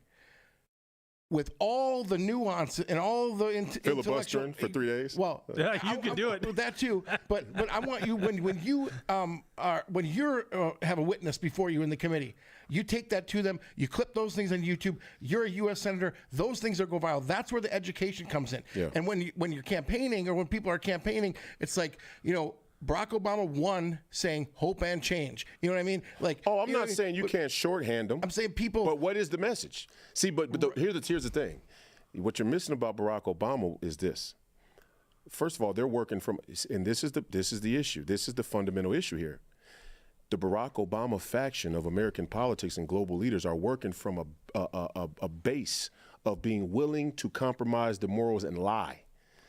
with all the nuance and all the filibustering for 3 days. Well, yeah, you can do it. That too. But I want you when you have a witness before you in the committee, you take that to them. You clip those things on YouTube. You're a U.S. senator. Those things are go viral. That's where the education comes in. Yeah. And when you're campaigning or when people are campaigning, it's like Barack Obama won saying hope and change. You know what I mean? Like, I'm not saying you can't shorthand them. I'm saying people. But what is the message? See, here's the thing. What you're missing about Barack Obama is this. First of all, they're working from, and this is the issue. This is the fundamental issue here. The Barack Obama faction of American politics and global leaders are working from a base of being willing to compromise the morals and lie.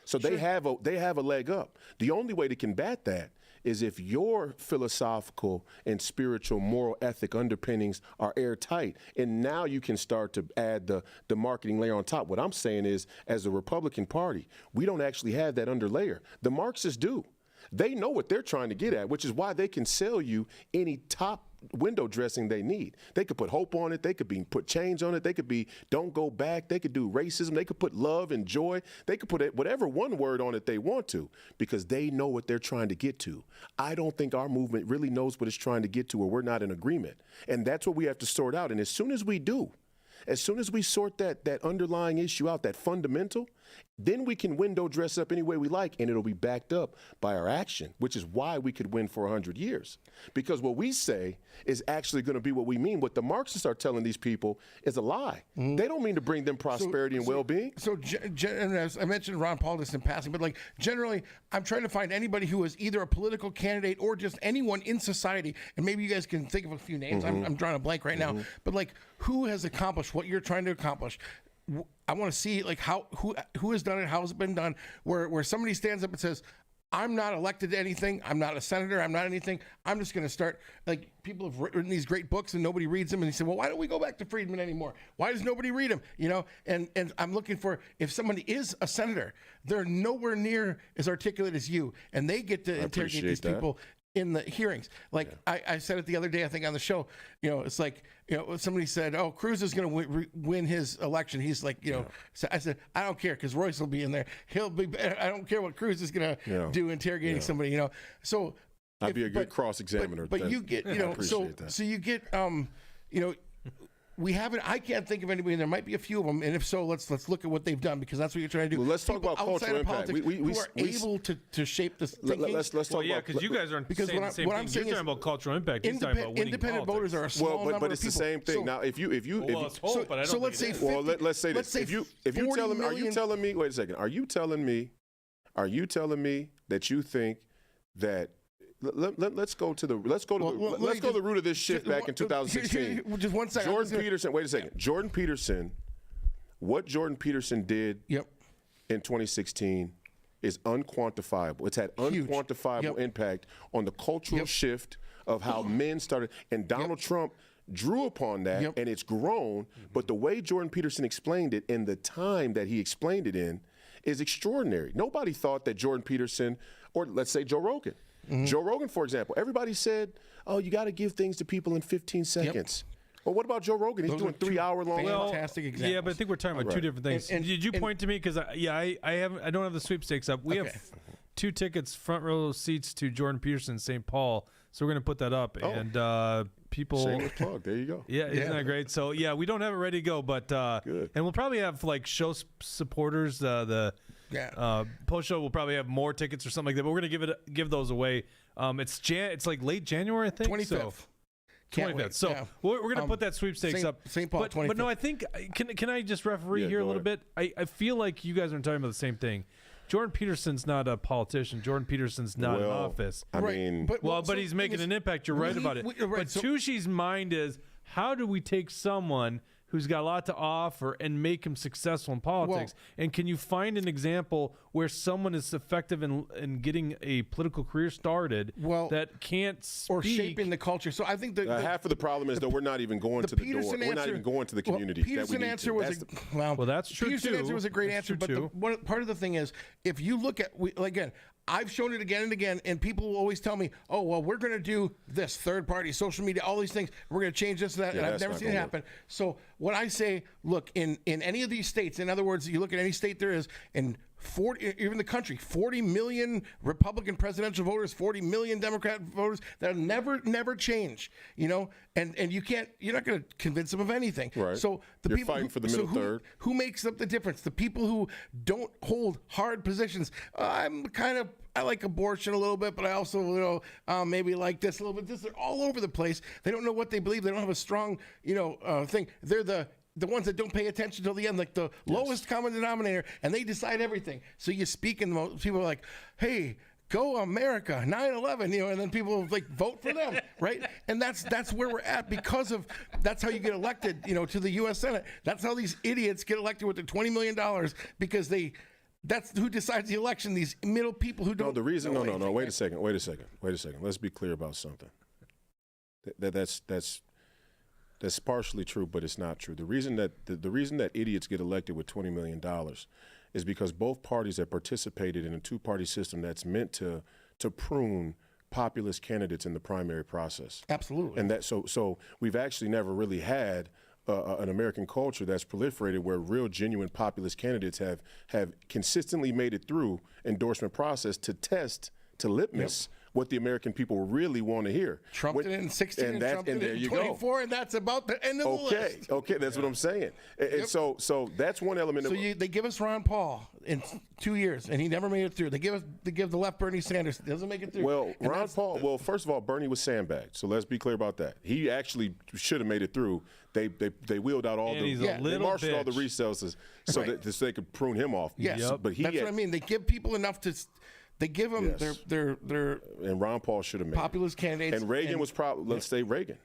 So they have a leg up. The only way to combat that is if your philosophical and spiritual moral ethic underpinnings are airtight, and now you can start to add the marketing layer on top. What I'm saying is, as a Republican Party, we don't actually have that underlayer. The Marxists do. They know what they're trying to get at, which is why they can sell you any top window dressing they need. They could put hope on it. They could put change on it. They could be don't go back. They could do racism. They could put love and joy. They could put whatever one word on it they want to, because they know what they're trying to get to. I don't think our movement really knows what it's trying to get to, or we're not in agreement. And that's what we have to sort out. And as soon as we do, as soon as we sort that underlying issue out, that fundamental, then we can window dress up any way we like, and it'll be backed up by our action, which is why we could win for 100 years. Because what we say is actually going to be what we mean. What the Marxists are telling these people is a lie. They don't mean to bring them prosperity and well-being. So as I mentioned Ron Paul just in passing, but like generally, I'm trying to find anybody who is either a political candidate or just anyone in society, and maybe you guys can think of a few names. I'm drawing a blank right now, but like who has accomplished what you're trying to accomplish. I want to see like who has done it, how has it been done, where somebody stands up and says, I'm not elected to anything. I'm not a senator. I'm not anything. I'm just going to start, like, people have written these great books and nobody reads them. And they say, well, why don't we go back to Friedman anymore? Why does nobody read them? You know, and I'm looking for, if somebody is a senator, they're nowhere near as articulate as you. And they get to interrogate these people in the hearings. Like I said it the other day, I think on the show, you know, it's like, you know, somebody said, oh, Cruz is going to win his election. He's like, you know, so I said, I don't care, because Royce will be in there. He'll be, I don't care what Cruz is going to do interrogating somebody, you know. So I'd be a good cross-examiner. But you get, you know, so you get, you know, we haven't. I can't think of anybody. There might be a few of them, and if so, let's look at what they've done, because that's what you're trying to do. Well, let's talk about cultural impact. Who are able to shape this thinking. Let's talk about, because you guys aren't saying the same thing. You're talking about cultural impact. He's talking about winning independent politics. voters are a small number but it's of people. the same thing. So, now, if you let's hope, but I don't so let's say think it is. 50, well, let's say this. If you telling me, are you telling me? Wait a second. Are you telling me that you think that? Let's go to the root of this shift back in 2016. Just one second. Jordan Peterson. Wait a second. Jordan Peterson. What Jordan Peterson did in 2016 is unquantifiable. It's had unquantifiable impact on the cultural shift of how men started. And Donald Trump drew upon that, and it's grown. But the way Jordan Peterson explained it in the time that he explained it in is extraordinary. Nobody thought that Jordan Peterson, or let's say Joe Rogan. Joe Rogan, for example, everybody said, oh, you got to give things to people in 15 seconds. Well, what about Joe Rogan? He's doing 3 hour long. Fantastic examples. Yeah, but I think we're talking about two different things. Did you point to me? Because I don't have the sweepstakes up. We have 2 tickets, front row seats to Jordan Peterson, St. Paul. So we're going to put that up. And people. Shameless plug. There you go. Yeah, isn't that great? So, yeah, we don't have it ready to go. But good. And we'll probably have, like, show supporters. Post show will probably have more tickets or something like that. But we're going to give those away. It's like late January, I think. 25th. 25th. So we're going to put that sweepstakes up. St. Paul, 25th. But no, I think, can I just referee here a little bit? I feel like you guys are talking about the same thing. Jordan Peterson's not a politician. Jordan Peterson's not in office. I mean, but he's making an impact. You're right about it. But Tushi's mind is, how do we take someone who's got a lot to offer and make him successful in politics? And can you find an example where someone is effective in getting a political career started that can't speak? Or shaping the culture? So I think half of the problem is that we're not even going to the door. We're not even going to the community. Peterson's answer was that's true too. Peterson's answer was a great answer. But part of the thing is, if you look at, again, I've shown it again and again, and people will always tell me, oh, well, we're going to do this, third party, social media, all these things. We're going to change this and that, and I've never seen it happen. So when I say, look, in any of these states, in other words, you look at any state there is, in 40, even the country, 40 million Republican presidential voters, 40 million Democrat voters, that'll never change, you know, and you're not going to convince them of anything. Right. So You're fighting for the middle third. Who makes up the difference? The people who don't hold hard positions. I like abortion a little bit, but I also, maybe like this a little bit. They're all over the place. They don't know what they believe. They don't have a strong, thing. They're the ones that don't pay attention till the end, like the lowest common denominator, and they decide everything. So you speak, and people are like, hey, go America, 9/11, and then people like vote for them, right? And that's where we're at, because of that's how you get elected, to the U.S. Senate. That's how these idiots get elected with their $20 million, because that's who decides the election. These middle people who don't. No, the reason. No. Wait a second. Let's be clear about something. That's partially true, but it's not true. The reason that idiots get elected with $20 million is because both parties have participated in a two-party system that's meant to prune populist candidates in the primary process. Absolutely. And so we've actually never really had an American culture that's proliferated where real, genuine populist candidates have consistently made it through endorsement process to test, to litmus what the American people really want to hear. Trump did it in 16, and Trump did it in 24, and that's about the end of the list. Okay, that's what I'm saying. And so that's one element. So they give us Ron Paul in 2 years, and he never made it through. They give the left Bernie Sanders, doesn't make it through. Well, Ron Paul. Well, first of all, Bernie was sandbagged. So let's be clear about that. He actually should have made it through. They wheeled out all they marshaled all the resources so that they could prune him off. Yes, but that's what I mean. They give people enough to. They give them their and Ron Paul should have made populist candidates. And Reagan was probably, let's say Reagan.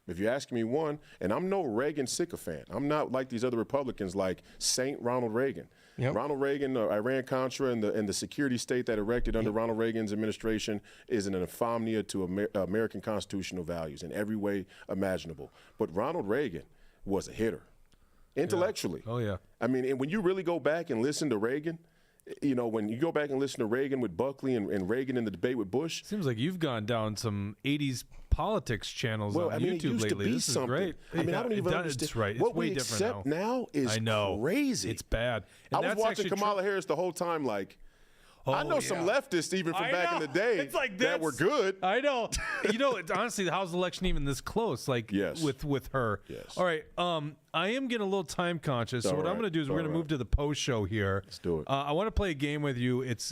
If you're asking me one, and I'm no Reagan sycophant. I'm not like these other Republicans like Saint Ronald Reagan. Yep. Ronald Reagan, Iran-Contra, and the security state that erected under Ronald Reagan's administration is an infamia to American constitutional values in every way imaginable. But Ronald Reagan was a hitter, intellectually. Oh, yeah. I mean, and when you really go back and listen to Reagan, you know, when you go back and listen to Reagan with Buckley and Reagan in the debate with Bush. Seems like you've gone down some 80s politics channels on I mean, YouTube it used lately. to be This something. is great. I mean, I don't even understand. It's right. It's what way we different accept now is crazy. It's bad. And I was that's watching actually Kamala Harris the whole time like, I know some leftists even from I back in know. the day It's like that were good. I know. You know, honestly, how's the election even this close? Like, Yes. with her. Yes. All right. I am getting a little time conscious. So All what I'm right. going to do is we're All going to right. move to the post show here. Let's do it. I want to play a game with you. It's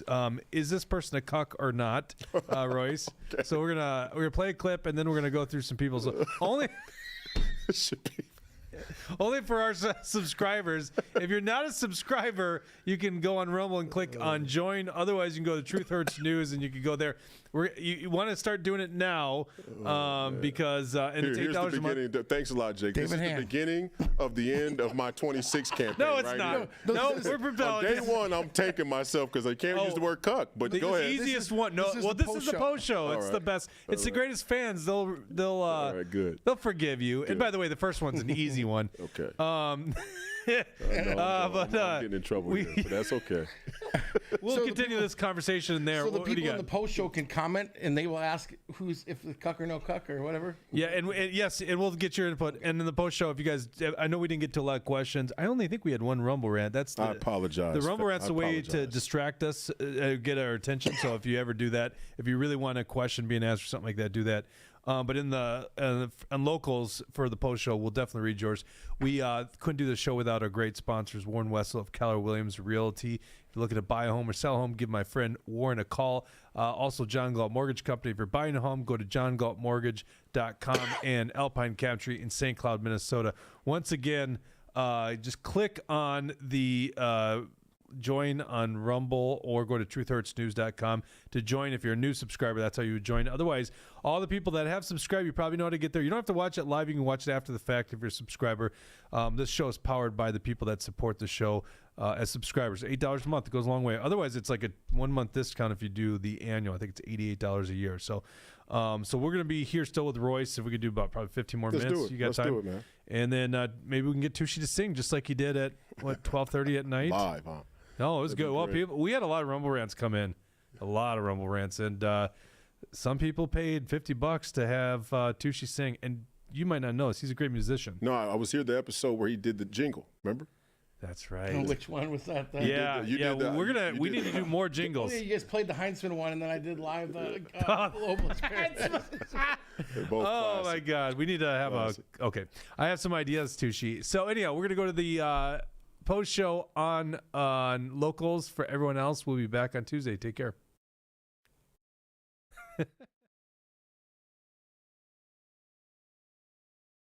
is this person a cuck or not, Royce? Okay. So we're gonna play a clip and then we're gonna go through some people's only. It should be. Only for our subscribers. If you're not a subscriber, you can go on Rumble and click on join. Otherwise, you can go to Truth Hurts News and you can go there. You want to start doing it now because and it's Here's $8 the a month. beginning. Thanks a lot, Jake. David This is Hand. the beginning of the end of my 26 campaign. No, it's right not. here. No, we're On propelling. day one, I'm taking myself because I can't use the word cuck. But The go ahead. easiest one. No, this is well, the this is post the show. post show. All It's right. the best. It's the greatest fans. They'll right, good. They'll forgive you. And by the way, the first one's an easy one. Okay. Um, I'm getting in trouble here, but that's okay. we'll So the continue this conversation there. So the What do you people in got? the post show can comment, and they will ask who's if the cuck or no cuck or whatever. Yeah, and yes, and we'll get your input. And in the post show, if you guys, I know we didn't get to a lot of questions. I only think we had one Rumble rant. That's I apologize. The Rumble rant's I a way to apologize. distract us, get our attention. So if you ever do that, if you really want a question being asked or something like that, do that. But in the on locals for the post show, we'll definitely read yours. We couldn't do the show without our great sponsors, Warren Wessel of Keller Williams Realty. If you're looking to buy a home or sell a home, give my friend Warren a call. Also, John Galt Mortgage Company. If you're buying a home, go to johngaltmortgage.com and Alpine Country in St. Cloud, Minnesota. Once again, just click on the join on Rumble or go to truthhurtsnews.com to join. If you're a new subscriber, that's how you would join. Otherwise, all the people that have subscribed, you probably know how to get there. You don't have to watch it live. You can watch it after the fact if you're a subscriber. This show is powered by the people that support the show as subscribers. $8 a month. It goes a long way. Otherwise, it's like a 1 month discount if you do the annual. I think it's $88 a year. So so we're going to be here still with Royce. If we could do about probably 15 more Let's minutes. do it. You got Let's time? do it, man. And then maybe we can get Tushi to sing just like he did at, 12:30 at night? Live, huh? No, it was That'd be good. Well, great. we had a lot of Rumble rants come in, a lot of Rumble rants, and some people paid $50 to have Tushi sing. And you might not know this; he's a great musician. No, I was here the episode where he did the jingle. Remember? That's right. Oh, which one was that? Yeah, you yeah. did the- We you need did to do more jingles. Oh, yeah, you guys played the Heinzman one, and then I did live the Global Experience. They're both Oh classic. my God, we need to have Classic. Okay, I have some ideas, Tushi. So anyhow, we're gonna go to the post show on locals. For everyone else, we'll be back on Tuesday. Take care.